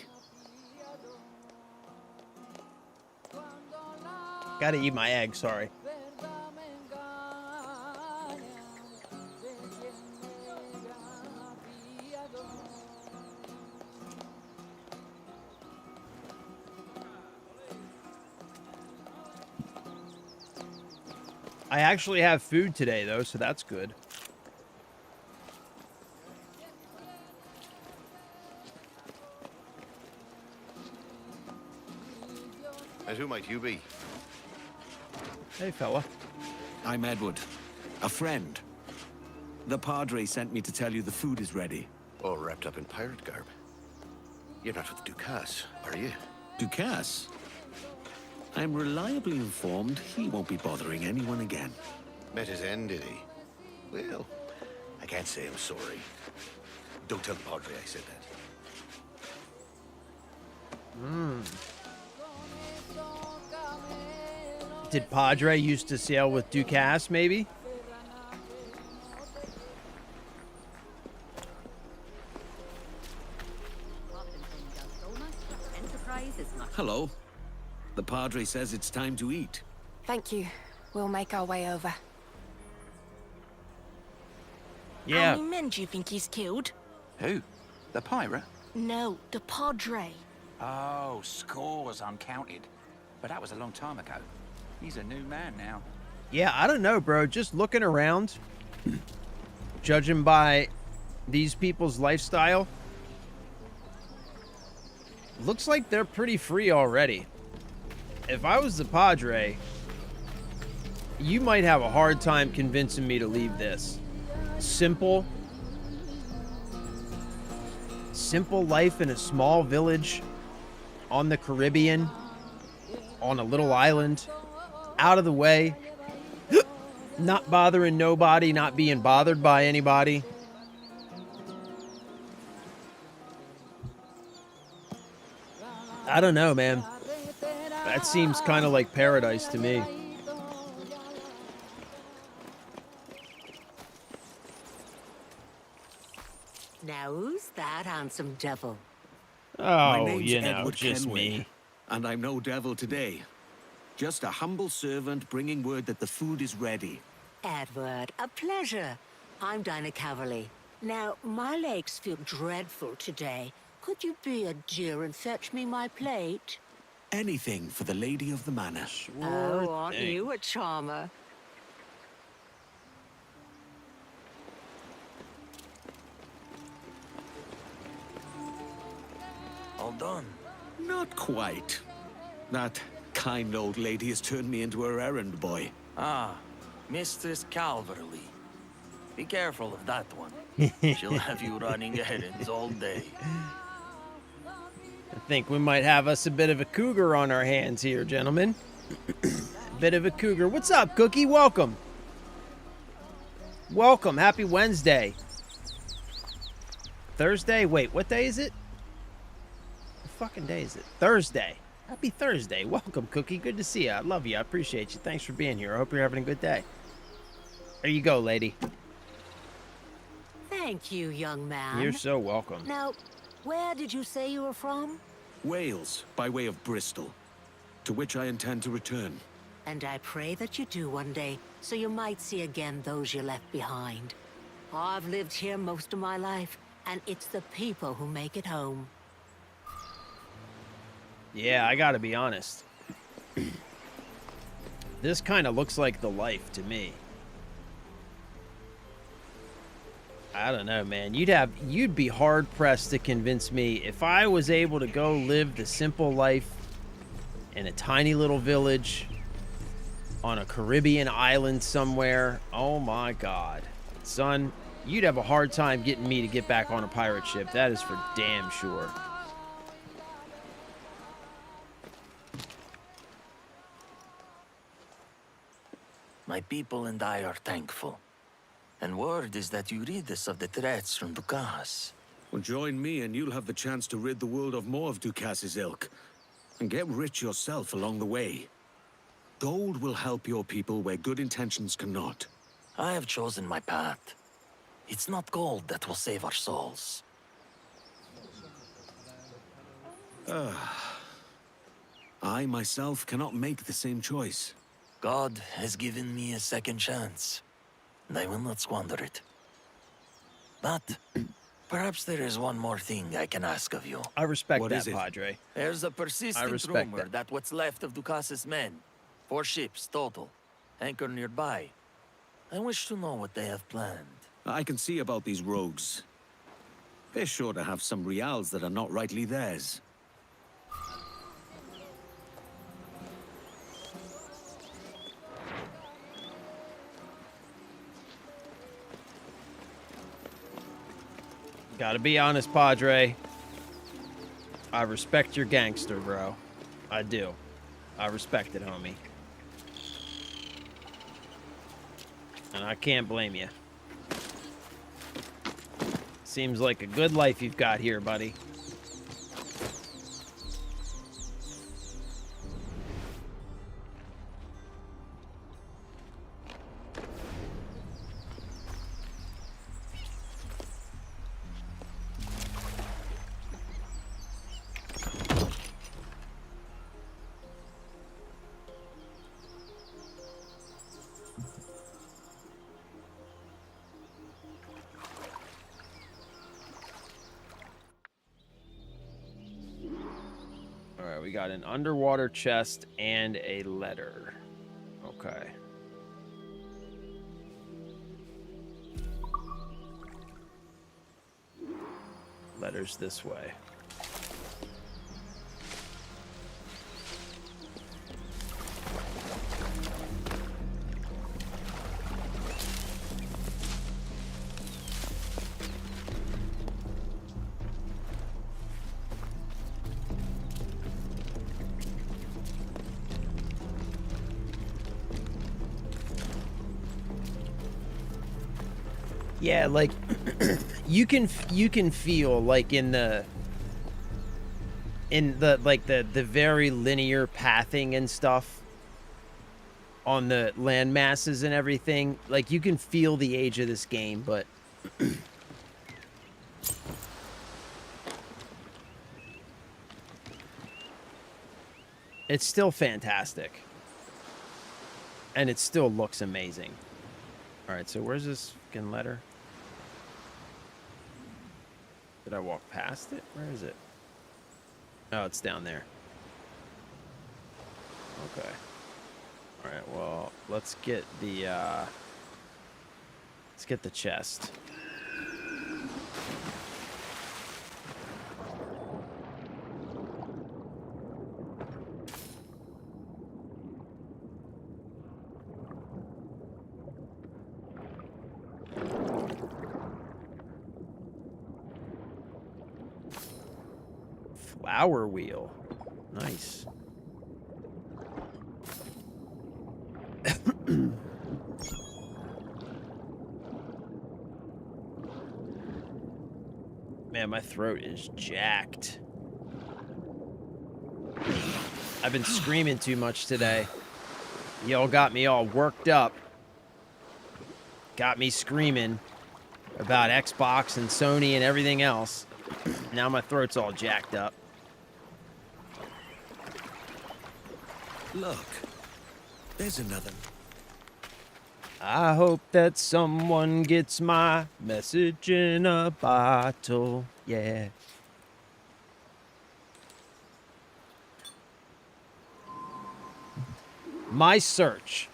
Gotta eat my egg, sorry. I actually have food today, though, so that's good. And who might you be? Hey, fella. I'm Edward, a friend. The Padre sent me to tell you the food is ready. All wrapped up in pirate garb. You're not with Ducasse, are you? Ducasse? I'm reliably informed he won't be bothering anyone again. Met his end, did he? Well, I can't say I'm sorry. Don't tell the Padre I said that. Did Padre used to sail with Ducasse, maybe? Hello. The Padre says it's time to eat. Thank you. We'll make our way over. How Yeah. many men do you think he's killed? Who? The pirate? No, the Padre. Oh, scores uncounted. But that was a long time ago. He's a new man now. Yeah, I don't know, bro. Just looking around, judging by these people's lifestyle, looks like they're pretty free already. If I was the Padre, you might have a hard time convincing me to leave this. Simple life in a small village on the Caribbean, on a little island, out of the way, not bothering nobody, not being bothered by anybody. I don't know, man. That seems kind of like paradise to me. Now who's that handsome devil? My Oh, name's you know, Edward just Kenway, me. and I'm no devil today. Just a humble servant bringing word that the food is ready. Edward, a pleasure. I'm Dinah Caverly. Now, my legs feel dreadful today. Could you be a dear and fetch me my plate? Anything for the lady of the manor. Oh, aren't thing. you a charmer? All done. Not quite. That kind old lady has turned me into her errand boy. Ah, Mistress Calverley. Be careful of that one. She'll have you running errands all day. I think we might have us a bit of a cougar on our hands here, gentlemen. Bit of a cougar. What's up, Cookie? Welcome. Welcome. Happy Thursday? Wait, what day is it? What fucking day is it? Thursday. Happy Thursday. Welcome, Cookie. Good to see you. I love you. I appreciate you. Thanks for being here. I hope you're having a good day. There you go, lady. Thank you, young man. You're so welcome. Now, where did you say you were from? Wales, by way of Bristol, to which I intend to return. And I pray that you do one day, so you might see again those you left behind. I've lived here most of my life, and it's the people who make it home. Yeah, I gotta be honest. This kind of looks like the life to me. I don't know, man. You'd be hard pressed to convince me if I was able to go live the simple life in a tiny little village on a Caribbean island somewhere. Oh my God. Son, you'd have a hard time getting me to get back on a pirate ship. That is for damn sure. My people and I are thankful. And word is that you rid us of the threats from Ducasse. Well, join me and you'll have the chance to rid the world of more of Ducasse's ilk. And get rich yourself along the way. Gold will help your people where good intentions cannot. I have chosen my path. It's not gold that will save our souls. I myself cannot make the same choice. God has given me a second chance, and I will not squander it. But perhaps there is one more thing I can ask of you. I respect What that, is it? Padre. There's a persistent respect rumor that. that what's left of Ducas's men, 4 ships total, anchor nearby. I wish to know what they have planned. I can see about these rogues. They're sure to have some reals that are not rightly theirs. Gotta be honest, Padre. I respect your gangster, bro. I do. I respect it, homie. And I can't blame you. Seems like a good life you've got here, buddy. Alright, we got an underwater chest and a letter. Okay. Letters this way. Yeah, like you can feel like in the like the very linear pathing and stuff on the land masses and everything. Like you can feel the age of this game, but it's still fantastic. And it still looks amazing. All right, so where's this fucking letter? Did I walk past it? Where is it? Oh, it's down there. Okay. All right, well, let's get the chest. Flower wheel. Nice. Man, my throat is jacked. I've been screaming too much today. Y'all got me all worked up. Got me screaming about Xbox and Sony and everything else. Now my throat's all jacked up. Look, there's another. I hope that someone gets my message in a bottle. Yeah. My search.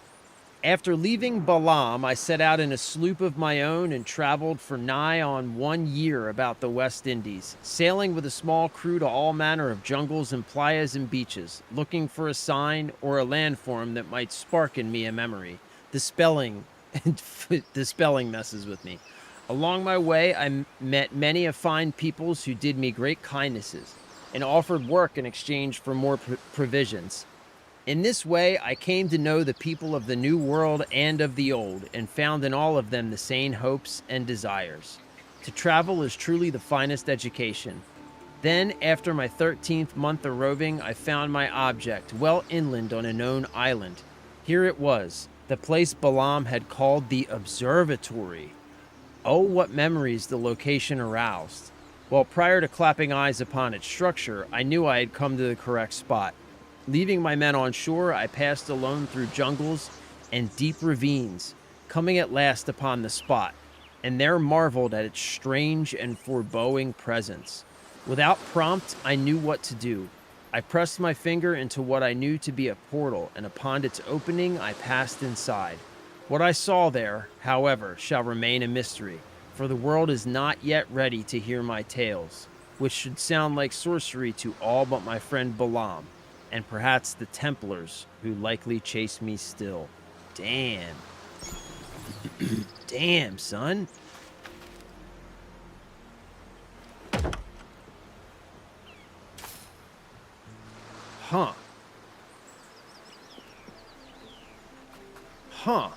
After leaving Balam, I set out in a sloop of my own and traveled for nigh on 1 year about the West Indies, sailing with a small crew to all manner of jungles and playas and beaches, looking for a sign or a landform that might spark in me a memory. The spelling messes with me. Along my way, I met many of fine peoples who did me great kindnesses and offered work in exchange for more provisions. In this way, I came to know the people of the New World and of the Old, and found in all of them the same hopes and desires. To travel is truly the finest education. Then, after my 13th month of roving, I found my object, well inland on a known island. Here it was, the place Balam had called the Observatory. Oh, what memories the location aroused. Well, prior to clapping eyes upon its structure, I knew I had come to the correct spot. Leaving my men on shore, I passed alone through jungles and deep ravines, coming at last upon the spot, and there marveled at its strange and foreboding presence. Without prompt, I knew what to do. I pressed my finger into what I knew to be a portal, and upon its opening, I passed inside. What I saw there, however, shall remain a mystery, for the world is not yet ready to hear my tales, which should sound like sorcery to all but my friend Balaam, and perhaps the Templars, who likely chase me still. Damn. Damn, son. Huh. Huh.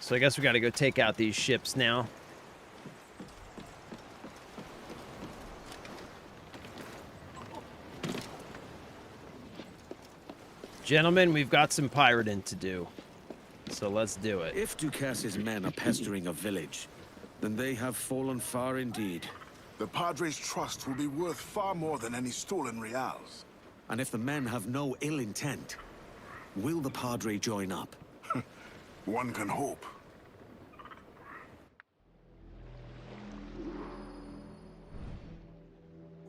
So I guess we got to go take out these ships now. Gentlemen, we've got some pirating to do. So let's do it. If Ducass's men are pestering a village, then they have fallen far indeed. The Padre's trust will be worth far more than any stolen reals. And if the men have no ill intent, will the Padre join up? One can hope.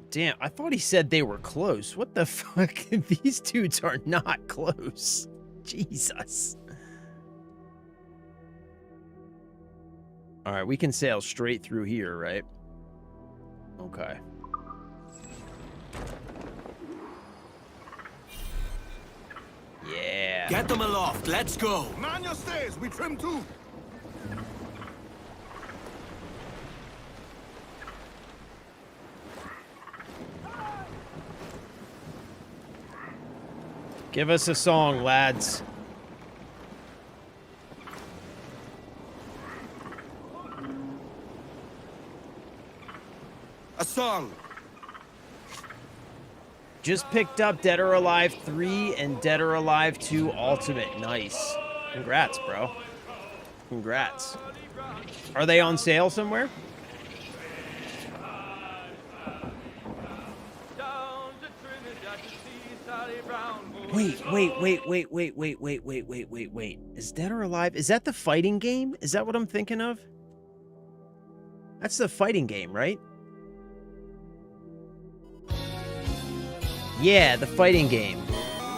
Damn, I thought he said they were close. What the fuck? These dudes are not close. Jesus. All right, we can sail straight through here, right? Okay. Yeah. Get them aloft, let's go! Man your stays, we trim too! Give us a song, lads. A song! Just picked up Dead or Alive 3 and Dead or Alive 2 Ultimate. Nice. Congrats, bro. Congrats. Are they on sale somewhere? Wait. Is Dead or Alive? Is that the fighting game? Is that what I'm thinking of? That's the fighting game, right? Yeah, the fighting game.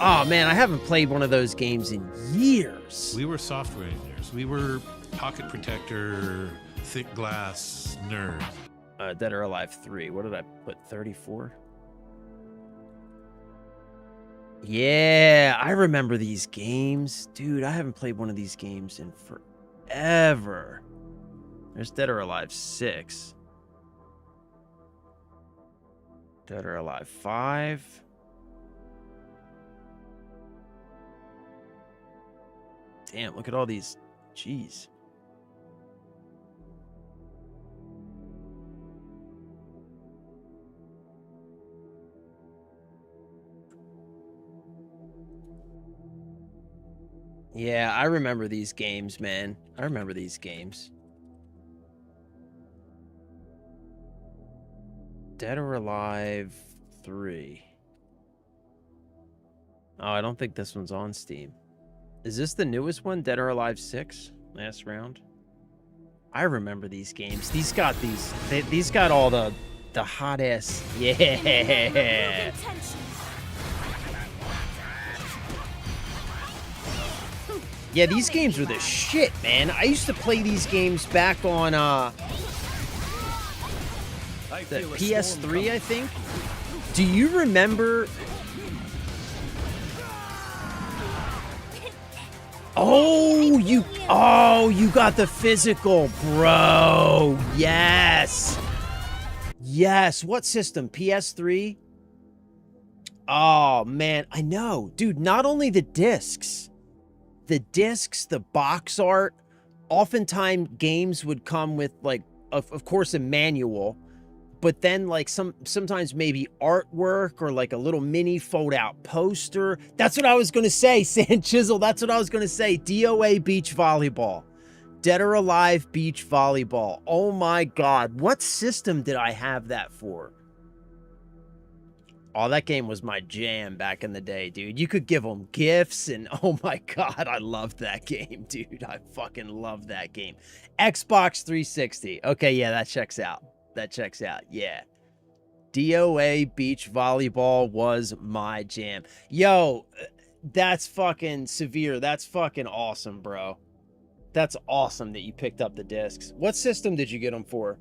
Oh man, I haven't played one of those games in years. We were software engineers. We were pocket protector, thick glass nerds. Dead or Alive 3. What did I put? 34? Yeah, I remember these games. Dude, I haven't played one of these games in forever. There's Dead or Alive 6. Dead or Alive 5. Damn, look at all these. Jeez. Yeah, I remember these games, man. I remember these games. Dead or Alive 3. Oh, I don't think this one's on Steam. Is this the newest one? Dead or Alive 6? Last round? I remember these games. These got these got all the hot ass. Yeah. Yeah, these games were the shit, man. I used to play these games back on the PS3, I think. Do you remember? Oh, you got the physical, bro. Yes. Yes. What system? PS3? Oh, man. I know. Dude, not only the discs, the box art, oftentimes games would come with, like, of course, a manual, but then, like, sometimes maybe artwork or, like, a little mini fold-out poster. That's what I was going to say, Sand Chisel. That's what I was going to say. DOA Beach Volleyball. Dead or Alive Beach Volleyball. Oh, my God. What system did I have that for? Oh, that game was my jam back in the day, dude. You could give them gifts, and oh, my God, I loved that game, dude. I fucking loved that game. Xbox 360. Okay, yeah, that checks out. That checks out, yeah. DOA Beach Volleyball was my jam. Yo, that's fucking severe. That's fucking awesome, bro. That's awesome that you picked up the discs. What system did you get them for?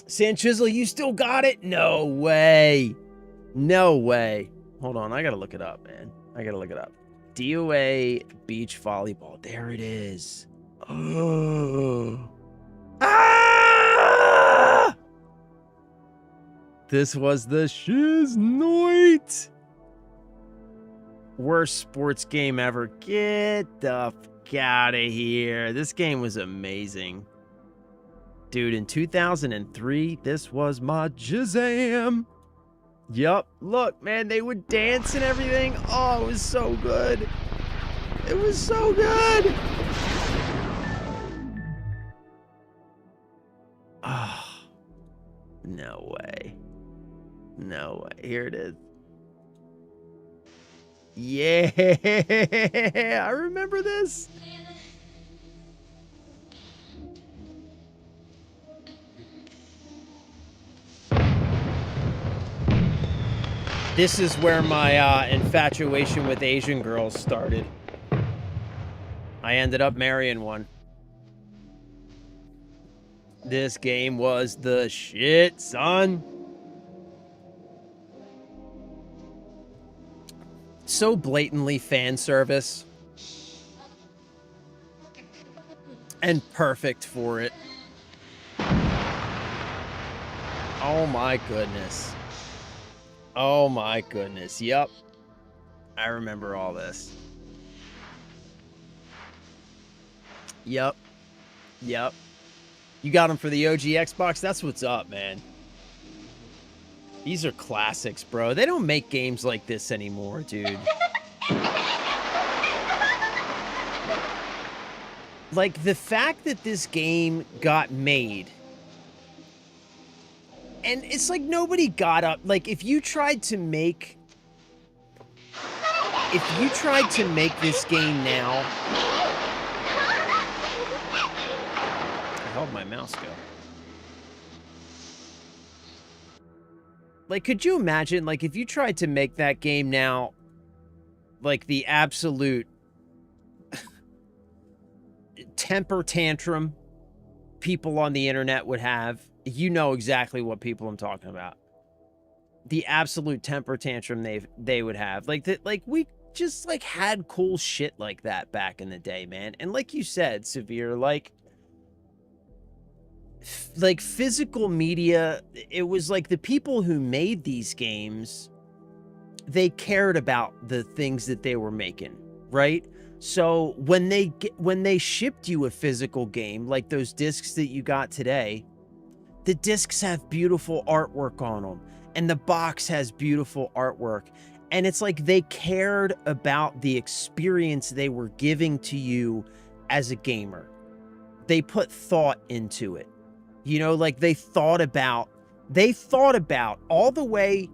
Sand Chisel, you still got it? No way. No way. Hold on, I gotta look it up, man. I gotta look it up. DOA Beach Volleyball. There it is. Oh. Ah! This was the Shiznite. Worst sports game ever. Get the fuck out of here. This game was amazing. Dude, in 2003, this was my jizam. Yup. Look, man, they would dance and everything. Oh, it was so good. It was so good. Oh, no way. No way. Here it is. Yeah, I remember this. This is where my infatuation with Asian girls started. I ended up marrying one. This game was the shit, son. So blatantly fan service. And perfect for it. Oh my goodness. Oh my goodness. Yep. I remember all this. Yep. Yep. You got them for the OG Xbox? That's what's up, man. These are classics, bro. They don't make games like this anymore, dude. Like, the fact that this game got made, and it's like nobody got up. Like, if you tried to make this game now, I held my mouse go. Like, could you imagine, like, if you tried to make that game now, like, the absolute temper tantrum people on the internet would have? You know exactly what people I'm talking about. The absolute temper tantrum they would have. Like, that, like, we just, like, had cool shit like that back in the day, man. And like you said, Severe, like physical media, it was like the people who made these games, they cared about the things that they were making, right? So when they shipped you a physical game, like those discs that you got today, the discs have beautiful artwork on them, and the box has beautiful artwork. And it's like they cared about the experience they were giving to you as a gamer. They put thought into it. You know, like they thought about all the way,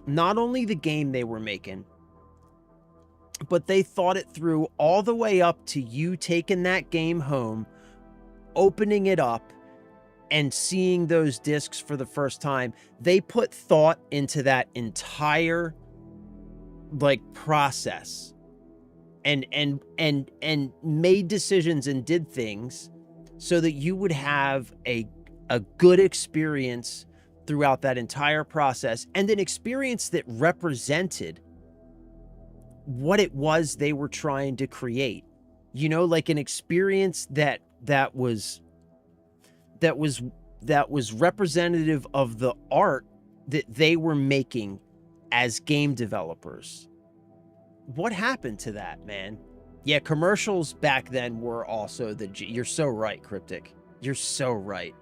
not only the game they were making, but they thought it through all the way up to you taking that game home, opening it up, and seeing those discs for the first time. They put thought into that entire, like, process, and made decisions and did things so that you would have a good experience throughout that entire process, and an experience that represented what it was they were trying to create. You know, like an experience that was representative of the art that they were making as game developers. What happened to that, man? Yeah, commercials back then were also you're so right, Cryptic. You're so right.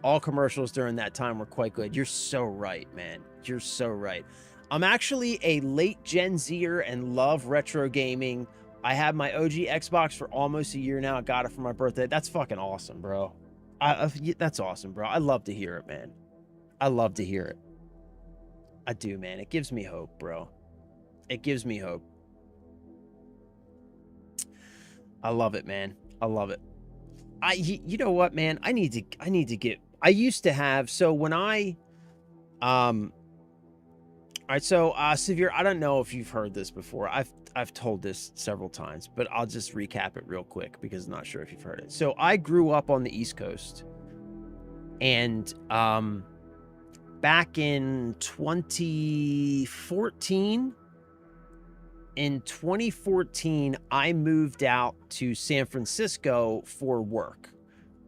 All commercials during that time were quite good. You're so right, man. You're so right. I'm actually a late Gen Zer and love retro gaming. I have my OG Xbox for almost a year now. I got it for my birthday. That's fucking awesome, bro. That's awesome, bro. I love to hear it, man. I love to hear it. I do, man. It gives me hope, bro. It gives me hope. I love it, man. I love it. You know what, man? I need to get, I used to have, so when all right, so Severe, I don't know if you've heard this before. I've told this several times, but I'll just recap it real quick because I'm not sure if you've heard it. So I grew up on the East Coast, and back in 2014, I moved out to San Francisco for work.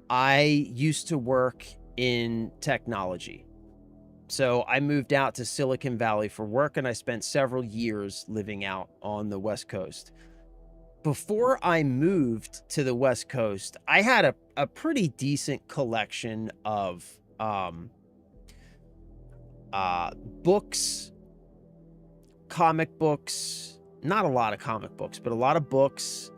I used to work in technology. So I moved out to Silicon Valley for work, and I spent several years living out on the West Coast. Before I moved to the West Coast, I had a pretty decent collection of books, comic books, not a lot of comic books, but a lot of books,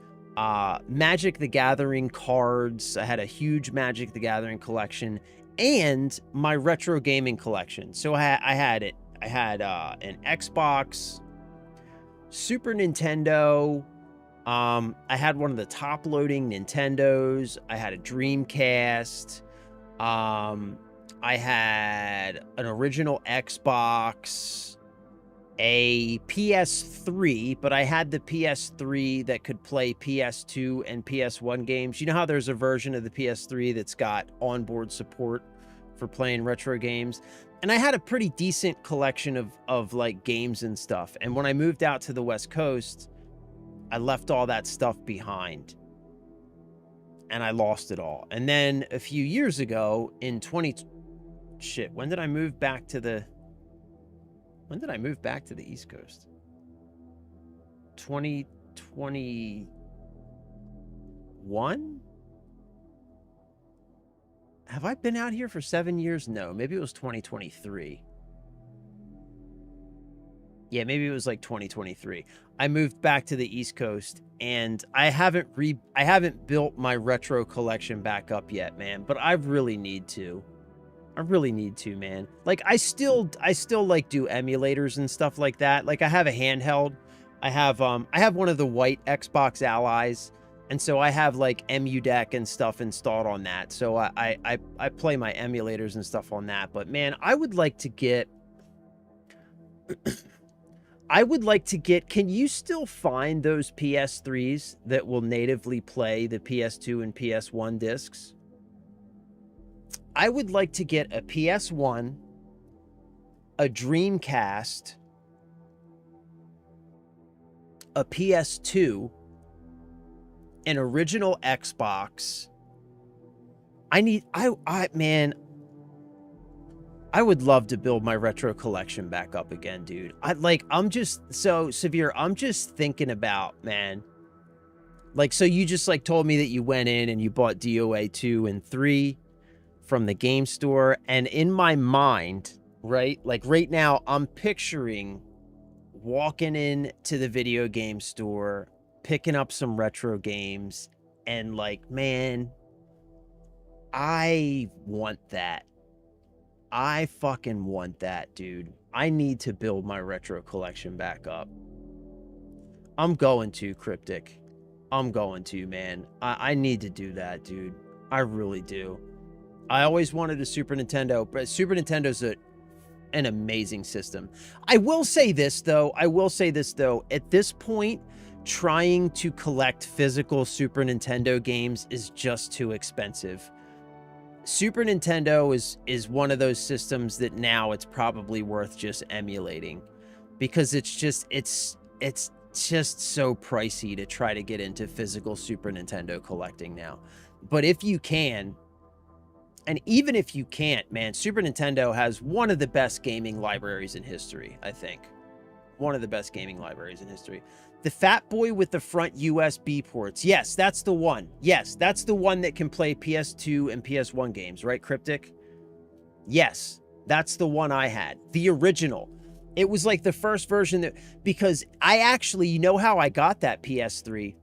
Magic the Gathering cards. I had a huge Magic the Gathering collection, and my retro gaming collection. So I had an Xbox, Super Nintendo. I had one of the top loading Nintendos. I had a Dreamcast. I had an original Xbox, a PS3, but I had the PS3 that could play PS2 and PS1 games. You know how there's a version of the PS3 that's got onboard support for playing retro games? And I had a pretty decent collection of like games and stuff. And when I moved out to the West Coast, I left all that stuff behind. And I lost it all. And then a few years ago in when did I move back to the East Coast? 2021? Have I been out here for 7 years? No, maybe it was 2023. Yeah, maybe it was like 2023. I moved back to the East Coast, and I haven't built my retro collection back up yet, man, but I really need to. I really need to, man. Like I still like do emulators and stuff like that. Like I have a handheld. I have one of the white Xbox Allies, and so I have like EmuDeck and stuff installed on that. So I play my emulators and stuff on that. But man, I would like to get can you still find those PS3s that will natively play the PS2 and PS1 discs? I would like to get a PS1, a Dreamcast, a PS2, an original Xbox. Man, I would love to build my retro collection back up again, dude. I'm just so Severe. I'm just thinking about, man. Like, so you just like told me that you went in and you bought DOA 2 and 3 from the game store, and in my mind, right, like right now, I'm picturing walking in to the video game store, picking up some retro games, and like, man, I want that. I fucking want that, dude. I need to build my retro collection back up. I'm going to, Cryptic. I'm going to, man. I need to do that, dude. I really do. I always wanted a Super Nintendo, but Super Nintendo's an amazing system. I will say this, though. At this point, trying to collect physical Super Nintendo games is just too expensive. Super Nintendo is one of those systems that now it's probably worth just emulating, because it's just so pricey to try to get into physical Super Nintendo collecting now. But if you can, and even if you can't, man, Super Nintendo has one of the best gaming libraries in history, I think. One of the best gaming libraries in history. The Fat Boy with the front USB ports. Yes, that's the one. Yes, that's the one that can play PS2 and PS1 games, right, Cryptic? Yes, that's the one I had. The original. It was like the first version that, because I actually, you know how I got that PS3?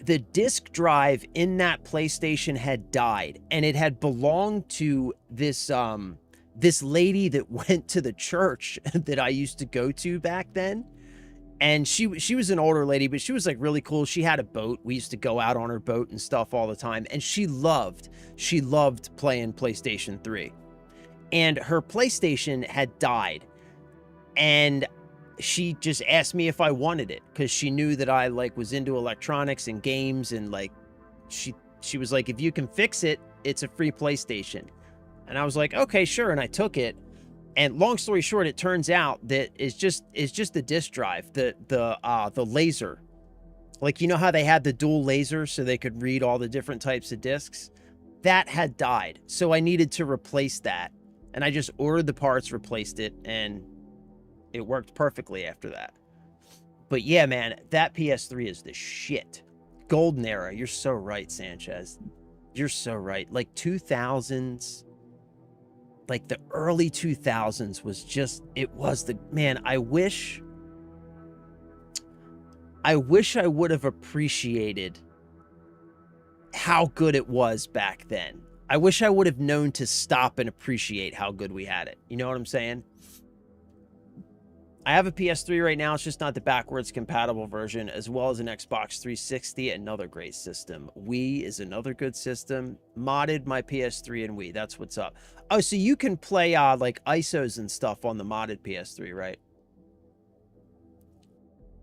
The disk drive in that PlayStation had died, and it had belonged to this this lady that went to the church that I used to go to back then. And she was an older lady, but she was like really cool. She had a boat. We used to go out on her boat and stuff all the time. And she loved playing PlayStation 3. And her PlayStation had died. And she just asked me if I wanted it, because she knew that I like was into electronics and games, and like she was like, if you can fix it, it's a free PlayStation. And I was like, okay, sure. And I took it. And long story short, it turns out that it's just the disk drive, the laser. Like, you know how they had the dual laser so they could read all the different types of discs? That had died. So I needed to replace that. And I just ordered the parts, replaced it, and it worked perfectly after that. But yeah, man, that PS3 is the shit. Golden era. You're so right, Sanchez. You're so right. Like 2000s. Like the early 2000s was just, it was the, man, I wish I would have appreciated how good it was back then. I wish I would have known to stop and appreciate how good we had it. You know what I'm saying? I have a PS3 right now. It's just not the backwards compatible version, as well as an Xbox 360, another great system. Wii is another good system. Modded my PS3 and Wii. That's what's up. Oh, so you can play like ISOs and stuff on the modded PS3, right?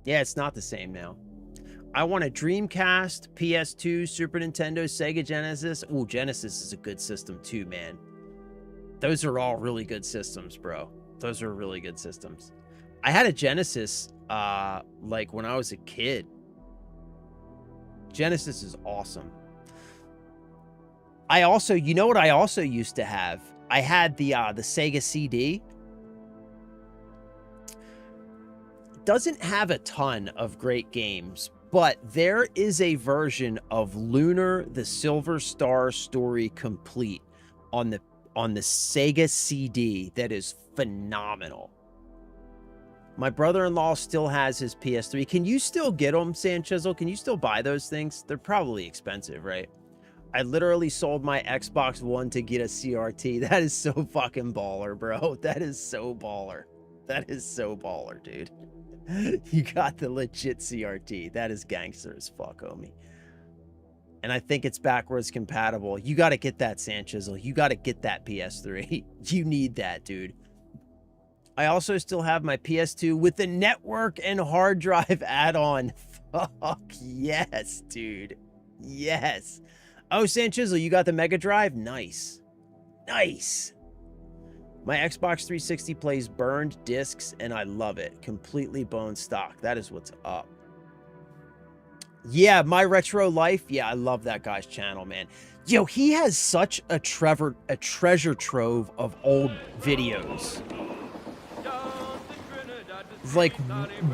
Yeah, it's not the same now. I want a Dreamcast, PS2, Super Nintendo, Sega Genesis. Ooh, Genesis is a good system too, man. Those are all really good systems, bro. Those are really good systems. I had a Genesis, like when I was a kid. Genesis is awesome. I also, you know what I also used to have? I had the Sega CD. Doesn't have a ton of great games, but there is a version of Lunar the Silver Star Story Complete on the Sega CD that is phenomenal. My brother-in-law still has his PS3. Can you still get them, Sanchizzle? Can you still buy those things? They're probably expensive, right? I literally sold my Xbox One to get a CRT. That is so fucking baller, bro. That is so baller. That is so baller, dude. You got the legit CRT. That is gangster as fuck, homie. And I think it's backwards compatible. You got to get that, Sanchizzle. You got to get that PS3. You need that, dude. I also still have my PS2 with the network and hard drive add-on. Fuck yes, dude. Yes. Oh, Sanchizzle, you got the Mega Drive? Nice. Nice. My Xbox 360 plays burned discs, and I love it. Completely bone stock. That is what's up. Yeah, My Retro Life. Yeah, I love that guy's channel, man. Yo, he has such a treasure trove of old videos. Like,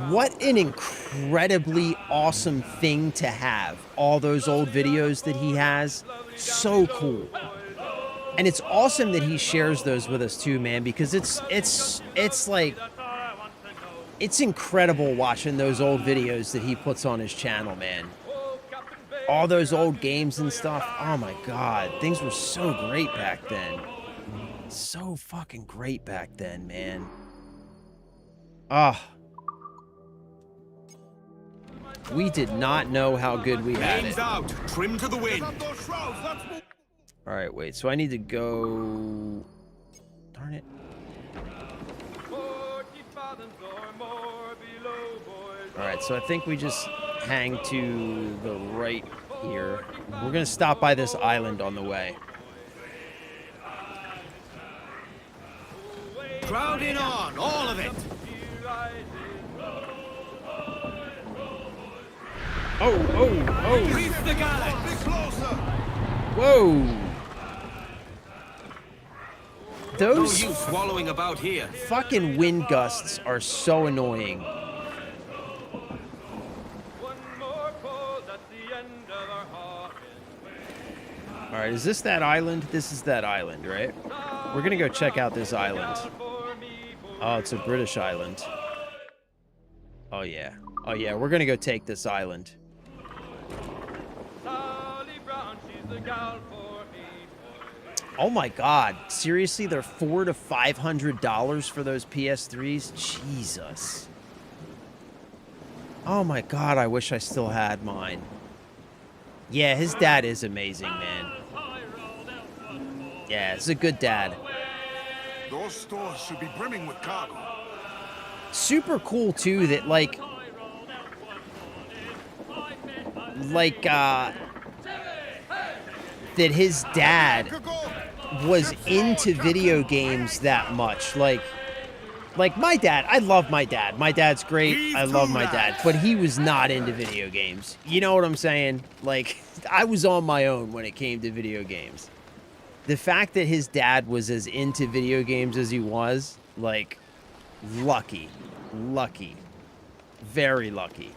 what an incredibly awesome thing to have. All those old videos that he has. So cool. And it's awesome that he shares those with us too, man, because it's like, it's incredible watching those old videos that he puts on his channel, man. All those old games and stuff. Oh my God. Things were so great back then. So fucking great back then, man. Ah. We did not know how good we had it. Out. Trim to the wind. All right, wait. So I need to go. Darn it. All right, so I think we just hang to the right here. We're gonna stop by this island on the way. Crowding on, all of it. Oh. Reef the galley! Whoa. No Those use wallowing about here. fucking wind gusts are so annoying. All right, is this that island? This is that island, right? We're gonna go check out this island. Oh, it's a British island. Oh yeah. Oh yeah, we're gonna go take this island. Oh my god. Seriously, they're $400 to $500 for those PS3s? Jesus. Oh my god, I wish I still had mine. Yeah, his dad is amazing, man. Yeah, it's a good dad. Those stores should be brimming with cargo. Super cool too that like that his dad was into video games that much. Like my dad, I love my dad. My dad's great. I love my dad, but he was not into video games. You know what I'm saying? Like, I was on my own when it came to video games. The fact that his dad was as into video games as he was, like, lucky. Lucky. Very lucky.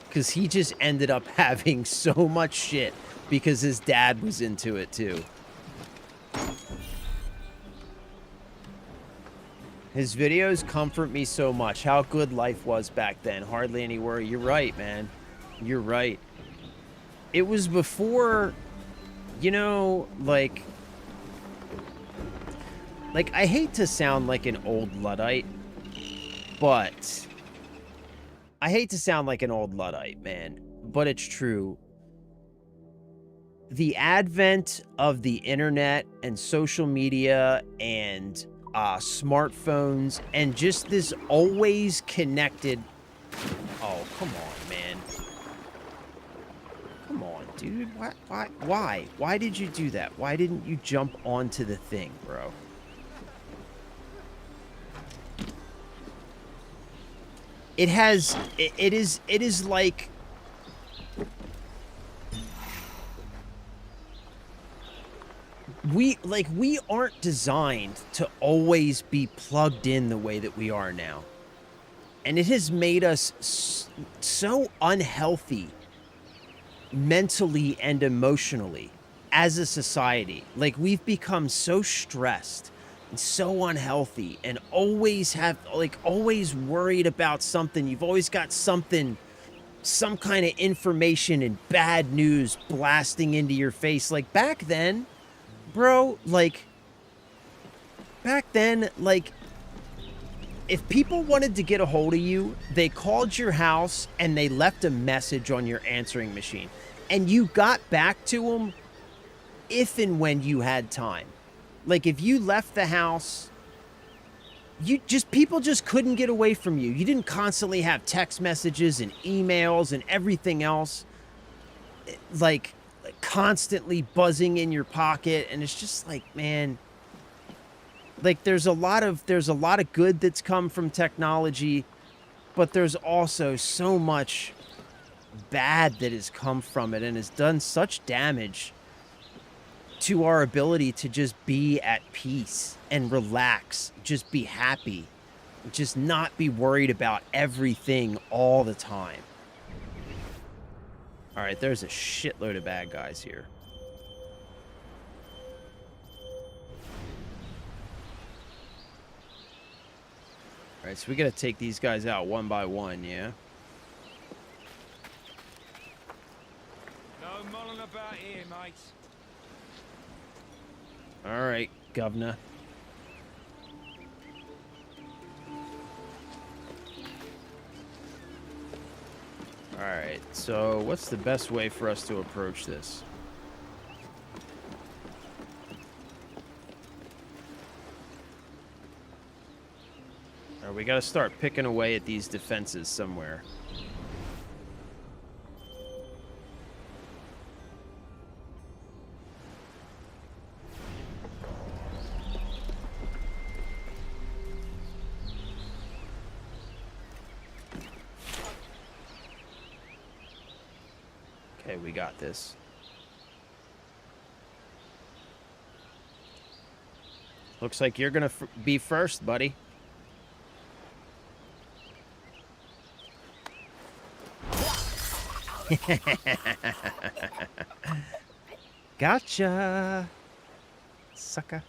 Because he just ended up having so much shit because his dad was into it too. His videos comfort me so much. How good life was back then. Hardly any worry. You're right, man. You're right. It was before, you know, like I hate to sound like an old Luddite, but I hate to sound like an old Luddite, man, but it's true. The advent of the internet and social media and smartphones and just this always connected... Oh, come on, man. Come on, dude. Why? Why did you do that? Why didn't you jump onto the thing, bro? It is like... We aren't designed to always be plugged in the way that we are now. And it has made us so unhealthy mentally and emotionally as a society. Like, we've become so stressed and so unhealthy and always worried about something. You've always got something, some kind of information and bad news blasting into your face. Like, back then, bro, if people wanted to get a hold of you, they called your house and they left a message on your answering machine. And you got back to them if and when you had time. Like, if you left the house, people just couldn't get away from you. You didn't constantly have text messages and emails and everything else, like constantly buzzing in your pocket. And it's just like, man, like, there's a lot of good that's come from technology, but there's also so much bad that has come from it and has done such damage to our ability to just be at peace and relax, just be happy, just not be worried about everything all the time. All right, there's a shitload of bad guys here. All right, so we got to take these guys out one by one, yeah? No mulling about here, mates. All right, governor. All right, so what's the best way for us to approach this? All right, we got to start picking away at these defenses somewhere. Okay, we got this. Looks like you're gonna be first, buddy. Gotcha, sucker.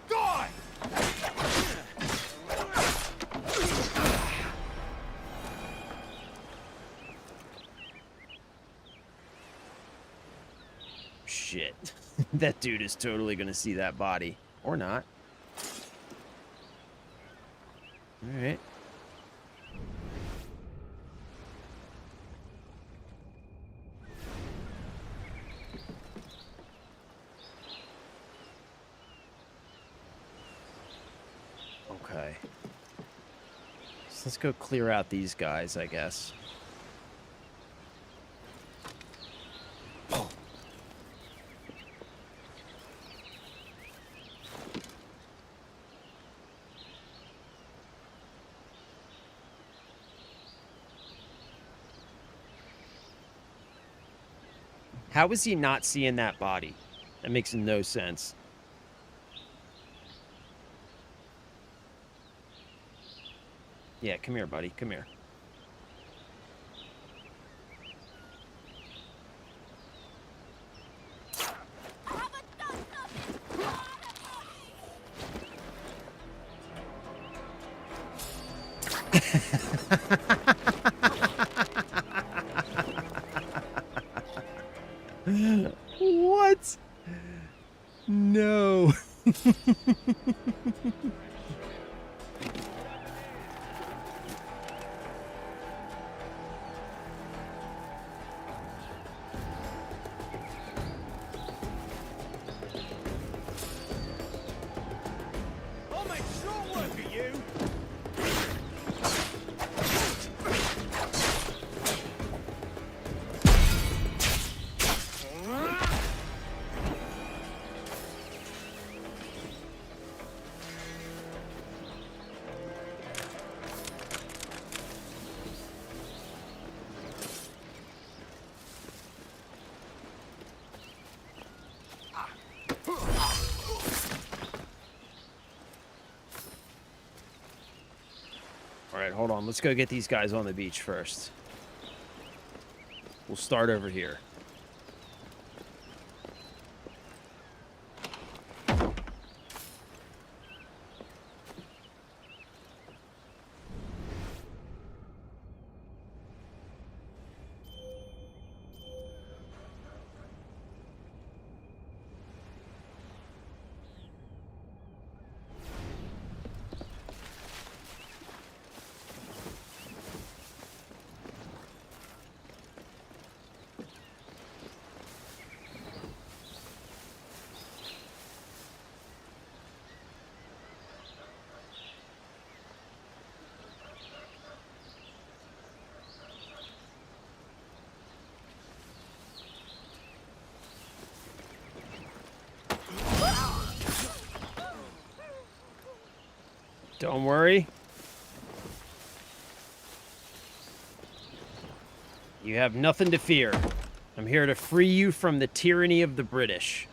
Die! Shit. That dude is totally gonna see that body. Or not. Alright. Okay. So let's go clear out these guys, I guess. How is he not seeing that body? That makes no sense. Yeah, come here, buddy. Come here. What? No. I'll make short work of you! All right, hold on. Let's go get these guys on the beach first. We'll start over here. Don't worry. You have nothing to fear. I'm here to free you from the tyranny of the British.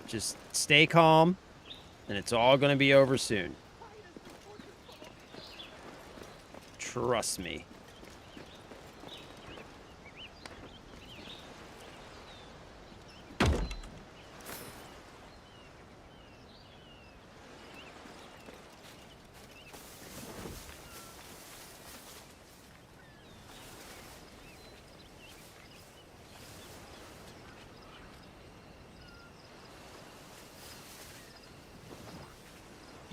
Just stay calm, and it's all going to be over soon. Trust me.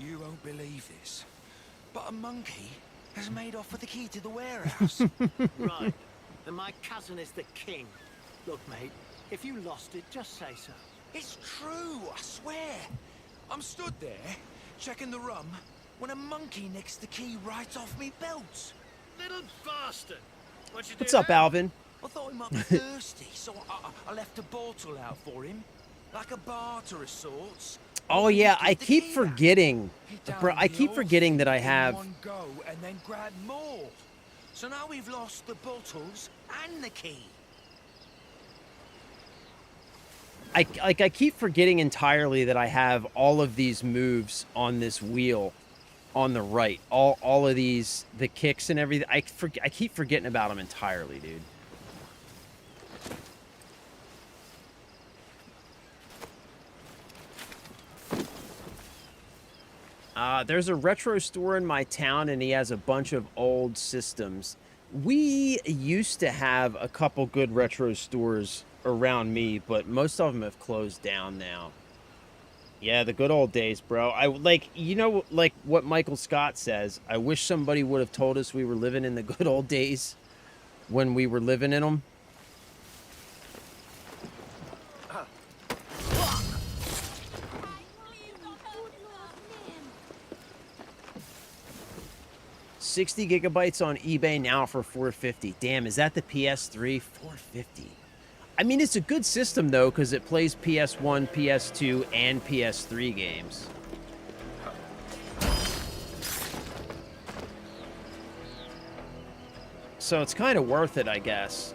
You won't believe this, but a monkey has made off with the key to the warehouse. Right. And my cousin is the king. Look, mate, if you lost it, just say so. It's true, I swear. I'm stood there, checking the rum, when a monkey nicks the key right off me belt. Little bastard! What'd you do What's up, now? Alvin? I thought he might be thirsty, so I left a bottle out for him. Like a barter of sorts. Oh yeah, I keep forgetting. Bro, I keep forgetting that I have One go and then grab more. So now we've lost the bottles and the key. I keep forgetting entirely that I have all of these moves on this wheel on the right. All of these, the kicks and everything. I keep forgetting about them entirely, dude. There's a retro store in my town, and he has a bunch of old systems. We used to have a couple good retro stores around me, but most of them have closed down now. Yeah, the good old days, bro. I like, you know, like what Michael Scott says. I wish somebody would have told us we were living in the good old days when we were living in them. $60 gigabytes on eBay now for $450. Damn, is that the PS3? $450. I mean, it's a good system, though, because it plays PS1, PS2, and PS3 games. So it's kind of worth it, I guess.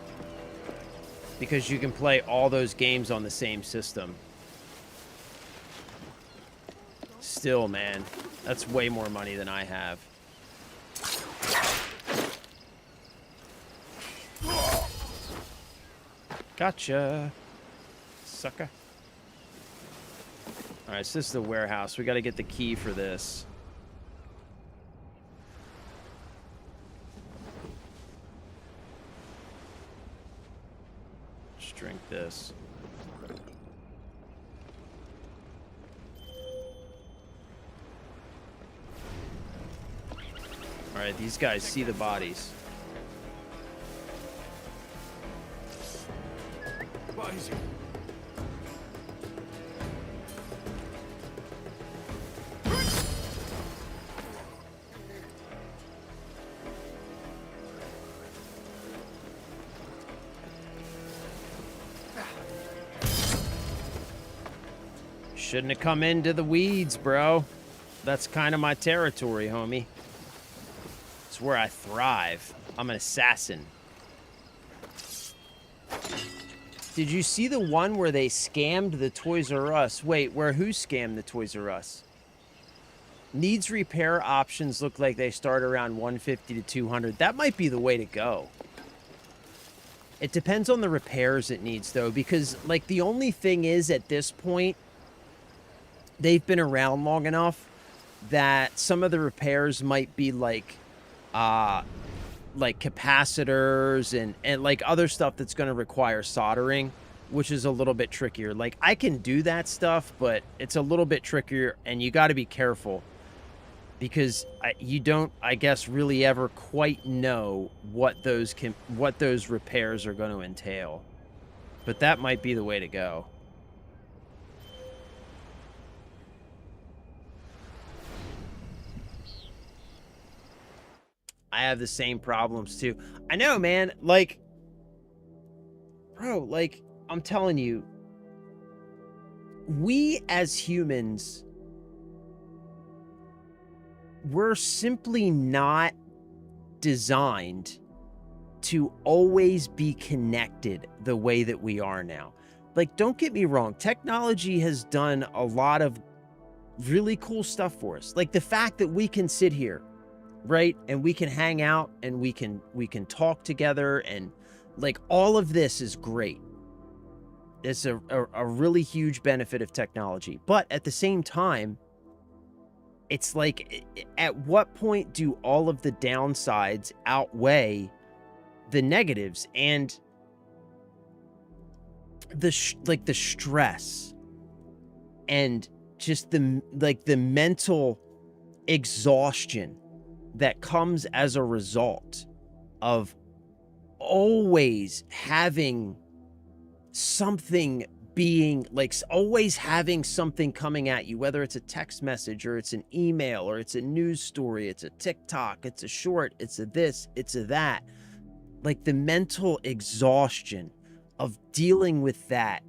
Because you can play all those games on the same system. Still, man, that's way more money than I have. Gotcha, sucker. All right, so this is the warehouse. We got to get the key for this. Just drink this. All right, these guys see the bodies. What is it? Shouldn't have come into the weeds, bro. That's kind of my territory, homie. It's where I thrive. I'm an assassin. Did you see the one where they scammed the Toys R Us? Wait, who scammed the Toys R Us? Needs repair options look like they start around 150 to 200. That might be the way to go. It depends on the repairs it needs, though, because, like, the only thing is, at this point, they've been around long enough that some of the repairs might be, like capacitors and like other stuff that's going to require soldering, which is a little bit trickier. Like, I can do that stuff, but it's a little bit trickier, and you got to be careful because you don't, I guess, really ever quite know what those repairs are going to entail. But that might be the way to go. I have the same problems too. I know, man. Like, bro, like, I'm telling you, we as humans, we're simply not designed to always be connected the way that we are now. Like, don't get me wrong. Technology has done a lot of really cool stuff for us. Like the fact that we can sit here, right, and we can hang out and we can talk together, and like all of this is great. It's a really huge benefit of technology. But at the same time, it's like, at what point do all of the downsides outweigh the negatives? And the stress and just the mental exhaustion that comes as a result of always having something being like, always having something coming at you, whether it's a text message or it's an email or it's a news story, it's a TikTok, it's a short, it's a this, it's a that. Like the mental exhaustion of dealing with that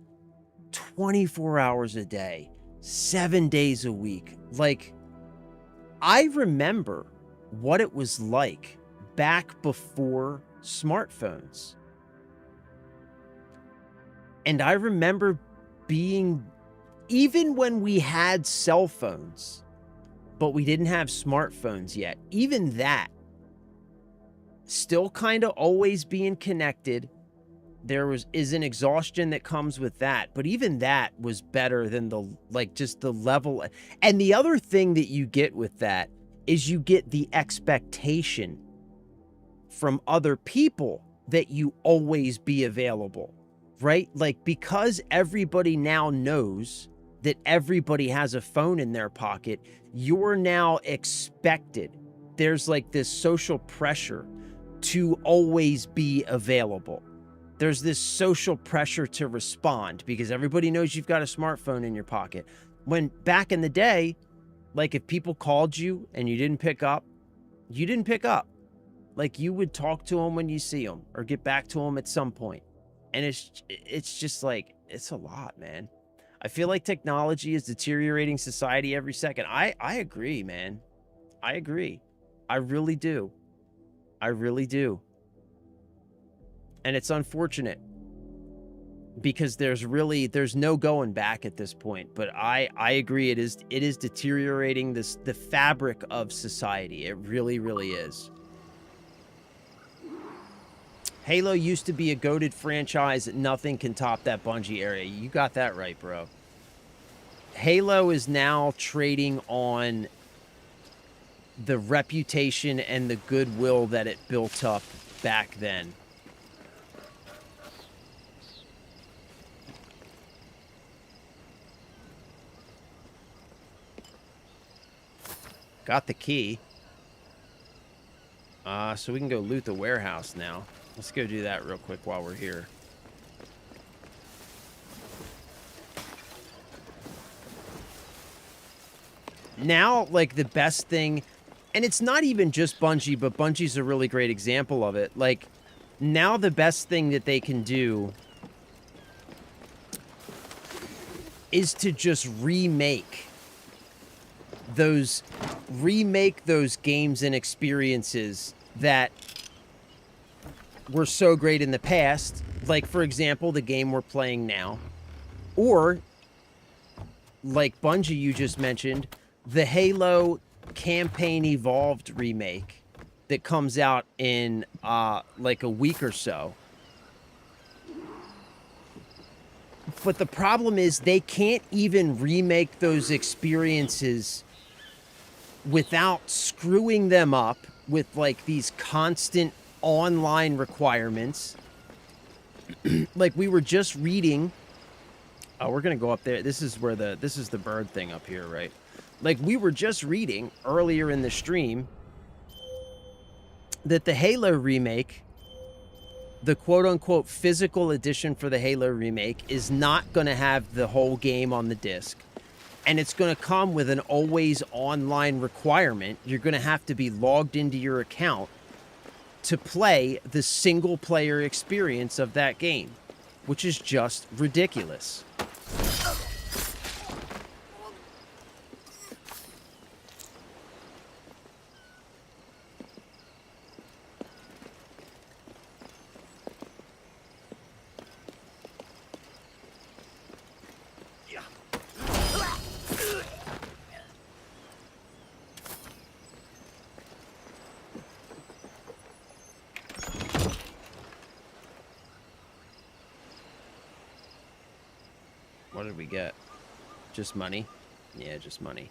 24 hours a day, 7 days a week. Like, I remember what it was like back before smartphones. And I remember being, even when we had cell phones, but we didn't have smartphones yet, even that, still kind of always being connected. There is an exhaustion that comes with that, but even that was better than the, like, just the level. And the other thing that you get with that is you get the expectation from other people that you always be available, right? Like, because everybody now knows that everybody has a phone in their pocket, you're now expected. There's like this social pressure to always be available. There's this social pressure to respond because everybody knows you've got a smartphone in your pocket. When back in the day, like, if people called you and you didn't pick up, you didn't pick up. Like, you would talk to them when you see them or get back to them at some point. And it's just like, it's a lot, man. I feel like technology is deteriorating society every second. I agree, man. I agree. I really do. I really do. And it's unfortunate because there's no going back at this point. But I agree, it is deteriorating the fabric of society. It really, really is. Halo used to be a goated franchise. Nothing can top that Bungie area. You got that right, bro. Halo is now trading on the reputation and the goodwill that it built up back then. Got the key. So we can go loot the warehouse now. Let's go do that real quick while we're here. Now, like, the best thing, and it's not even just Bungie, but Bungie's a really great example of it. Like, now the best thing that they can do is to just remake those games and experiences that were so great in the past. Like, for example, the game we're playing now. Or, like Bungie you just mentioned, the Halo Campaign Evolved remake that comes out in like a week or so. But the problem is they can't even remake those experiences without screwing them up with like these constant online requirements. Like, we were just reading, oh, we're gonna go up there. This is where this is the bird thing up here, right? Like, we were just reading earlier in the stream that the Halo remake, the quote-unquote physical edition for the Halo remake, is not going to have the whole game on the disc. And it's going to come with an always online requirement. You're going to have to be logged into your account to play the single-player experience of that game, which is just ridiculous. What did we get? Just money? Yeah, just money.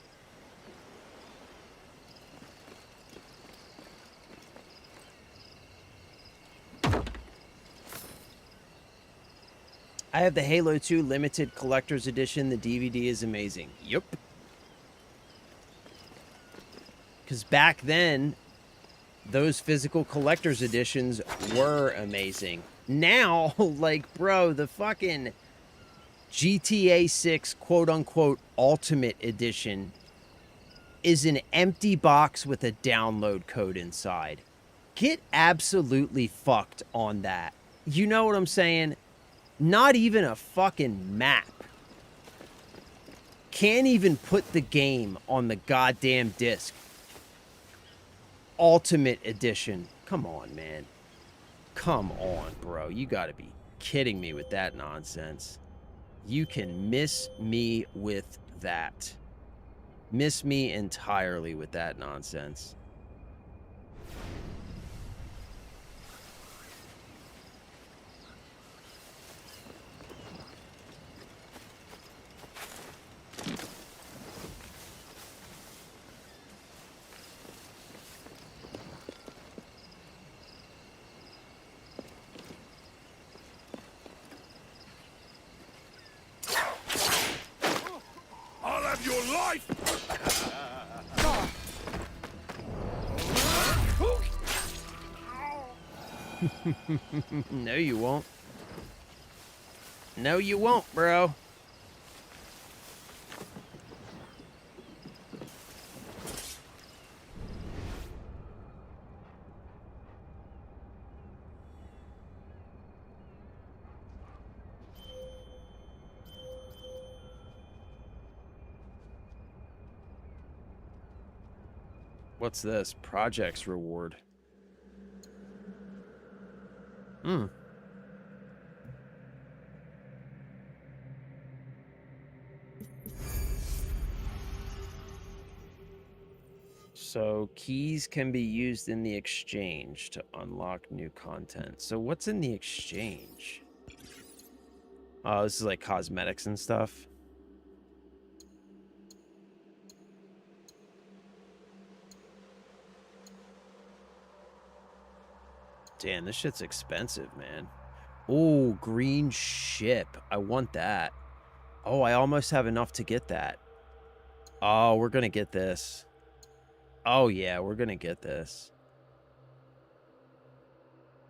I have the Halo 2 limited collector's edition. The DVD is amazing. Yup. Because back then, those physical collector's editions were amazing. Now, like, bro, the fucking GTA 6 quote-unquote Ultimate Edition is an empty box with a download code inside. Get absolutely fucked on that. You know what I'm saying? Not even a fucking map. can't even put the game on the goddamn disc. Ultimate Edition. Come on, man. Come on, bro. You gotta be kidding me with that nonsense. You can miss me with that. Miss me entirely with that nonsense. I'll have your life! No, you won't. No, you won't, bro. What's this? Projects reward. Hmm. So keys can be used in the exchange to unlock new content. So what's in the exchange? Oh, this is like cosmetics and stuff. Damn, this shit's expensive, man. Oh, green ship. I want that. Oh, I almost have enough to get that. Oh, we're gonna get this. Oh, yeah, we're gonna get this.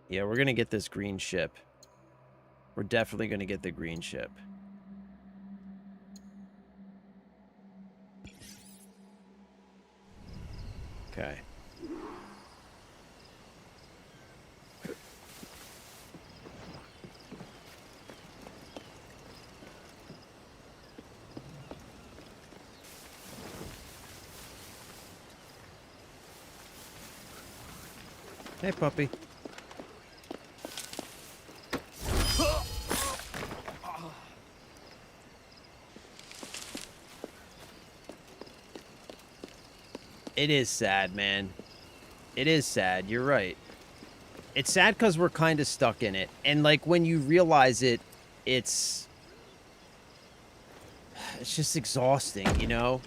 Yeah, we're gonna get this green ship. We're definitely gonna get the green ship. Okay. Hey, puppy. It is sad, man. It is sad. You're right. It's sad because we're kind of stuck in it. And, like, when you realize it, it's just exhausting, you know?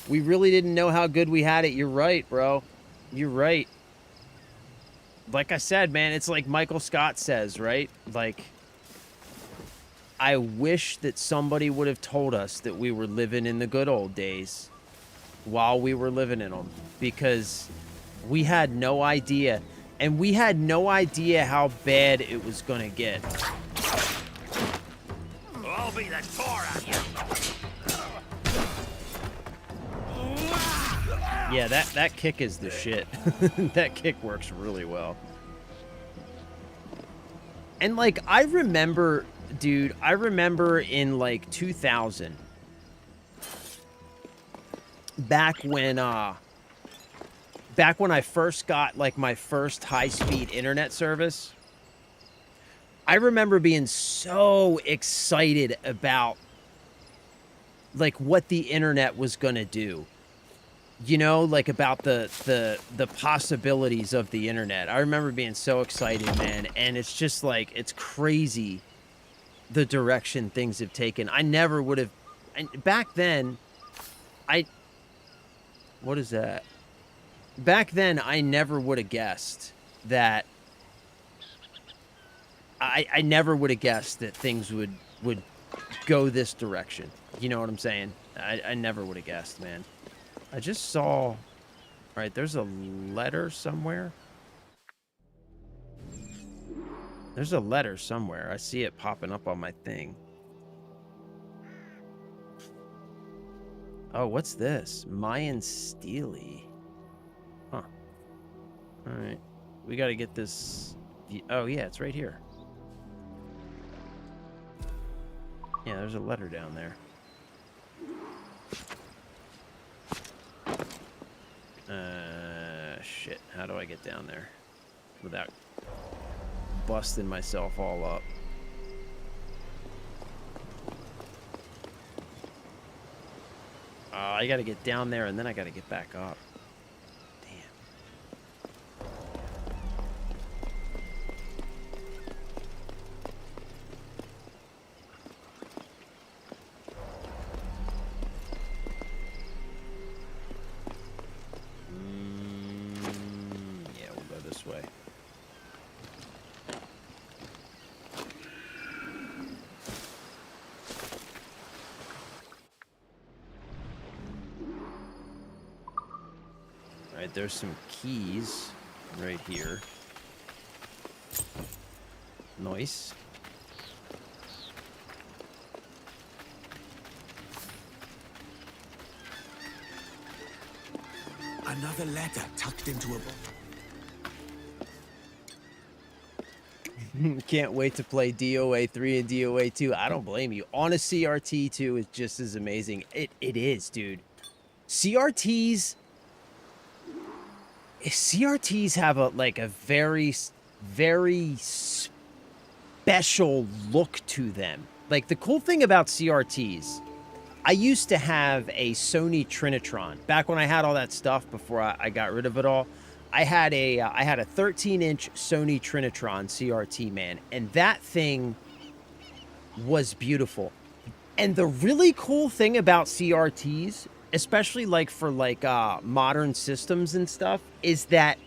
We really didn't know how good we had it. You're right, bro. You're right. Like I said, man, it's like Michael Scott says, right? Like, I wish that somebody would have told us that we were living in the good old days while we were living in them, because we had no idea, and we had no idea how bad it was gonna get. I'll be the tar at you! Yeah, that kick is the shit. That kick works really well. And, like, I remember, dude, I remember in, like, 2000, back when I first got, like, my first high-speed internet service, I remember being so excited about, like, what the internet was gonna do. You know, like, about the possibilities of the internet. I remember being so excited, man, and it's just like, it's crazy the direction things have taken. I never would have, back then, what is that? Back then, I never would have guessed that, I never would have guessed that things would go this direction. You know what I'm saying? I never would have guessed, man. I just saw... Right, there's a letter somewhere. There's a letter somewhere. I see it popping up on my thing. Oh, what's this? Mayan Steely. Huh. Alright. We gotta get this... Oh, yeah, it's right here. Yeah, there's a letter down there. Shit. How do I get down there without busting myself all up? I gotta get down there and then I gotta get back up. Yeah, we'll go this way. All right, there's some keys right here. Nice. Another letter tucked into a book. Can't wait to play DOA 3 and DOA 2. I don't blame you. On a CRT 2 is just as amazing. It is, dude. CRTs have a very special look to them. Like, the cool thing about CRTs, I used to have a Sony Trinitron back when I had all that stuff before I got rid of it all. I had a 13-inch Sony Trinitron CRT, man, and that thing was beautiful. And the really cool thing about CRTs, especially for modern systems and stuff, is that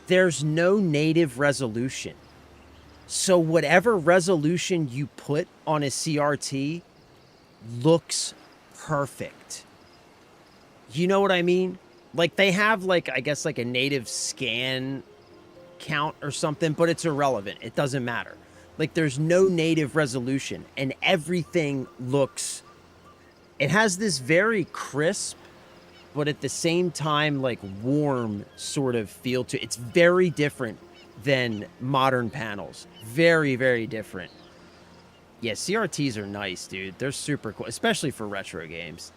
there's no native resolution. So whatever resolution you put on a CRT looks perfect. You know what I mean? Like, they have, I guess, a native scan count or something, but it's irrelevant. It doesn't matter. Like, there's no native resolution, and everything looks... It has this very crisp, but at the same time, warm sort of feel to it. It's very different than modern panels. Very, very different. Yeah, CRTs are nice, dude. They're super cool, especially for retro games.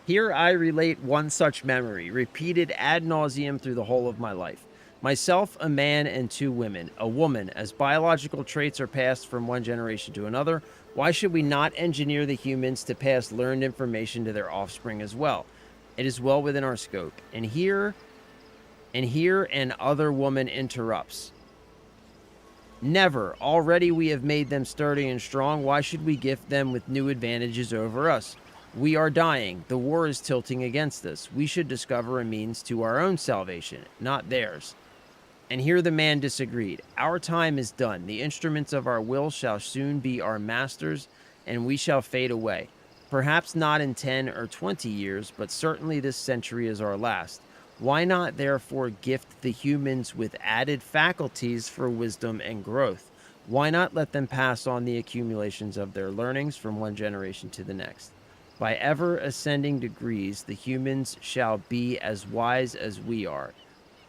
Here I relate one such memory, repeated ad nauseum through the whole of my life. Myself, a man, and 2 women. A woman, as biological traits are passed from one generation to another, why should we not engineer the humans to pass learned information to their offspring as well? It is well within our scope. And here an other woman interrupts. Never. Already we have made them sturdy and strong. Why should we gift them with new advantages over us? We are dying. The war is tilting against us. We should discover a means to our own salvation, not theirs. And here the man disagreed. Our time is done. The instruments of our will shall soon be our masters, and we shall fade away. Perhaps not in 10 or 20 years, but certainly this century is our last. Why not, therefore, gift the humans with added faculties for wisdom and growth? Why not let them pass on the accumulations of their learnings from one generation to the next? By ever ascending degrees, the humans shall be as wise as we are.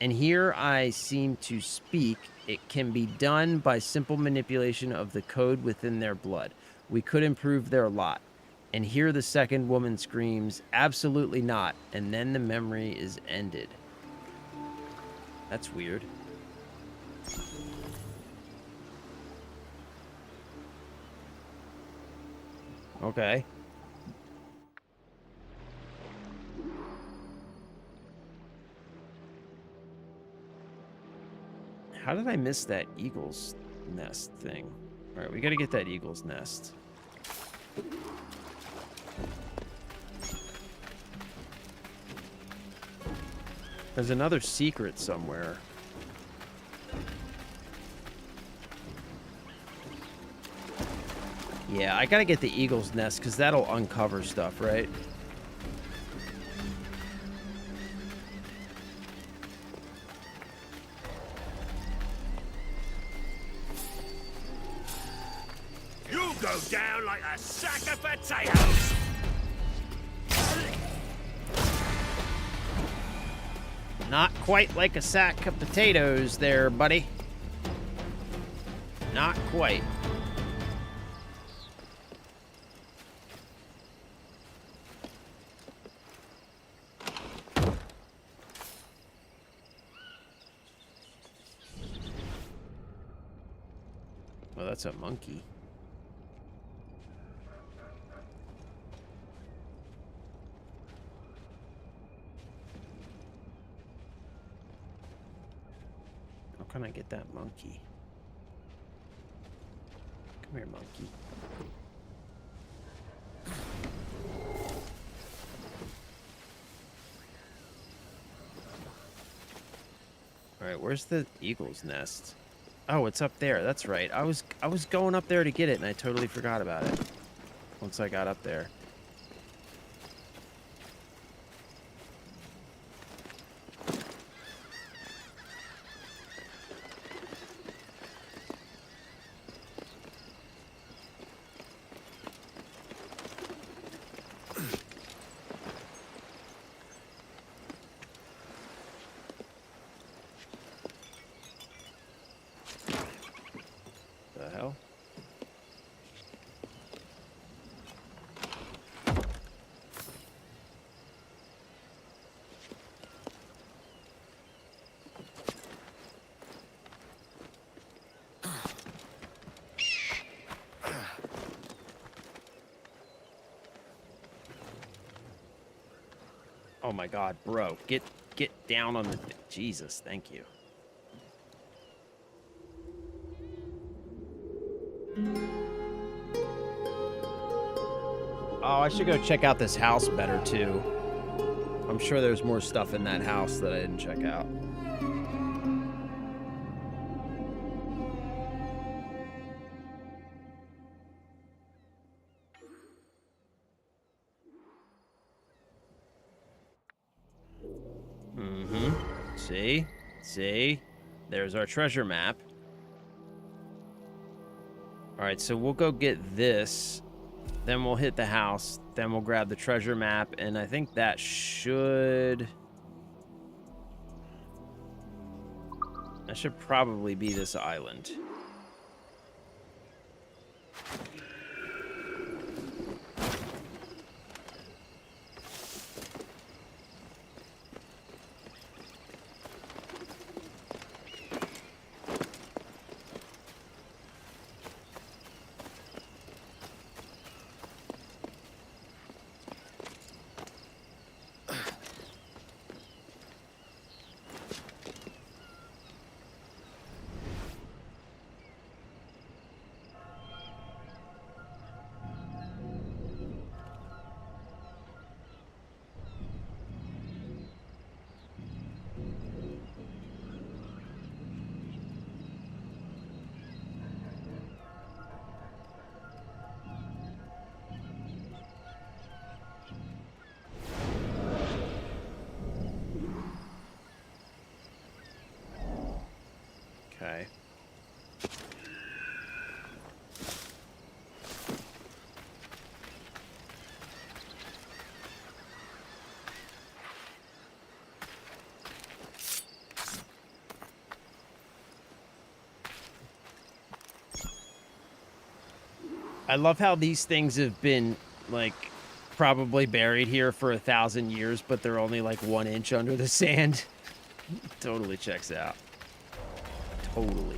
And here I seem to speak. It can be done by simple manipulation of the code within their blood. We could improve their lot. And here the second woman screams, absolutely not. And then the memory is ended. That's weird. Okay. How did I miss that eagle's nest thing? All right, we got to get that eagle's nest. There's another secret somewhere. Yeah, I got to get the eagle's nest because that'll uncover stuff, right? You go down like a sack of potatoes! Not quite like a sack of potatoes there, buddy. Not quite. that's a monkey. How can I get that monkey? Come here, monkey. All right, where's the eagle's nest? Oh, it's up there. That's right. I was going up there to get it, and I totally forgot about it once I got up there. The hell? Oh my god, bro. Get down on the Jesus, thank you. Oh, I should go check out this house better too. I'm sure there's more stuff in that house that I didn't check out. See? There's our treasure map. Alright, so we'll go get this. Then we'll hit the house. Then we'll grab the treasure map. And I think that should probably be this island. Okay. I love how these things have been, like, probably buried here for 1,000 years, but they're only, like, 1 inch under the sand. Totally checks out. Totally.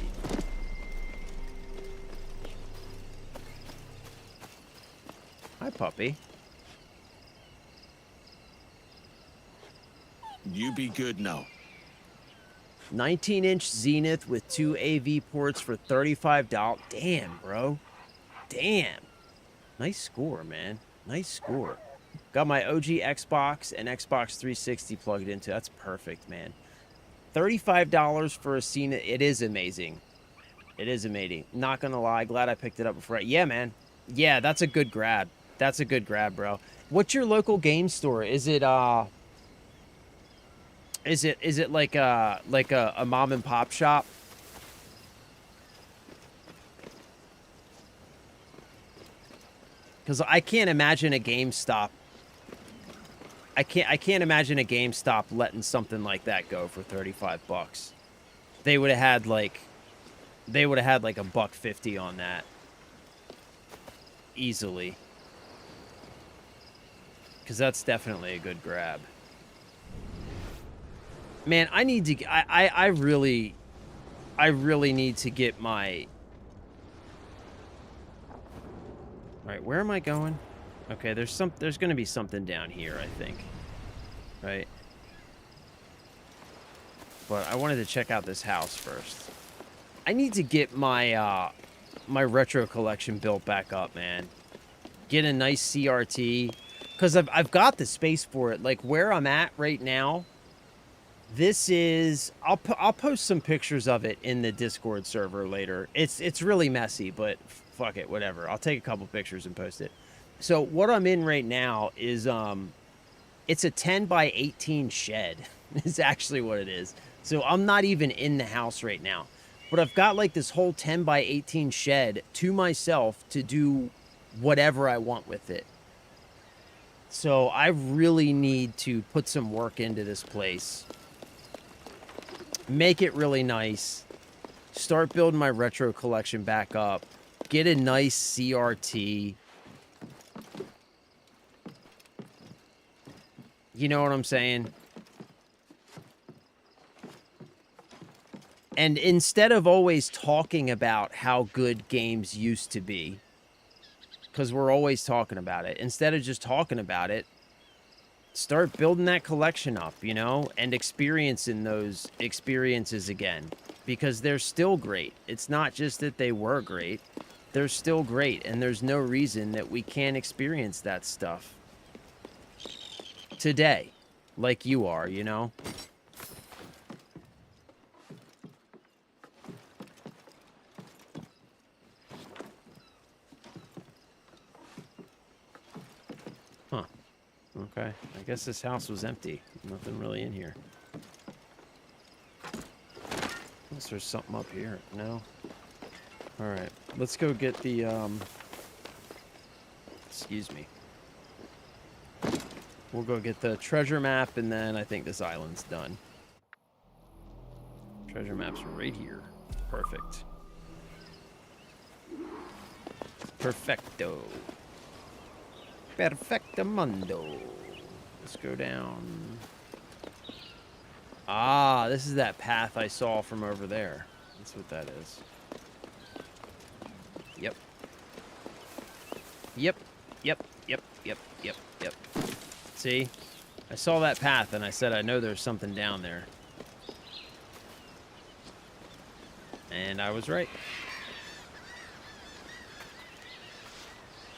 Hi, puppy. You be good now. 19-inch Zenith with 2 AV ports for $35. Damn, bro. Damn. Nice score, man. Nice score. Got my OG Xbox and Xbox 360 plugged into. That's perfect, man. $35 for a Zenith. It is amazing. It is amazing. Not gonna lie. Glad I picked it up before. Yeah, man. Yeah, that's a good grab. That's a good grab, bro. What's your local game store? Is it like a mom and pop shop? Because I can't imagine a GameStop. I can't imagine a GameStop letting something like that go for $35. They would have had like $150 on that easily. Because that's definitely a good grab. Man, I need to. I really need to get my right, where am I going? Okay, there's going to be something down here, I think. Right? But I wanted to check out this house first. I need to get my my retro collection built back up, man. Get a nice CRT, because I've got the space for it. Like where I'm at right now, this is I'll post some pictures of it in the Discord server later. It's really messy, but fuck it, whatever. I'll take a couple pictures and post it. So what I'm in right now is it's a 10 by 18 shed. Is actually what it is. So I'm not even in the house right now. But I've got like this whole 10 by 18 shed to myself to do whatever I want with it. So I really need to put some work into this place. Make it really nice. Start building my retro collection back up. Get a nice CRT. You know what I'm saying? And instead of always talking about how good games used to be, because we're always talking about it, instead of just talking about it, start building that collection up, you know, and experiencing those experiences again, because they're still great. It's not just that they were great. They're still great, and there's no reason that we can't experience that stuff today, like you are, you know? Huh. Okay. I guess this house was empty. Nothing really in here. Unless there's something up here. No? Alright. Let's go get the, excuse me. We'll go get the treasure map, and then I think this island's done. Treasure map's right here. Perfect. Perfecto. Perfectamundo. Let's go down. Ah, this is that path I saw from over there. That's what that is. Yep. Yep. Yep. Yep. Yep. Yep. Yep. See? I saw that path and I said I know there's something down there. And I was right.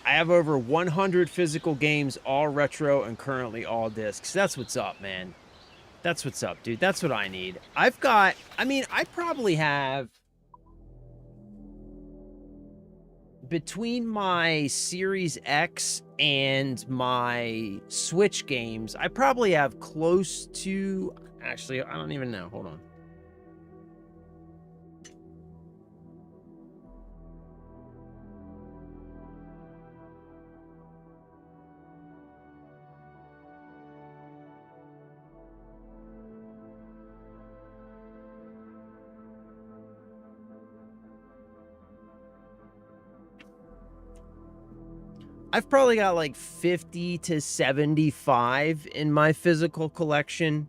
I have over 100 physical games, all retro and currently all discs. That's what's up, man. That's what's up, dude. That's what I need. I probably have, between my Series X and my Switch games, I probably have close to, actually, I don't even know. Hold on. I've probably got like 50 to 75 in my physical collection.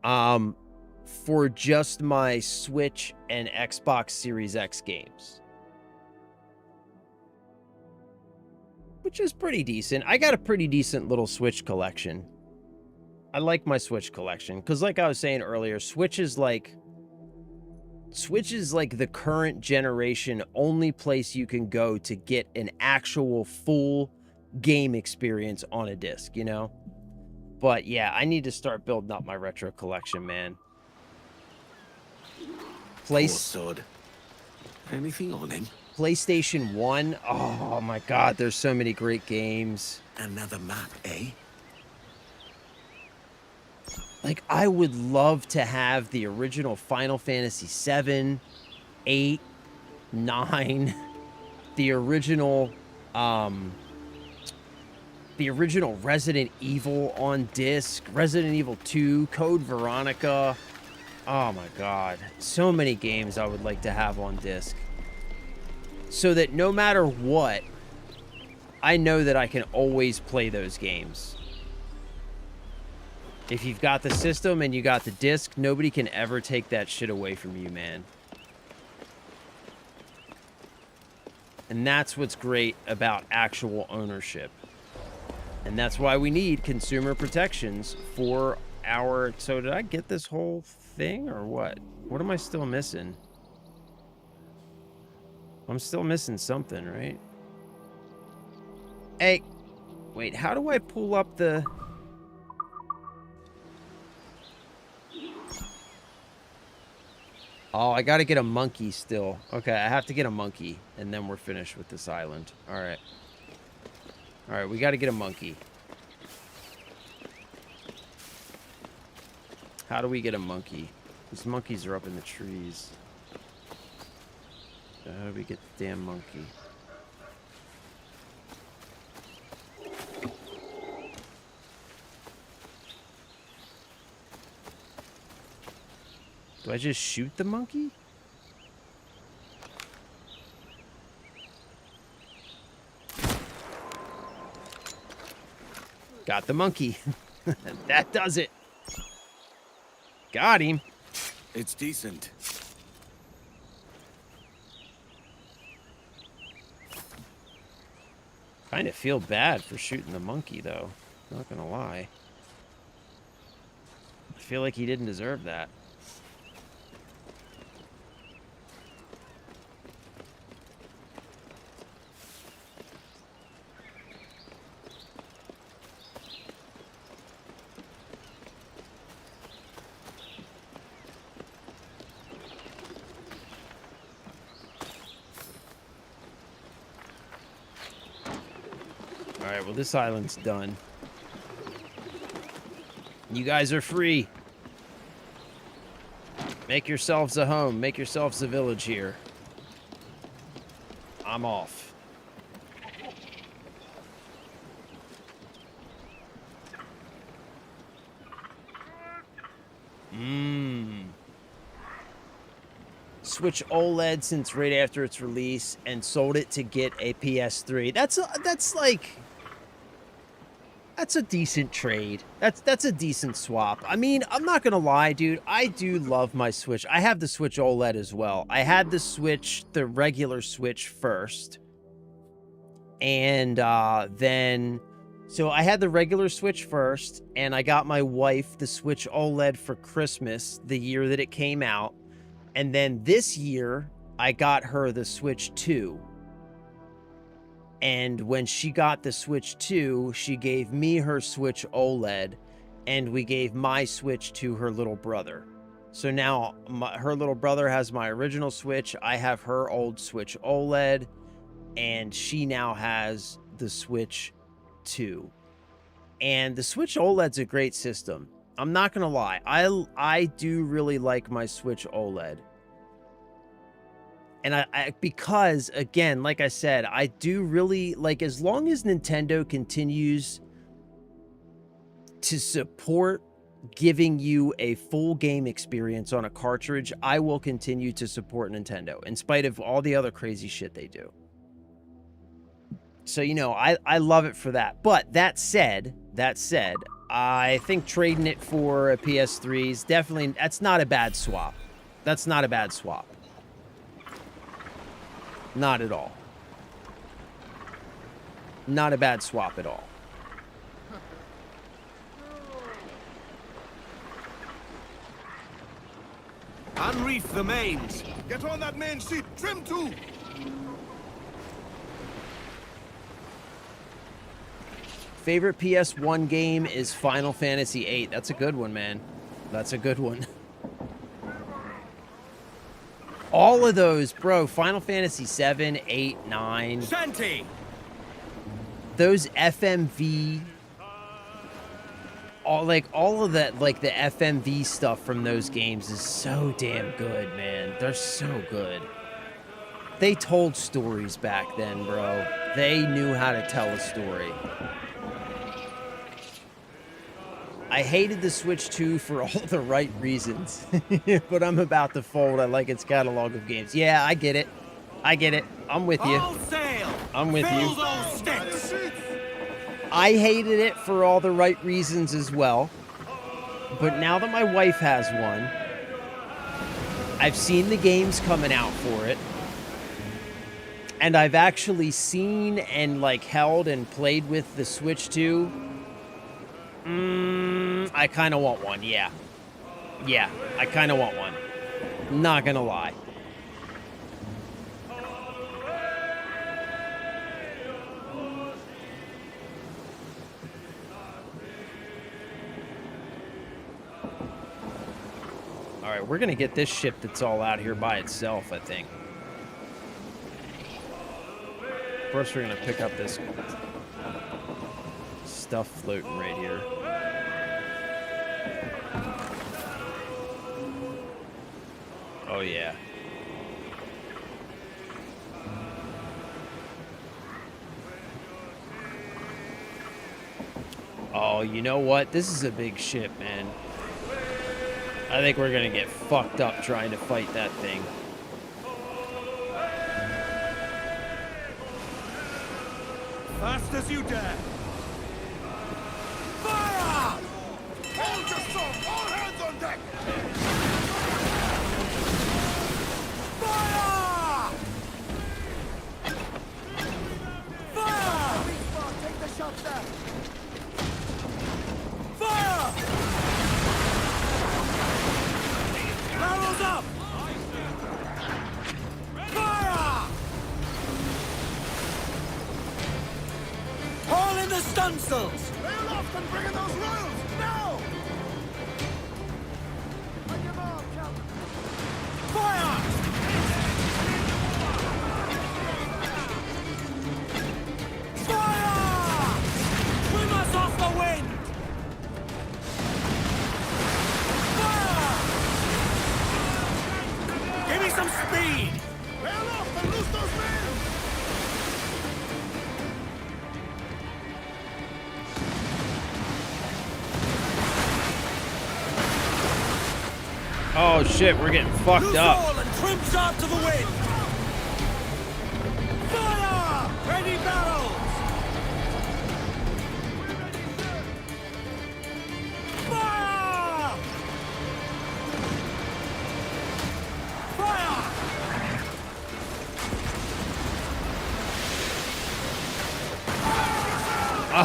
For just my Switch and Xbox Series X games. Which is pretty decent. I got a pretty decent little Switch collection. I like my Switch collection. Because like I was saying earlier, Switch is like the current generation only place you can go to get an actual full game experience on a disc, you know? But yeah, I need to start building up my retro collection, man. Sword. Anything on him? PlayStation 1. Oh my god, there's so many great games. Another map, eh? Like, I would love to have the original Final Fantasy 7, 8, 9, the original Resident Evil on disc, Resident Evil 2, Code Veronica. Oh my god. So many games I would like to have on disc. So that no matter what, I know that I can always play those games. If you've got the system and you got the disc, nobody can ever take that shit away from you, man. And that's what's great about actual ownership. And that's why we need consumer protections for our... So did I get this whole thing or what? What am I still missing? I'm still missing something, right? Hey, wait, how do I pull up the... Oh, I gotta get a monkey still. Okay, I have to get a monkey, and then we're finished with this island. Alright. Alright, we gotta get a monkey. How do we get a monkey? These monkeys are up in the trees. So how do we get the damn monkey? Do I just shoot the monkey? Got the monkey. That does it. Got him. It's decent. Kind of feel bad for shooting the monkey, though. Not gonna lie. I feel like he didn't deserve that. Alright, well, this island's done. You guys are free. Make yourselves a home. Make yourselves a village here. I'm off. Switch OLED since right after its release and sold it to get a PS3. That's a decent trade. That's a decent swap. I mean, I'm not gonna lie, dude. I do love my Switch. I have the Switch OLED as well. I had the Switch, the regular Switch first. And then... So I had the regular Switch first, and I got my wife the Switch OLED for Christmas the year that it came out. And then this year, I got her the Switch 2. And when she got the Switch 2, she gave me her Switch OLED, and we gave my Switch to her little brother. So now her little brother has my original Switch, I have her old Switch OLED, and she now has the Switch 2. And the Switch OLED's a great system. I'm not gonna lie, I do really like my Switch OLED. And I because, again, like I said, I do really, like, as long as Nintendo continues to support giving you a full game experience on a cartridge, I will continue to support Nintendo, in spite of all the other crazy shit they do. So, you know, I love it for that. But that said, I think trading it for a PS3 is definitely, that's not a bad swap. That's not a bad swap. Not at all. Not a bad swap at all. Unreef the mains. Get on that main sheet. Trim too. Favorite PS1 game is Final Fantasy VIII. That's a good one, man. That's a good one. All of those, bro. Final Fantasy 7, 8, 9. Shanty. Those FMV, all of that, like the FMV stuff from those games is so damn good, man. They're so good. They told stories back then, bro. They knew how to tell a story. I hated the Switch 2 for all the right reasons, but I'm about to fold. I like its catalog of games. Yeah, I get it. I get it. I'm with you. I'm with you. I hated it for all the right reasons as well, but now that my wife has one, I've seen the games coming out for it, and I've actually seen and like held and played with the Switch 2, I kind of want one. Yeah, I kind of want one. Not gonna lie. All right, we're gonna get this ship that's all out here by itself, I think. First, we're gonna pick up this stuff floating right here. Oh yeah. Oh, you know what? This is a big ship, man. I think we're gonna get fucked up trying to fight that thing. Fast as you dare. Fire! Hold your song! All hands on deck! Fire! Fire! Take the shots there! Fire! Barrels up! Fire! Haul in the stunsails! Sail off and bring in those royals! Now! Fire! Fire! Swim us off the wind! Fire! Give me some speed! Bail off and loose those men! Oh shit, we're getting fucked up. Loose all and trim sharp to the wind! Fire! Ready barrels! Fire! Fire!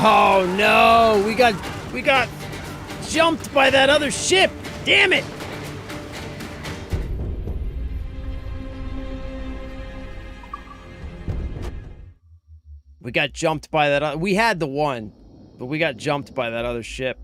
Oh no, we got jumped by that other ship. Damn it. We got jumped by that. We had the one, but we got jumped by that other ship.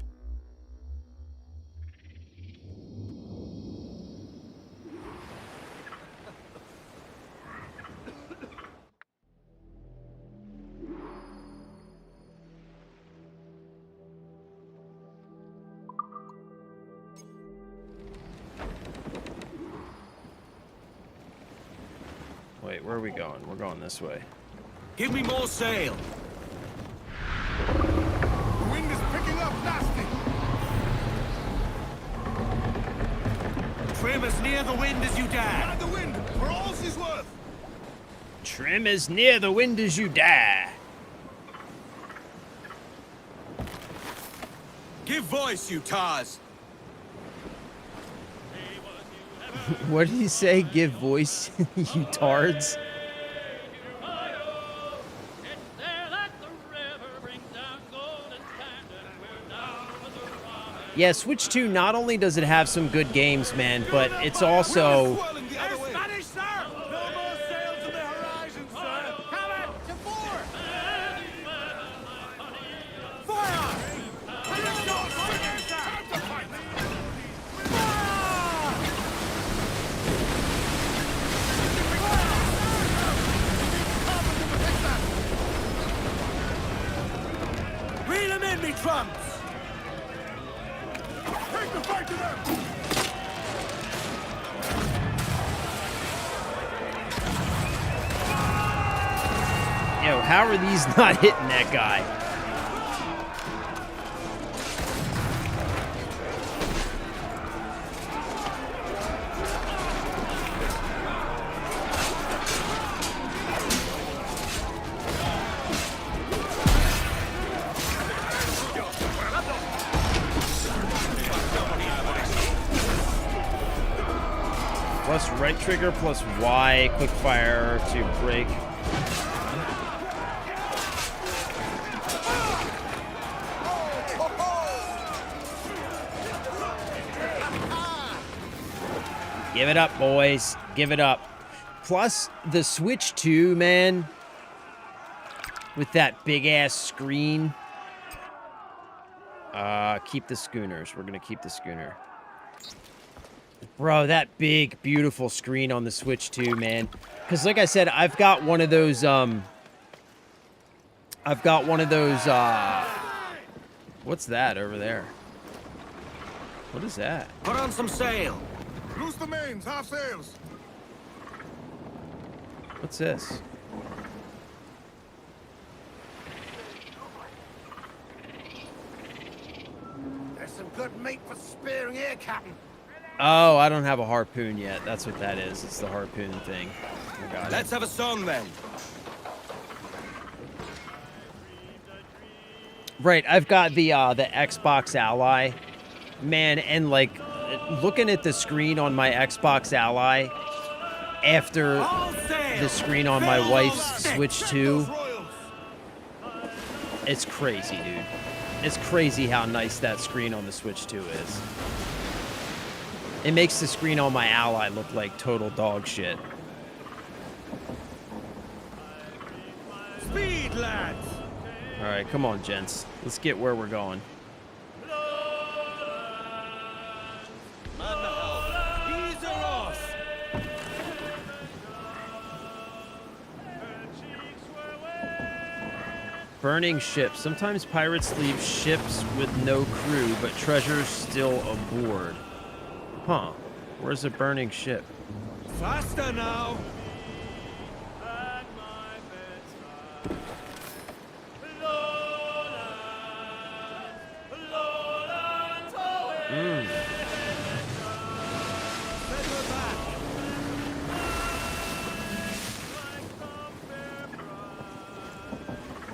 Wait, where are we going? We're going this way. Give me more sail. The wind is picking up nasty. Trim as near the wind as you dare. Ride the wind for all she's worth. Trim as near the wind as you dare. Give voice, you tars. What did he say? Give voice, you tards? Yeah, Switch 2, not only does it have some good games, man, but it's also... Spanish, sir! No more sail to the horizon, sir! Come at to four! Fire! Time to fight! Fire! Reel them in, me trumps! Take the fight to them! Yo, how are these not hitting that guy? Plus right trigger plus Y quick fire to break. Give it up, boys. Give it up. Plus, the Switch 2, man, with that big-ass screen. Keep the schooners. We're going to keep the schooner. Bro, that big, beautiful screen on the Switch 2, man. Because, like I said, I've got one of those, what's that over there? What is that? Put on some sail. Loose the mains, half sails. What's this? There's some good meat for spearing here, Captain. Oh, I don't have a harpoon yet. That's what that is. It's the harpoon thing. I got Let's have a song then. Right, I've got the Xbox Ally, man, and like looking at the screen on my Xbox Ally after the screen on my wife's Switch 2, it's crazy, dude. It's crazy how nice that screen on the Switch 2 is. It makes the screen on my Ally look like total dog shit. Speed, lads. All right, come on, gents. Let's get where we're going. Ease her off. Burning ships. Sometimes pirates leave ships with no crew, but treasure's still aboard. Huh. Where's a burning ship? Faster now.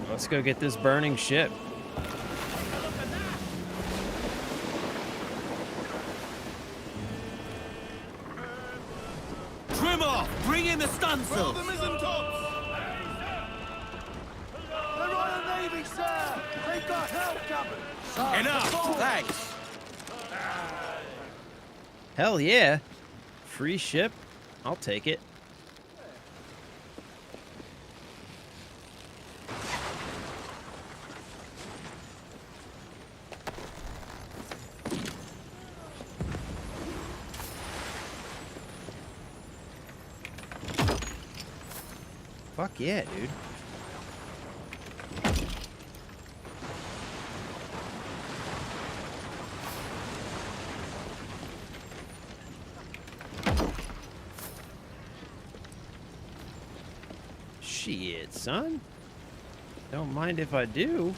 Let's go get this burning ship. Trim off. Bring in the stunsails. The mizzen tops. The Royal Navy, sir. They've got help coming. Enough. Thanks. Hell yeah. Free ship? I'll take it. Fuck yeah, dude. Shit, son. Don't mind if I do.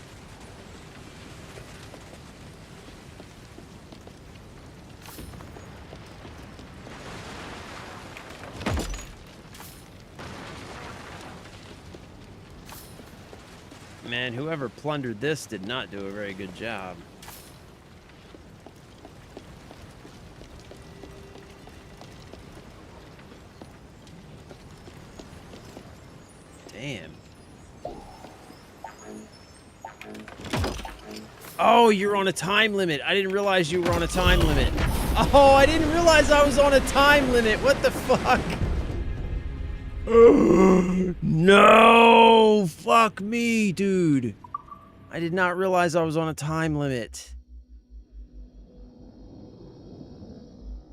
Man, whoever plundered this did not do a very good job. Damn. Oh, you're on a time limit. I didn't realize you were on a time limit. Oh, I didn't realize I was on a time limit. What the fuck? No! Fuck me, dude. I did not realize I was on a time limit.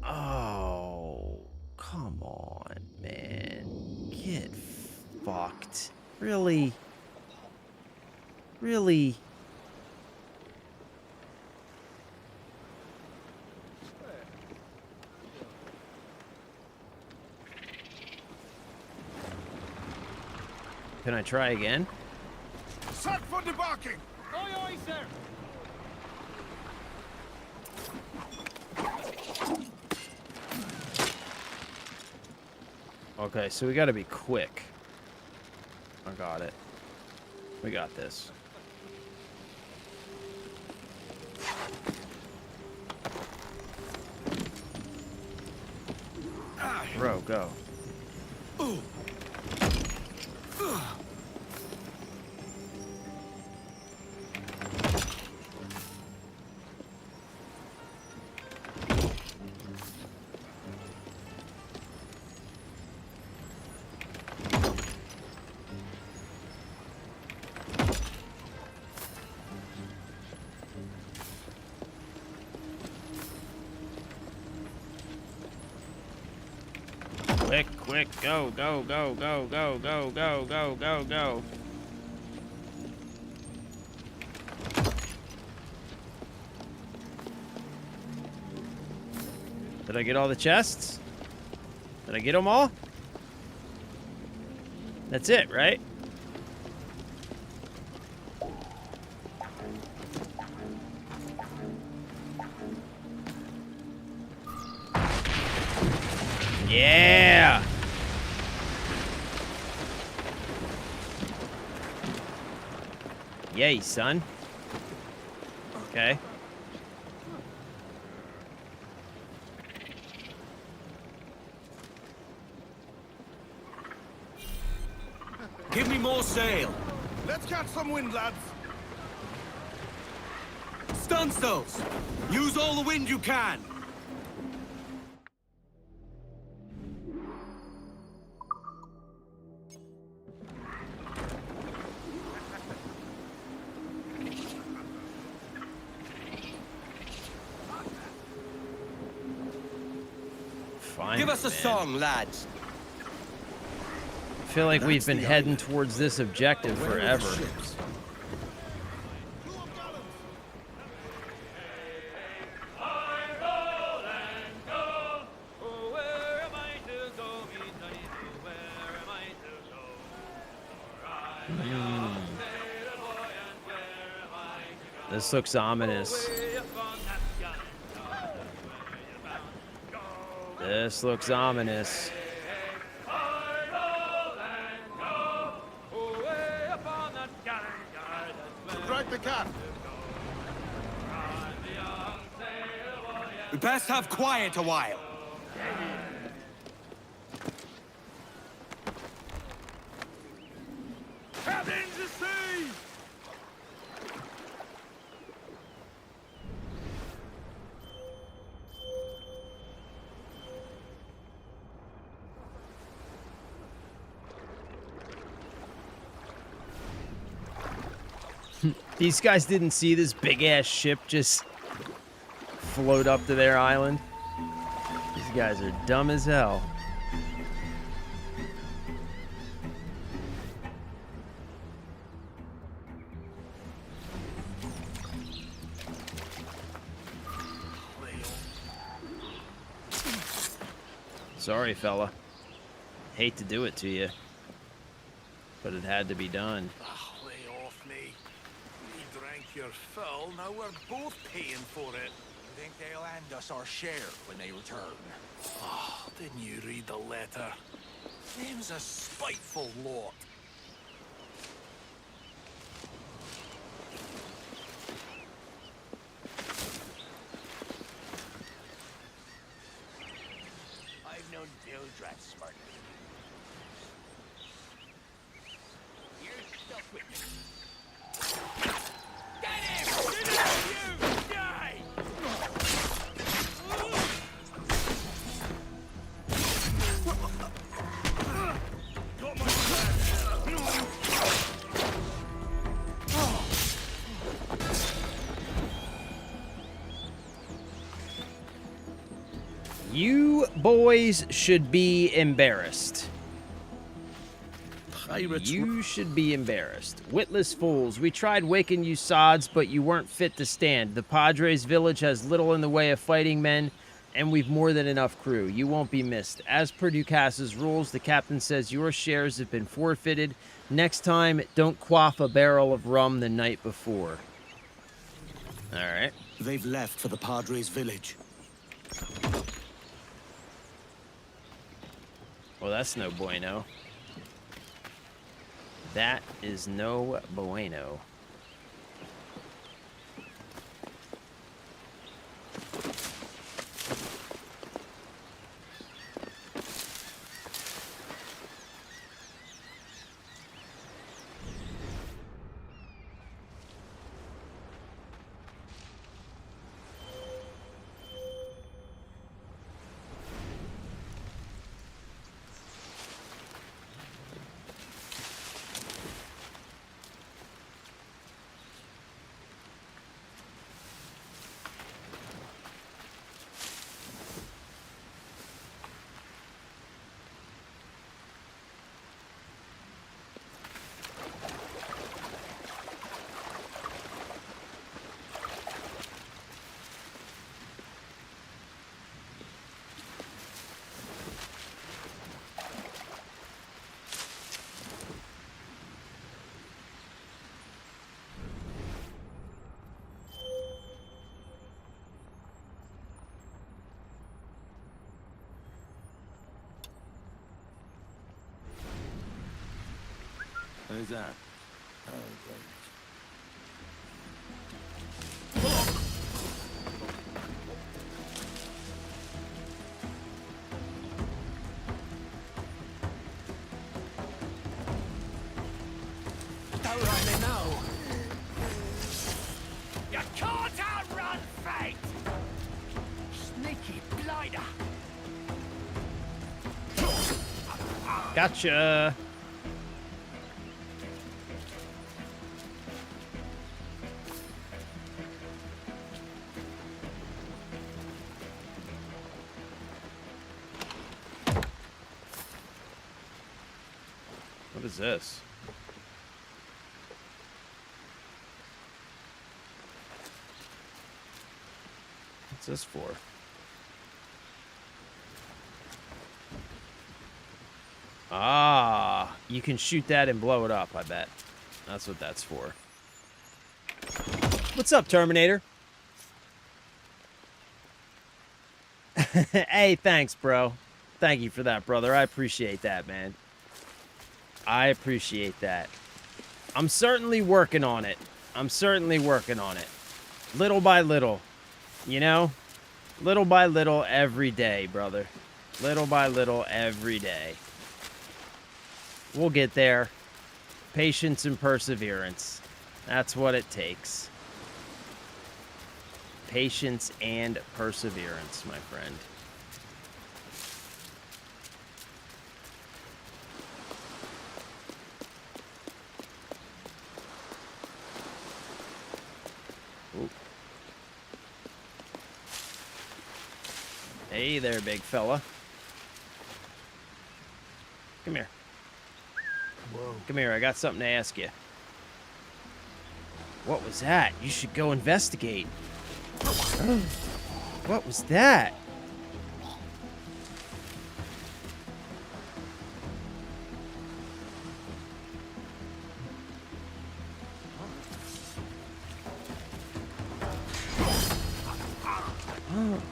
Oh, come on, man. Get fucked. Really? Really? Can I try again? Set for debarking. Aye, aye, sir. Okay, so we gotta be quick. I got it. We got this. Bro, go. Quick, quick, go, go, go, go, go, go, go, go, go, go. Did I get all the chests? Did I get them all? That's it, right? Yeah! Yay, son. Okay. Give me more sail. Let's catch some wind, lads. Stunsails. Use all the wind you can. Fine. Give us a song, lads. I feel like we've been heading towards this objective forever. This looks ominous. This looks ominous. Drag the cat. We best have quiet a while. Captains to sea! These guys didn't see this big-ass ship just float up to their island. These guys are dumb as hell. Sorry, fella. Hate to do it to you, but it had to be done. Lay off me. We drank your fill, now we're both paying for it. You think they'll hand us our share when they return? Oh, didn't you read the letter? Them's a spiteful lot. I've known Dildrat smart. You're stuck with me. Get him! Get him! You die! Got my You boys should be embarrassed. Pirates. You should be embarrassed. Witless fools. We tried waking you sods, but you weren't fit to stand. The Padres village has little in the way of fighting men, and we've more than enough crew. You won't be missed. As per Ducas's rules, the captain says your shares have been forfeited. Next time, don't quaff a barrel of rum the night before. All right. They've left for the Padres village. Well, that's no bueno. That is no bueno. Where's that? Don't run me now. You can't outrun fate! Sneaky blighter! Gotcha. What is this? What's this for? Ah, you can shoot that and blow it up, I bet. That's what that's for. What's up, Terminator? Hey, thanks, bro. Thank you for that, brother. I appreciate that, man. I appreciate that. I'm certainly working on it. I'm certainly working on it. Little by little. You know? Little by little every day, brother. Little by little every day. We'll get there. Patience and perseverance. That's what it takes. Patience and perseverance, my friend. Ooh. Hey there, big fella. Come here. Whoa. Come here, I got something to ask you. What was that? You should go investigate. What was that? Oh.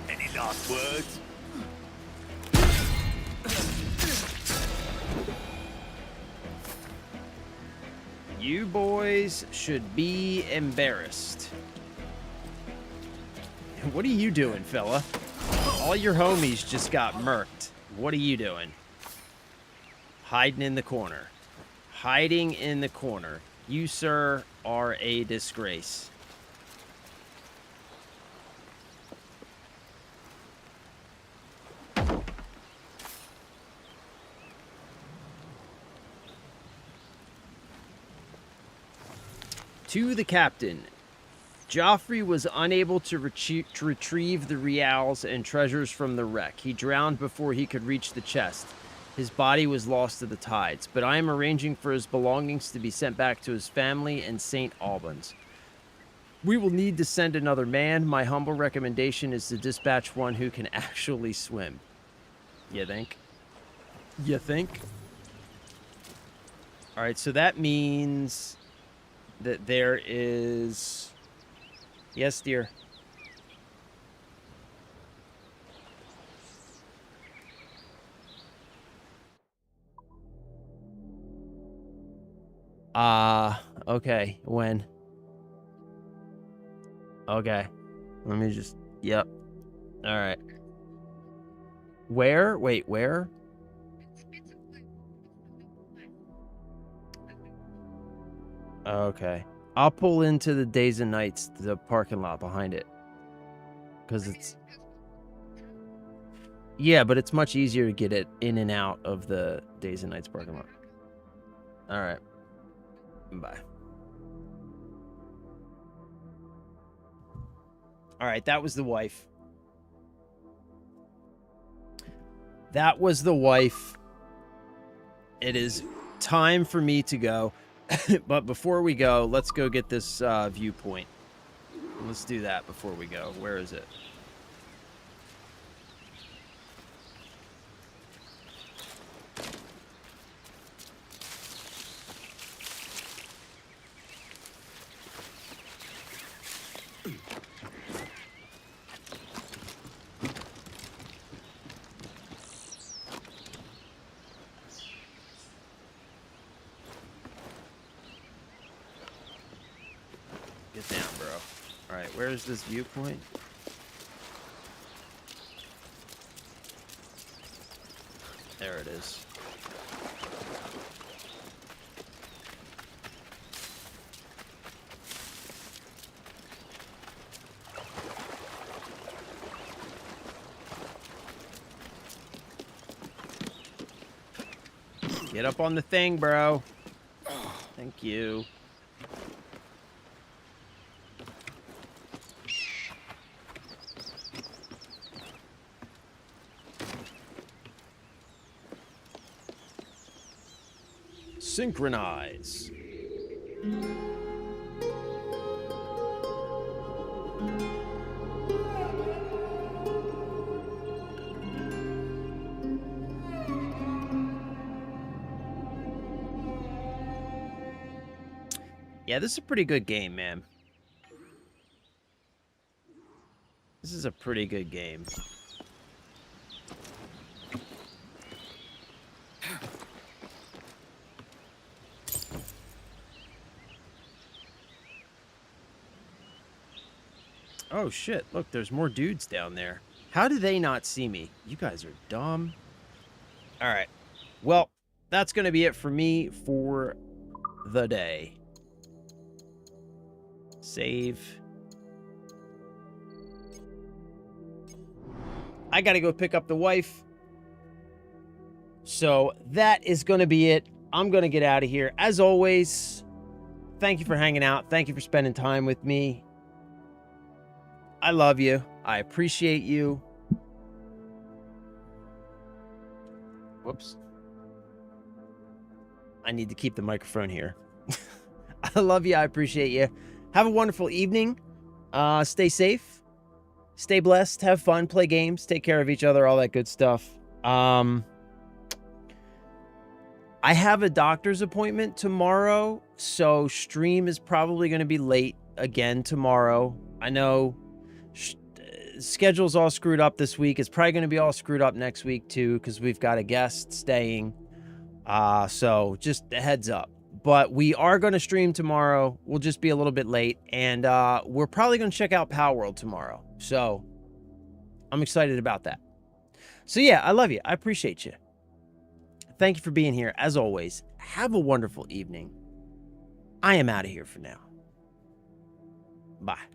Any last words? You boys should be embarrassed. What are you doing, fella? All your homies just got murked. What are you doing? Hiding in the corner. Hiding in the corner. You, sir, are a disgrace. To the captain. Joffrey was unable to retrieve the reals and treasures from the wreck. He drowned before he could reach the chest. His body was lost to the tides, but I am arranging for his belongings to be sent back to his family in St. Albans. We will need to send another man. My humble recommendation is to dispatch one who can actually swim. You think? You think? All right, so that means that there is... Yes, dear. Okay. When? Okay. Let me just... Yep. All right. Where? Wait, where? Okay. I'll pull into the Days and Nights, the parking lot behind it. Because it's... Yeah, but it's much easier to get it in and out of the Days and Nights parking lot. Alright. Bye. Alright, that was the wife. That was the wife. It is time for me to go. But before we go, let's go get this viewpoint. Let's do that before we go. Where is it? right, where's this viewpoint? There it is. Get up on the thing, bro. Thank you. Synchronize. Yeah, this is a pretty good game, man. This is a pretty good game. Oh shit, look, there's more dudes down there. How do they not see me? You guys are dumb. Alright, well, that's gonna be it for me for the day. Save. I gotta go pick up the wife. So that is gonna be it. I'm gonna get out of here. As always, thank you for hanging out. Thank you for spending time with me. I love you. I appreciate you. Whoops. I need to keep the microphone here. I love you. I appreciate you. Have a wonderful evening. Stay safe. Stay blessed. Have fun. Play games. Take care of each other. All that good stuff. I have a doctor's appointment tomorrow, so stream is probably going to be late again tomorrow. I know schedule's all screwed up this week. It's probably going to be all screwed up next week too, because we've got a guest staying. So just a heads up. But we are going to stream tomorrow. We'll just be a little bit late. And we're probably going to check out Palworld tomorrow. So I'm excited about that. So yeah, I love you. I appreciate you. Thank you for being here. As always, have a wonderful evening. I am out of here for now. Bye.